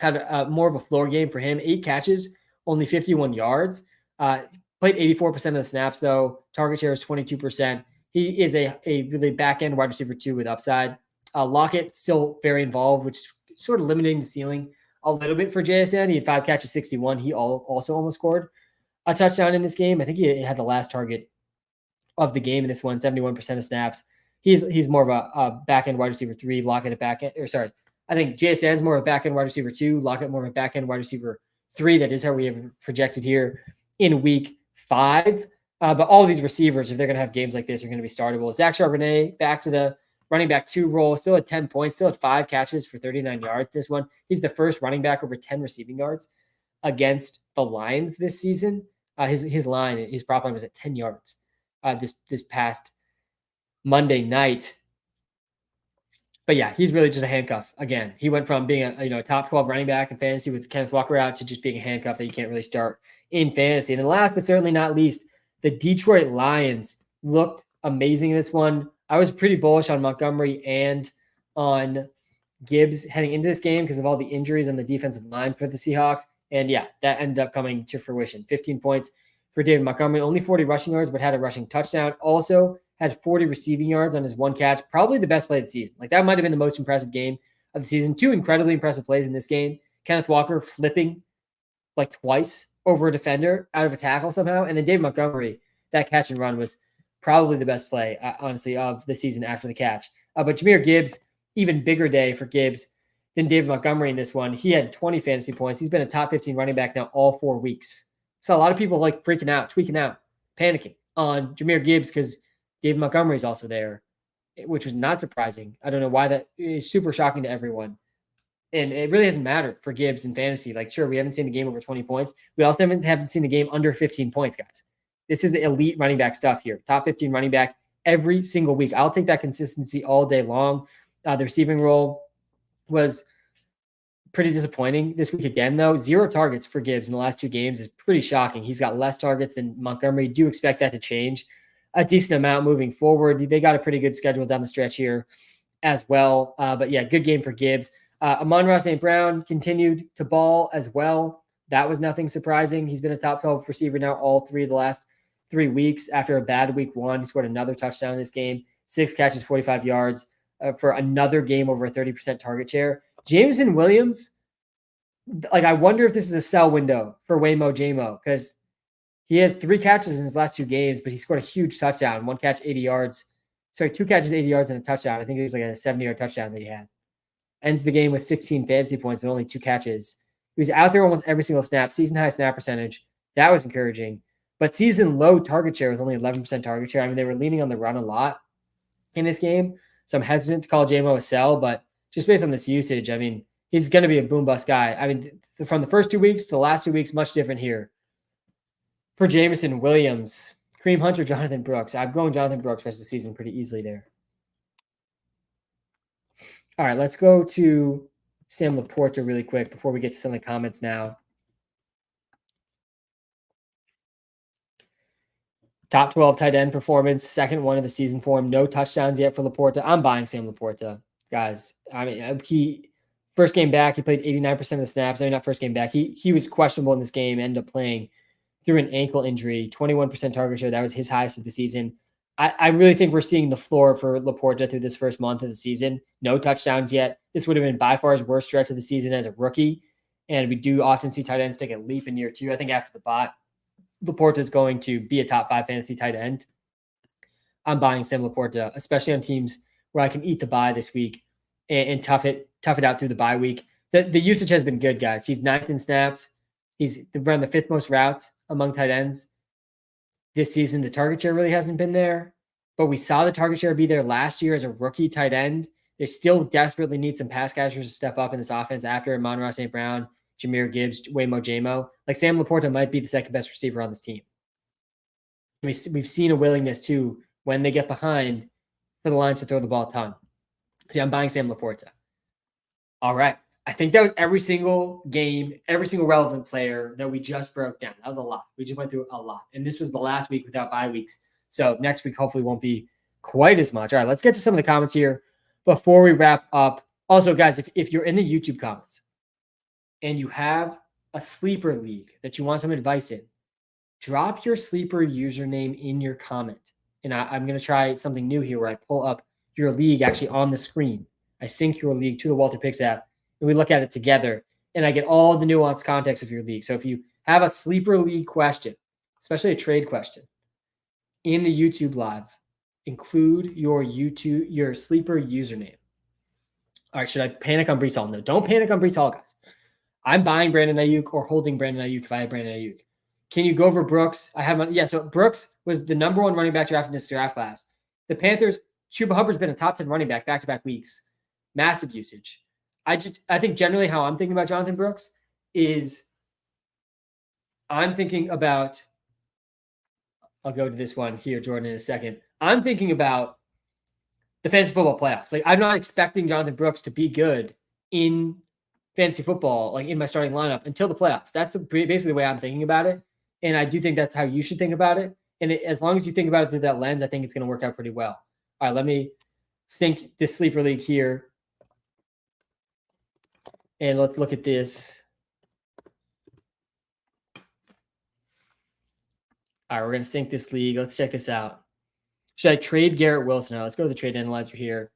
Speaker 1: had more of a floor game for him. 8 catches, only 51 yards. Played 84% of the snaps, though. Target share is 22%. He is a really back-end wide receiver, too, with upside. Lockett still very involved, which is sort of limiting the ceiling a little bit for JSN. He had 5 catches, 61. He also almost scored a touchdown in this game. I think he had the last target of the game in this one, 71% of snaps. He's more of a back-end wide receiver 3, Lockett a back-end, or sorry, I think JSN's more of a back-end wide receiver 2, Lockett more of a back-end wide receiver 3. That is how we have projected here in week 5. But all of these receivers, if they're going to have games like this, are going to be startable. Zach Charbonnet back to the running back 2 role, still at 10 points, still at 5 catches for 39 yards this one. He's the first running back over 10 receiving yards against the Lions this season. His prop line was at 10 yards this past Monday night. But yeah, he's really just a handcuff. Again, he went from being a top 12 running back in fantasy with Kenneth Walker out to just being a handcuff that you can't really start in fantasy. And then last but certainly not least, the Detroit Lions looked amazing in this one. I was pretty bullish on Montgomery and on Gibbs heading into this game because of all the injuries on the defensive line for the Seahawks. And yeah, that ended up coming to fruition. 15 points for David Montgomery, only 40 rushing yards, but had a rushing touchdown. Also had 40 receiving yards on his 1 catch. Probably the best play of the season. Like that might have been the most impressive game of the season. 2 incredibly impressive plays in this game. Kenneth Walker flipping like twice over a defender out of a tackle somehow. And then David Montgomery, that catch and run was probably the best play, honestly, of the season after the catch. But Jahmyr Gibbs, even bigger day for Gibbs than David Montgomery in this one. He had 20 fantasy points. He's been a top 15 running back now all 4 weeks. So a lot of people like freaking out, tweaking out, panicking on Jahmyr Gibbs because David Montgomery is also there, which was not surprising. I don't know why that is super shocking to everyone. And it really hasn't mattered for Gibbs in fantasy. Like, sure, we haven't seen the game over 20 points. We also haven't seen the game under 15 points, guys. This is the elite running back stuff here. Top 15 running back every single week. I'll take that consistency all day long. The receiving role was pretty disappointing this week again, though. 0 targets for Gibbs in the last 2 games is pretty shocking. He's got less targets than Montgomery. Do expect that to change a decent amount moving forward. They got a pretty good schedule down the stretch here as well. But yeah, good game for Gibbs. Amon-Ra St. Brown continued to ball as well. That was nothing surprising. He's been a top 12 receiver now all 3 of the last 3 weeks. After a bad week 1, he scored another touchdown in this game. 6 catches, 45 yards for another game over a 30% target share. Jameson Williams, like I wonder if this is a sell window for Waymo Jamo because he has 3 catches in his last 2 games, but he scored a huge touchdown. 1 catch, 80 yards. Sorry, 2 catches, 80 yards, and a touchdown. I think it was like a 70-yard touchdown that he had. Ends the game with 16 fantasy points, but only 2 catches. He was out there almost every single snap. Season high snap percentage. That was encouraging. But season low target share with only 11% target share. I mean, they were leaning on the run a lot in this game. So I'm hesitant to call Jamo a sell, but just based on this usage, I mean, he's going to be a boom bust guy. I mean, from the first 2 weeks to the last 2 weeks, much different here. For Jameson Williams, Kareem Hunt or Jonathan Brooks. I'm going Jonathan Brooks for the season pretty easily there. All right, let's go to Sam Laporta really quick before we get to some of the comments now. Top 12 tight end performance, second one of the season for him. No touchdowns yet for Laporta. I'm buying Sam Laporta, guys. I mean, he first game back, he played 89% of the snaps. I mean, not first game back. He was questionable in this game, ended up playing through an ankle injury, 21% target share. That was his highest of the season. I really think we're seeing the floor for Laporta through this first month of the season. No touchdowns yet. This would have been by far his worst stretch of the season as a rookie. And we do often see tight ends take a leap in year 2. I think after the bye, Laporta is going to be a top 5 fantasy tight end. I'm buying Sam Laporta, especially on teams where I can eat the bye this week and tough it out through the bye week. The usage has been good, guys. He's 9th in snaps. He's run the 5th most routes among tight ends. This season, the target share really hasn't been there, but we saw the target share be there last year as a rookie tight end. They still desperately need some pass catchers to step up in this offense after Amon-Ra St. Brown, Jahmyr Gibbs, Waymo Jamo. Like Sam Laporta might be the second best receiver on this team. We've seen a willingness to, when they get behind, for the Lions to throw the ball a ton. See, I'm buying Sam Laporta. All right. I think that was every single game, every single relevant player that we just broke down. That was a lot. We just went through a lot. And this was the last week without bye weeks. So next week hopefully won't be quite as much. All right, let's get to some of the comments here before we wrap up. Also, guys, if you're in the YouTube comments and you have a sleeper league that you want some advice in, drop your sleeper username in your comment. And I'm going to try something new here where I pull up your league actually on the screen. I sync your league to the WalterPicks app, and we look at it together, and I get all the nuanced context of your league. So if you have a sleeper league question, especially a trade question, in the YouTube live, include your sleeper username. All right, should I panic on Breece Hall? No, don't panic on Breece Hall, guys. I'm buying Brandon Ayuk or holding Brandon Ayuk if I have Brandon Ayuk. Can you go over Brooks? I have yeah. So Brooks was the number 1 running back drafted in this draft class. The Panthers, Chuba Hubbard's been a top 10 running back back-to-back weeks. Massive usage. I think generally how I'm thinking about Jonathan Brooks is I'm thinking about, I'll go to this one here, Jordan, in a second. I'm thinking about the fantasy football playoffs. Like, I'm not expecting Jonathan Brooks to be good in fantasy football, like in my starting lineup until the playoffs. That's basically the way I'm thinking about it. And I do think that's how you should think about it. And as long as you think about it through that lens, I think it's going to work out pretty well. All right, let me sync this sleeper league here. And let's look at this. All right, we're going to sync this league. Let's check this out. Should I trade Garrett Wilson? Now, let's go to the trade analyzer here.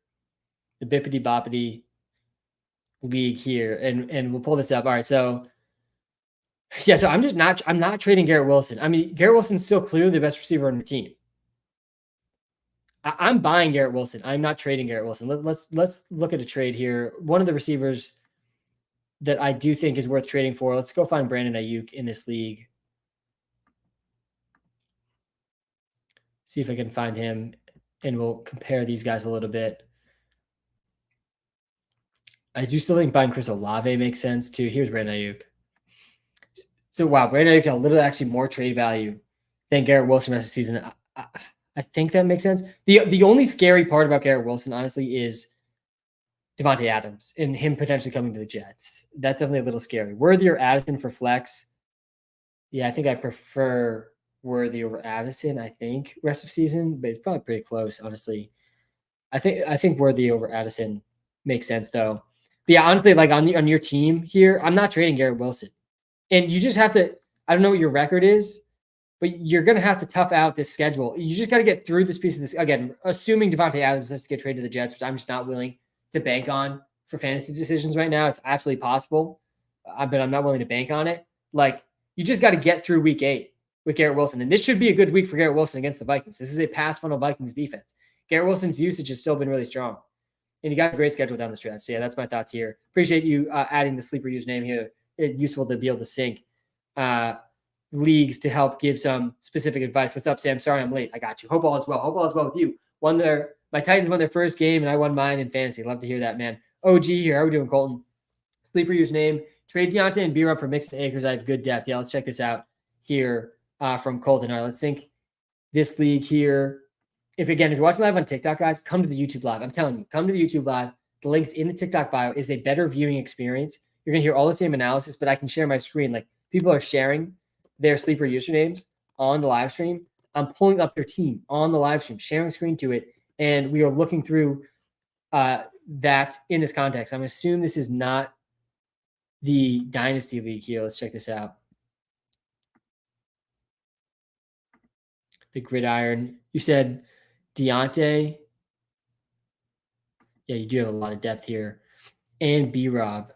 Speaker 1: The bippity boppity league here. And we'll pull this up. All right, so yeah, so I'm not trading Garrett Wilson. I mean, Garrett Wilson's still clearly the best receiver on your team. I'm buying Garrett Wilson. I'm not trading Garrett Wilson. Let's look at a trade here. One of the receivers that I do think is worth trading for. Let's go find Brandon Ayuk in this league. See if I can find him, and we'll compare these guys a little bit. I do still think buying Chris Olave makes sense too. Here's Brandon Ayuk. So wow, Brandon Ayuk got a little actually more trade value than Garrett Wilson rest of the season. I think that makes sense. The only scary part about Garrett Wilson, honestly, is Devontae Adams and him potentially coming to the Jets. That's definitely a little scary. Worthy or Addison for flex? Yeah, I think I prefer Worthy over Addison, I think, rest of season, but it's probably pretty close, honestly. I think Worthy over Addison makes sense, though. But yeah, honestly, like on your team here, I'm not trading Garrett Wilson. And you just have to, I don't know what your record is, but you're going to have to tough out this schedule. You just got to get through this piece of this. Again, assuming Devontae Adams has to get traded to the Jets, which I'm just not willing to bank on for fantasy decisions right now. It's absolutely possible, but I'm not willing to bank on it. Like, you just got to get through week 8 with Garrett Wilson. And this should be a good week for Garrett Wilson against the Vikings. This is a pass funnel Vikings defense. Garrett Wilson's usage has still been really strong. And you got a great schedule down the stretch. So yeah, that's my thoughts here. Appreciate you adding the sleeper username here. It's useful to be able to sync leagues to help give some specific advice. What's up, Sam? Sorry I'm late. I got you. Hope all is well. Hope all is well with you. My Titans won their first game, and I won mine in fantasy. Love to hear that, man. OG here. How are we doing, Colton? Sleeper username. Trade Deontay and B-Rob for Mixon Acres. I have good depth. Yeah, let's check this out here from Colton. All right, let's sync this league here. If you're watching live on TikTok, guys, come to the YouTube live. I'm telling you, come to the YouTube live. The link's in the TikTok bio. Is a better viewing experience. You're going to hear all the same analysis, but I can share my screen. Like, people are sharing their sleeper usernames on the live stream. I'm pulling up their team on the live stream, sharing screen to it, and we are looking through that in this context. I'm assuming this is not the Dynasty League here. Let's check this out. The Gridiron. You said Deontay. Yeah, you do have a lot of depth here. And B-Rob.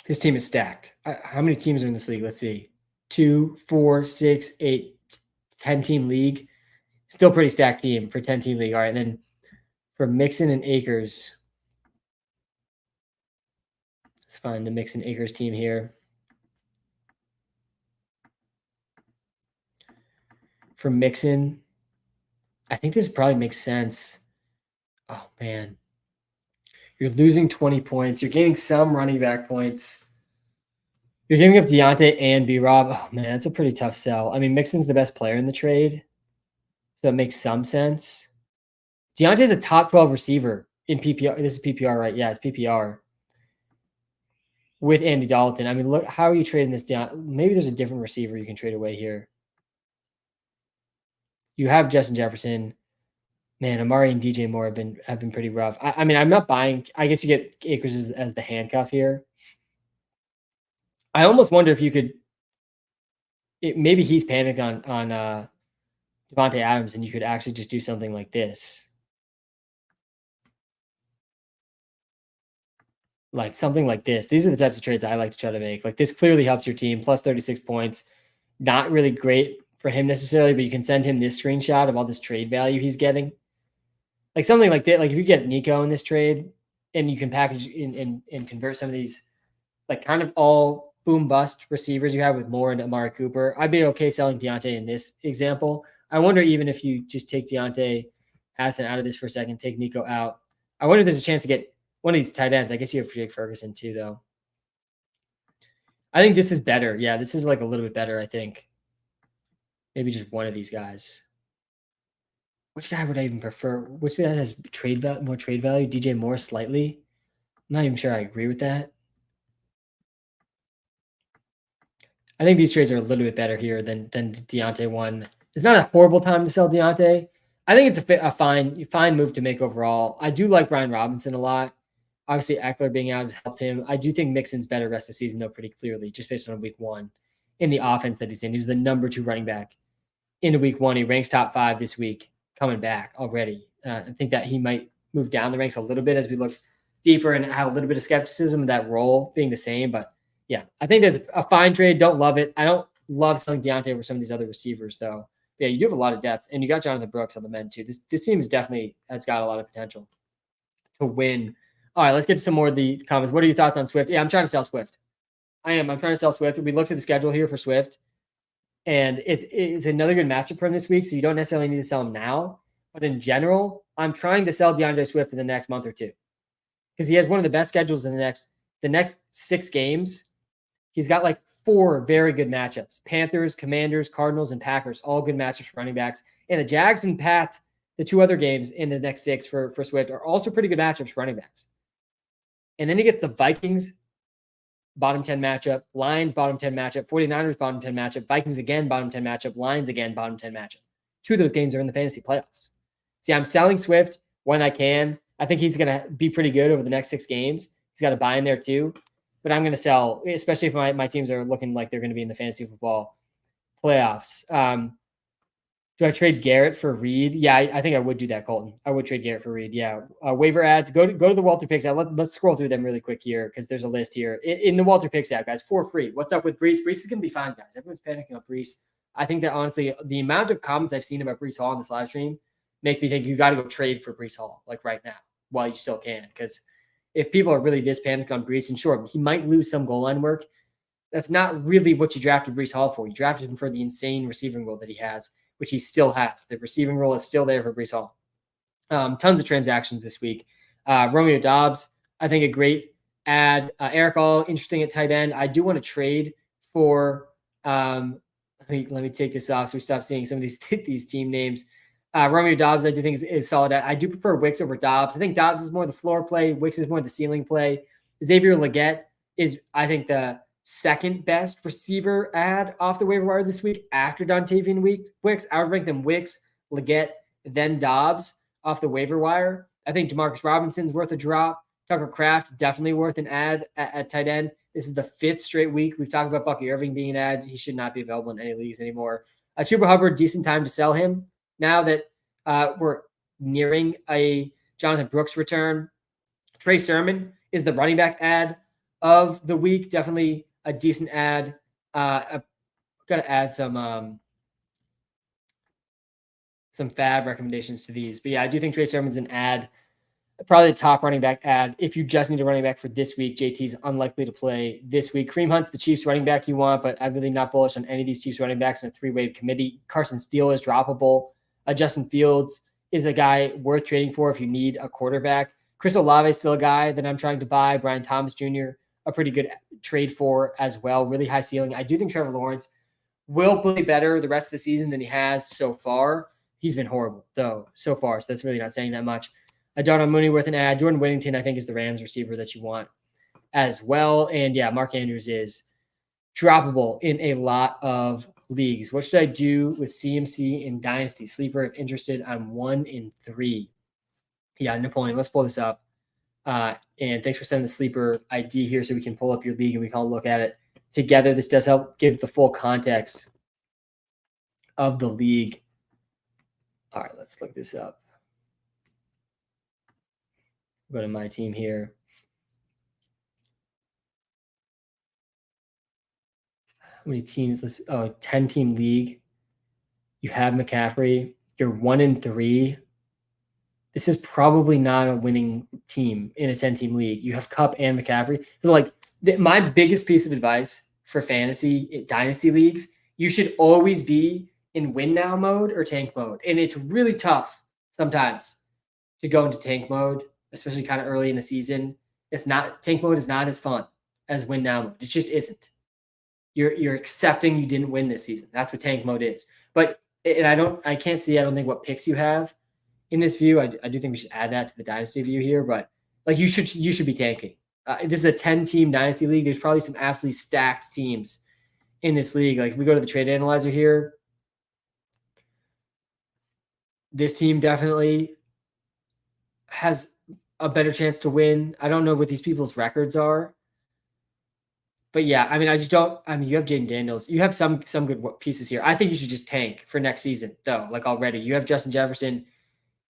Speaker 1: His team is stacked. How many teams are in this league? Let's see. 2, 4, 6, 8, 10-team league. Still pretty stacked team for 10-team league. All right, and then for Mixon and Akers, let's find the Mixon Akers team here. For Mixon, I think this probably makes sense. Oh, man. You're losing 20 points. You're gaining some running back points. You're giving up Deontay and B-Rob. Oh, man, that's a pretty tough sell. I mean, Mixon's the best player in the trade, so it makes some sense. Deontay's a top 12 receiver in PPR. This is PPR, right? Yeah, it's PPR. With Andy Dalton. I mean, look, how are you trading this down? Maybe there's a different receiver you can trade away here. You have Justin Jefferson. Man, Amari and DJ Moore have been pretty rough. I mean, I'm not buying. I guess you get Akers as the handcuff here. I almost wonder if you could. Maybe he's panicked on Devontae Adams, and you could actually just do something like this. Like something like this. These are the types of trades I like to try to make. Like this clearly helps your team. Plus 36 points. Not really great for him necessarily, but you can send him this screenshot of all this trade value he's getting. Like something like that. Like if you get Nico in this trade and you can package and convert some of these like kind of all boom bust receivers you have with Moore and Amari Cooper, I'd be okay selling Deontay in this example. I wonder even if you just take Deontay Hassan out of this for a second, take Nico out. I wonder if there's a chance to get one of these tight ends. I guess you have Jake Ferguson too, though. I think this is better. Yeah, this is like a little bit better, I think. Maybe just one of these guys. Which guy would I even prefer? Which guy has more trade value? DJ Moore slightly. I'm not even sure I agree with that. I think these trades are a little bit better here than Deontay one. It's not a horrible time to sell Deontay. I think it's a fine move to make overall. I do like Brian Robinson a lot. Obviously, Eckler being out has helped him. I do think Mixon's better rest of the season, though, pretty clearly, just based on week 1 in the offense that he's in. He was the number 2 running back into week 1. He ranks top 5 this week, coming back already. I think that he might move down the ranks a little bit as we look deeper and have a little bit of skepticism of that role being the same. But yeah, I think there's a fine trade. Don't love it. I don't love selling Deontay over some of these other receivers, though. But yeah, you do have a lot of depth, and you got Jonathan Brooks on the men too. This team is definitely has got a lot of potential to win. All right, let's get to some more of the comments. What are your thoughts on Swift? Yeah, I'm trying to sell Swift. I'm trying to sell Swift. We looked at the schedule here for Swift, and it's another good matchup for him this week, so you don't necessarily need to sell him now. But in general, I'm trying to sell DeAndre Swift in the next month or two because he has one of the best schedules in the next 6 games. He's got like 4 very good matchups. Panthers, Commanders, Cardinals, and Packers, all good matchups for running backs. And the Jags and Pats, the 2 other games in the next 6 for Swift, are also pretty good matchups for running backs. And then he gets the Vikings, bottom 10 matchup, Lions, bottom 10 matchup, 49ers, bottom 10 matchup, Vikings again, bottom 10 matchup, Lions again, bottom 10 matchup. 2 of those games are in the fantasy playoffs. See, I'm selling Swift when I can. I think he's going to be pretty good over the next 6 games. He's got a buy in there too. But I'm going to sell, especially if my teams are looking like they're going to be in the fantasy football playoffs. Do I trade Garrett for Reed? Yeah, I think I would do that, Colton. I would trade Garrett for Reed. Yeah. Waiver ads. Go to the WalterPicks app. Let's scroll through them really quick here because there's a list here in the WalterPicks app, guys, for free. What's up with Brees? Brees is going to be fine, guys. Everyone's panicking on Brees. I think that honestly, the amount of comments I've seen about Brees Hall on this live stream make me think you got to go trade for Brees Hall like right now while you still can, because if people are really this panicked on Brees, and sure, he might lose some goal line work, that's not really what you drafted Brees Hall for. You drafted him for the insane receiving role that he has, which he still has. The receiving role is still there for Brees Hall. Tons of transactions this week. Romeo Doubs, I think a great ad. Eric All, interesting at tight end. I do want to trade for let me take this off so we stop seeing some of these team names. Romeo Doubs, I do think is solid. I do prefer Wicks over Doubs. I think Doubs is more the floor play. Wicks is more the ceiling play. Xavier Legette is, I think, the second best receiver ad off the waiver wire this week after Dontavian Wicks. I would rank them Wicks, Legette, then Doubs off the waiver wire. I think Demarcus Robinson's worth a drop. Tucker Kraft, definitely worth an ad at tight end. This is the 5th straight week we've talked about Bucky Irving being an ad. He should not be available in any leagues anymore. Chuba Hubbard, decent time to sell him now that we're nearing a Jonathan Brooks return. Trey Sermon is the running back ad of the week. Definitely a decent ad. I've got to add some fab recommendations to these. But yeah, I do think Trey Sermon's an ad. Probably the top running back ad. If you just need a running back for this week, JT's unlikely to play this week. Kareem Hunt's the Chiefs running back you want, but I'm really not bullish on any of these Chiefs running backs in a three-way committee. Carson Steele is droppable. Justin Fields is a guy worth trading for if you need a quarterback. Chris Olave is still a guy that I'm trying to buy. Brian Thomas Jr., a pretty good trade for as well. Really high ceiling. I do think Trevor Lawrence will play better the rest of the season than he has so far. He's been horrible, though, so far, so that's really not saying that much. Darnell Mooney worth an ad. Jordan Whittington, I think, is the Rams receiver that you want as well. And yeah, Mark Andrews is droppable in a lot of leagues. What should I do with CMC in Dynasty? Sleeper, if interested, I'm 1 in 3. Yeah, Napoleon, let's pull this up. And thanks for sending the sleeper ID here so we can pull up your league and we can all look at it together. This does help give the full context of the league. All right, let's look this up. Go to my team here. How many teams? 10-team league. You have McCaffrey. You're 1 in 3. This is probably not a winning team in a 10-team league. You have Kupp and McCaffrey. So like my biggest piece of advice for fantasy dynasty leagues, you should always be in win now mode or tank mode. And it's really tough sometimes to go into tank mode, especially kind of early in the season. Tank mode is not as fun as win now mode. It just isn't. You're accepting you didn't win this season. That's what tank mode is. But I don't think what picks you have in this view. I do think we should add that to the dynasty view here, but like you should be tanking. This is a 10-team dynasty league. There's probably some absolutely stacked teams in this league. Like if we go to the trade analyzer here, this team definitely has a better chance to win. I don't know what these people's records are. But yeah, I mean, you have Jayden Daniels. You have some good pieces here. I think you should just tank for next season, though, like already. You have Justin Jefferson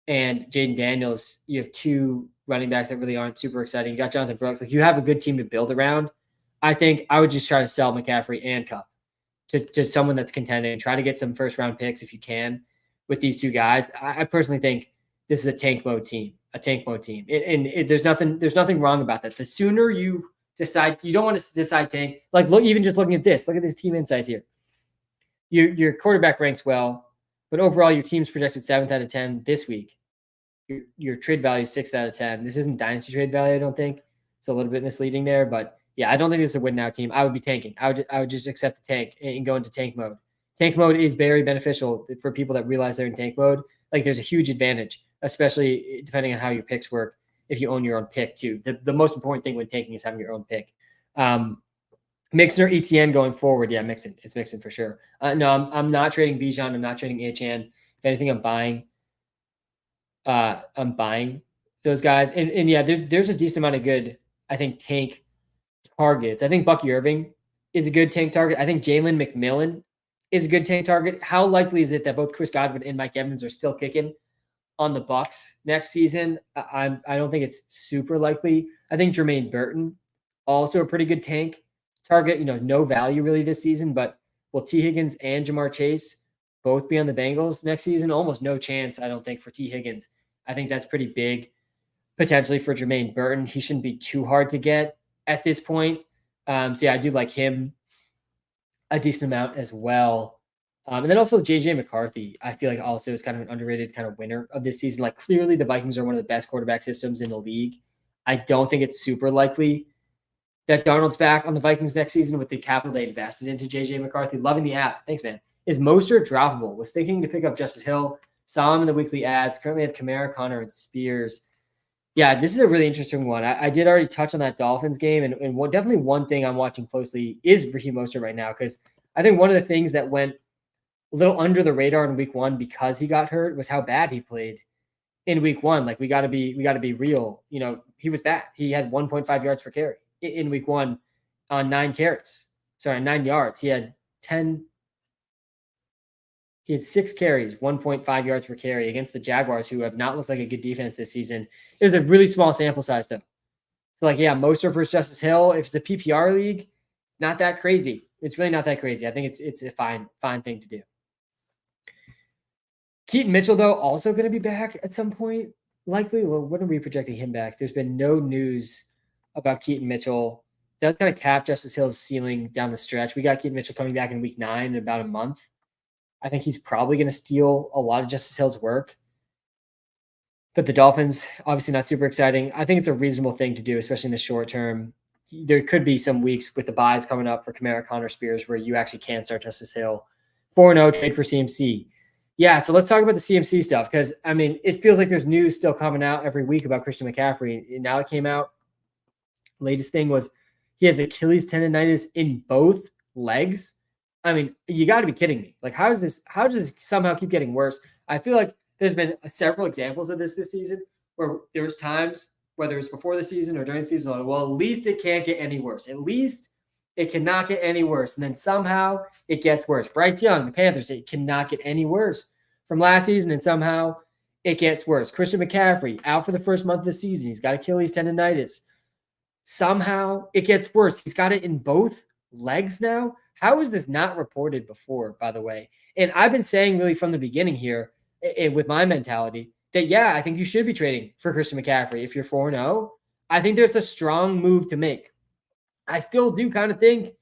Speaker 1: and Jayden Daniels. You have 2 running backs that really aren't super exciting. You got Jonathan Brooks. Like you have a good team to build around. I think I would just try to sell McCaffrey and Kupp to someone that's contending. Try to get some first-round picks if you can with these 2 guys. I personally think this is a tank mode team. There's nothing wrong about that. The sooner you decide, you don't want to decide tank. Like even just looking at this, look at this team insights here. Your quarterback ranks well, but overall your team's projected 7th out of 10 this week. Your trade value is 6th out of 10. This isn't dynasty trade value, I don't think. It's a little bit misleading there, but yeah, I don't think this is a win now team. I would be tanking. I would just accept the tank and go into tank mode. Tank mode is very beneficial for people that realize they're in tank mode. Like there's a huge advantage, especially depending on how your picks work. If you own your own pick too, the most important thing when tanking is having your own pick. Mixon or ETN going forward, yeah, Mixon. It's Mixon for sure. No, I'm not trading Bijan. I'm not trading HN. If anything, I'm buying. I'm buying those guys, and yeah, there's a decent amount of good, I think, tank targets. I think Bucky Irving is a good tank target. I think Jalen McMillan is a good tank target. How likely is it that both Chris Godwin and Mike Evans are still kicking on the Bucks next season? I don't think it's super likely. I think Jermaine Burton, also a pretty good tank target. No value really this season, but will T. Higgins and Jamar Chase both be on the Bengals next season? Almost no chance, I don't think, for T. Higgins. I think that's pretty big potentially for Jermaine Burton. He shouldn't be too hard to get at this point. So yeah, I do like him a decent amount as well. And then also JJ McCarthy, I feel like also is kind of an underrated kind of winner of this season. Like clearly the Vikings are one of the best quarterback systems in the league. I don't think it's super likely that Darnold's back on the Vikings next season with the capital they invested into JJ McCarthy. Loving the app. Thanks, man. Is Mostert droppable? Was thinking to pick up Justice Hill. Saw him in the weekly ads. Currently have Kamara, Connor, and Spears. Yeah, this is a really interesting one. I did already touch on that Dolphins game, and definitely one thing I'm watching closely is Raheem Mostert right now, because I think one of the things that went a little under the radar in week 1 because he got hurt was how bad he played in week 1. Like we got to be real. He was bad. He had 1.5 yards per carry in week 1 on 9 carries. Sorry, 9 yards. He had 10 He had 6 carries, 1.5 yards per carry against the Jaguars, who have not looked like a good defense this season. It was a really small sample size, though. So, like, yeah, Mostert versus Justice Hill. If it's a PPR league, not that crazy. It's really not that crazy. I think it's a fine thing to do. Keaton Mitchell, though, also going to be back at some point, likely. Well, when are we projecting him back? There's been no news about Keaton Mitchell. Does kind of cap Justice Hill's ceiling down the stretch. We got Keaton Mitchell coming back in week 9 in about a month. I think he's probably going to steal a lot of Justice Hill's work. But the Dolphins, obviously not super exciting. I think it's a reasonable thing to do, especially in the short term. There could be some weeks with the buys coming up for Kamara, Connor, Spears, where you actually can start Justice Hill. 4-0 trade for CMC. Yeah, so let's talk about the CMC stuff, because, I mean, it feels like there's news still coming out every week about Christian McCaffrey. Now it came out. Latest thing was he has Achilles tendonitis in both legs. I mean, you got to be kidding me. Like, how does this somehow keep getting worse? I feel like there's been several examples of this season where there was times, whether it's before the season or during the season, like, well, at least it can't get any worse. At least it cannot get any worse. And then somehow it gets worse. Bryce Young, the Panthers, it cannot get any worse from last season, and somehow it gets worse. Christian McCaffrey, out for the first month of the season. He's got Achilles tendonitis. Somehow it gets worse. He's got it in both legs now. How is this not reported before, by the way? And I've been saying really from the beginning here, with my mentality, that, yeah, I think you should be trading for Christian McCaffrey if you're 4-0. I think there's a strong move to make. I still do kind of think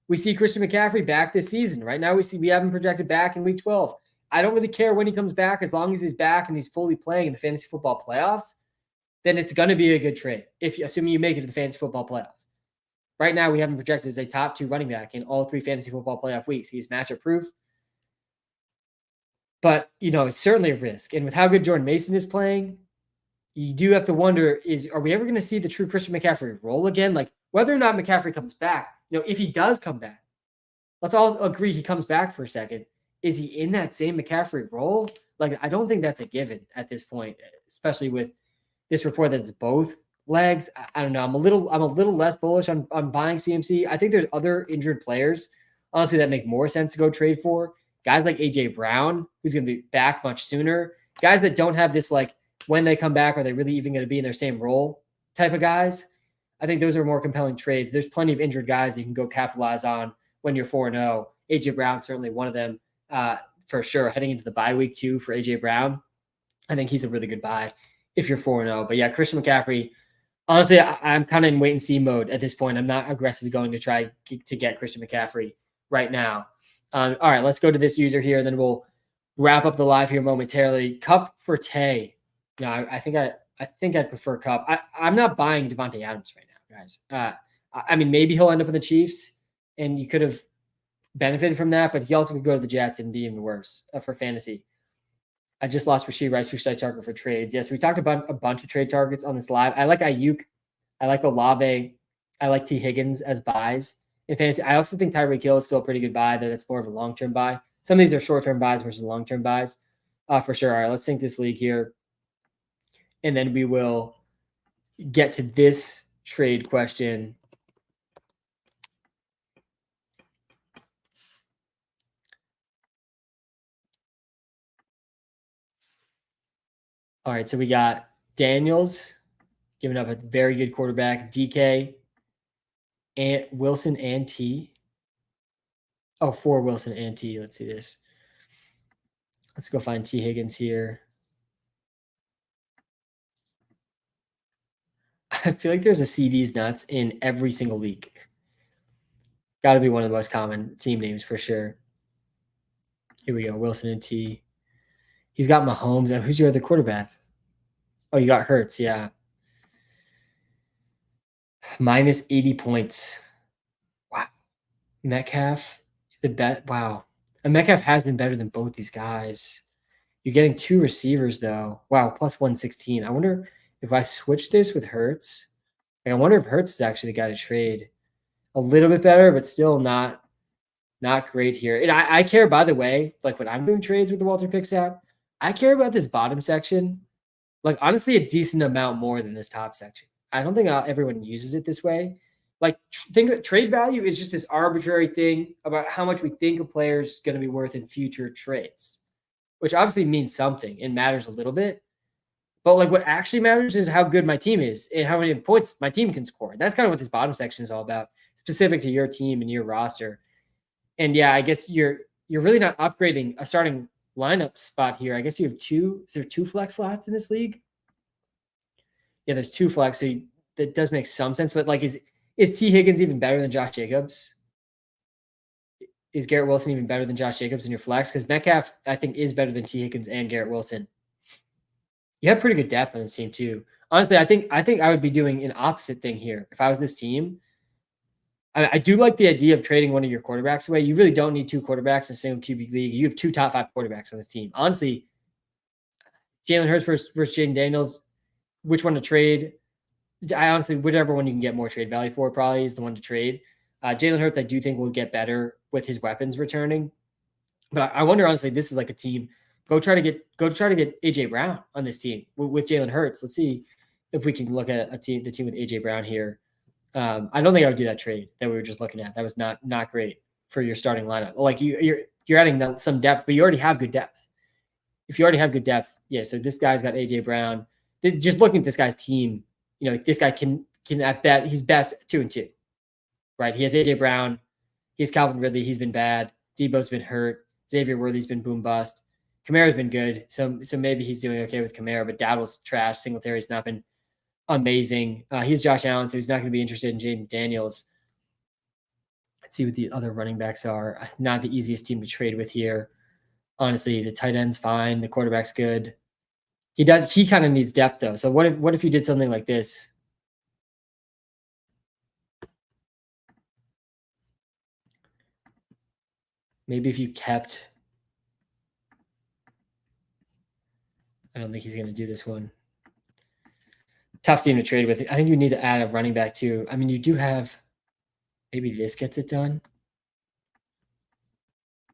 Speaker 1: we see Christian McCaffrey back this season. Right now we have him projected back in week 12. I don't really care when he comes back, as long as he's back and he's fully playing in the fantasy football playoffs, then it's going to be a good trade, assuming you make it to the fantasy football playoffs. Right now we have him projected as a top 2 running back in all 3 fantasy football playoff weeks. He's matchup proof. But, it's certainly a risk. And with how good Jordan Mason is playing, you do have to wonder, are we ever going to see the true Christian McCaffrey role again? Like, whether or not McCaffrey comes back, if he does come back, let's all agree he comes back for a second. Is he in that same McCaffrey role? Like, I don't think that's a given at this point, especially with this report that it's both legs. I don't know. I'm a little less bullish on buying CMC. I think there's other injured players, honestly, that make more sense to go trade for. Guys like AJ Brown, who's going to be back much sooner. Guys that don't have this, like, when they come back, are they really even going to be in their same role type of guys? I think those are more compelling trades. There's plenty of injured guys that you can go capitalize on when you're 4-0. AJ Brown, certainly one of them, for sure. Heading into the bye week too for AJ Brown, I think he's a really good buy if you're 4-0. But yeah, Christian McCaffrey, honestly, I'm kind of in wait and see mode at this point. I'm not aggressively going to try to get Christian McCaffrey right now. All right, let's go to this user here, and then we'll wrap up the live here momentarily. Cup for Tay. No, I think I'd prefer Cup. I'm not buying Devontae Adams right now, guys. I mean, maybe he'll end up in the Chiefs, and you could have benefited from that, but he also could go to the Jets and be even worse for fantasy. I just lost Rashee Rice. Who should I target for trades? Yes, we talked about a bunch of trade targets on this live. I like Ayuk. I like Olave. I like T. Higgins as buys in fantasy. I also think Tyreek Hill is still a pretty good buy, though that's more of a long-term buy. Some of these are short-term buys versus long-term buys, for sure. All right, let's sync this league here, and then we will get to this trade question. All right, so we got Daniels giving up a very good quarterback, DK, and Wilson and T. Oh, for Wilson and T. Let's see this. Let's go find T. Higgins here. I feel like there's a CD's nuts in every single league. Got to be one of the most common team names for sure. Here we go, Wilson and T. He's got Mahomes. And who's your other quarterback? Oh, you got Hurts, yeah. Minus 80 points. Wow. Metcalf, the bet. Wow. And Metcalf has been better than both these guys. You're getting 2 receivers, though. Wow, plus 116. I wonder if I switch this with Hurts. I wonder if Hurts is actually the guy to trade. A little bit better, but still not great here. And I care, by the way, like when I'm doing trades with the WalterPicks app, I care about this bottom section, like honestly a decent amount more than this top section. I don't think everyone uses it this way, Like, think that trade value is just this arbitrary thing about how much we think a player's going to be worth in future trades, which obviously means something and matters a little bit. But like, what actually matters is how good my team is and how many points my team can score. That's kind of what this bottom section is all about, specific to your team and your roster. And yeah, I guess you're really not upgrading a starting lineup spot here. I guess you have two. Is there 2 flex slots in this league? Yeah, there's 2 flex. So that does make some sense. But like, is T. Higgins even better than Josh Jacobs? Is Garrett Wilson even better than Josh Jacobs in your flex? Because Metcalf, I think, is better than T. Higgins and Garrett Wilson. You have pretty good depth on this team too. Honestly, I think I would be doing an opposite thing here if I was this team. I do like the idea of trading one of your quarterbacks away. You really don't need 2 quarterbacks in a single QB league. You have 2 top 5 quarterbacks on this team. Honestly, Jalen Hurts versus Jayden Daniels, which one to trade? I honestly, whichever one you can get more trade value for probably is the one to trade. Jalen Hurts, I do think will get better with his weapons returning. But I wonder, honestly, this is like a team. Go try to get AJ Brown on this team with Jalen Hurts. Let's see if we can look at the team with AJ Brown here. I don't think I would do that trade that we were just looking at. That was not great for your starting lineup. Like you're adding some depth, but you already have good depth. If you already have good depth, yeah. So this guy's got AJ Brown. Just looking at this guy's team, this guy can at bet he's best 2-2, right? He has AJ Brown. He has Calvin Ridley. He's been bad. Debo's been hurt. Xavier Worthy's been boom bust. Kamara's been good. So maybe he's doing okay with Kamara, but Dowdle's trash. Singletary's not been amazing. He's Josh Allen, so he's not going to be interested in Jayden Daniels. Let's see what the other running backs are. Not the easiest team to trade with here. Honestly, the tight end's fine. The quarterback's good. He kind of needs depth though. So what if you did something like this? Maybe if you kept, I don't think he's going to do this one. Tough team to trade with. I think you need to add a running back too. I mean, you do have, maybe this gets it done.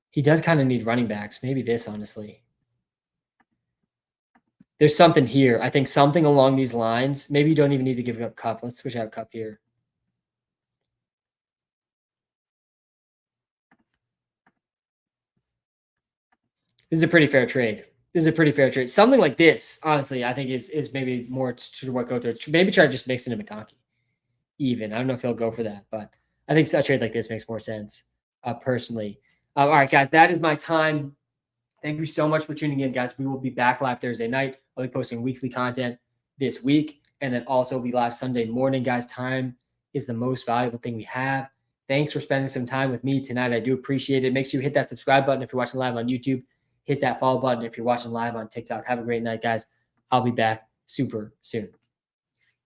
Speaker 1: He does kind of need running backs. Maybe this, honestly. There's something here. I think something along these lines. Maybe you don't even need to give up Cup. Let's switch out Cup here. This is a pretty fair trade. Something like this, honestly, I think is maybe more to what go through. Maybe try to just mix in a McConkey. Even. I don't know if he'll go for that, but I think a trade like this makes more sense, personally. All right, guys, that is my time. Thank you so much for tuning in, guys. We will be back live Thursday night. I'll be posting weekly content this week, and then also be live Sunday morning, guys. Time is the most valuable thing we have. Thanks for spending some time with me tonight. I do appreciate it. Make sure you hit that subscribe button if you're watching live on YouTube. Hit that follow button if you're watching live on TikTok. Have a great night, guys. I'll be back super soon.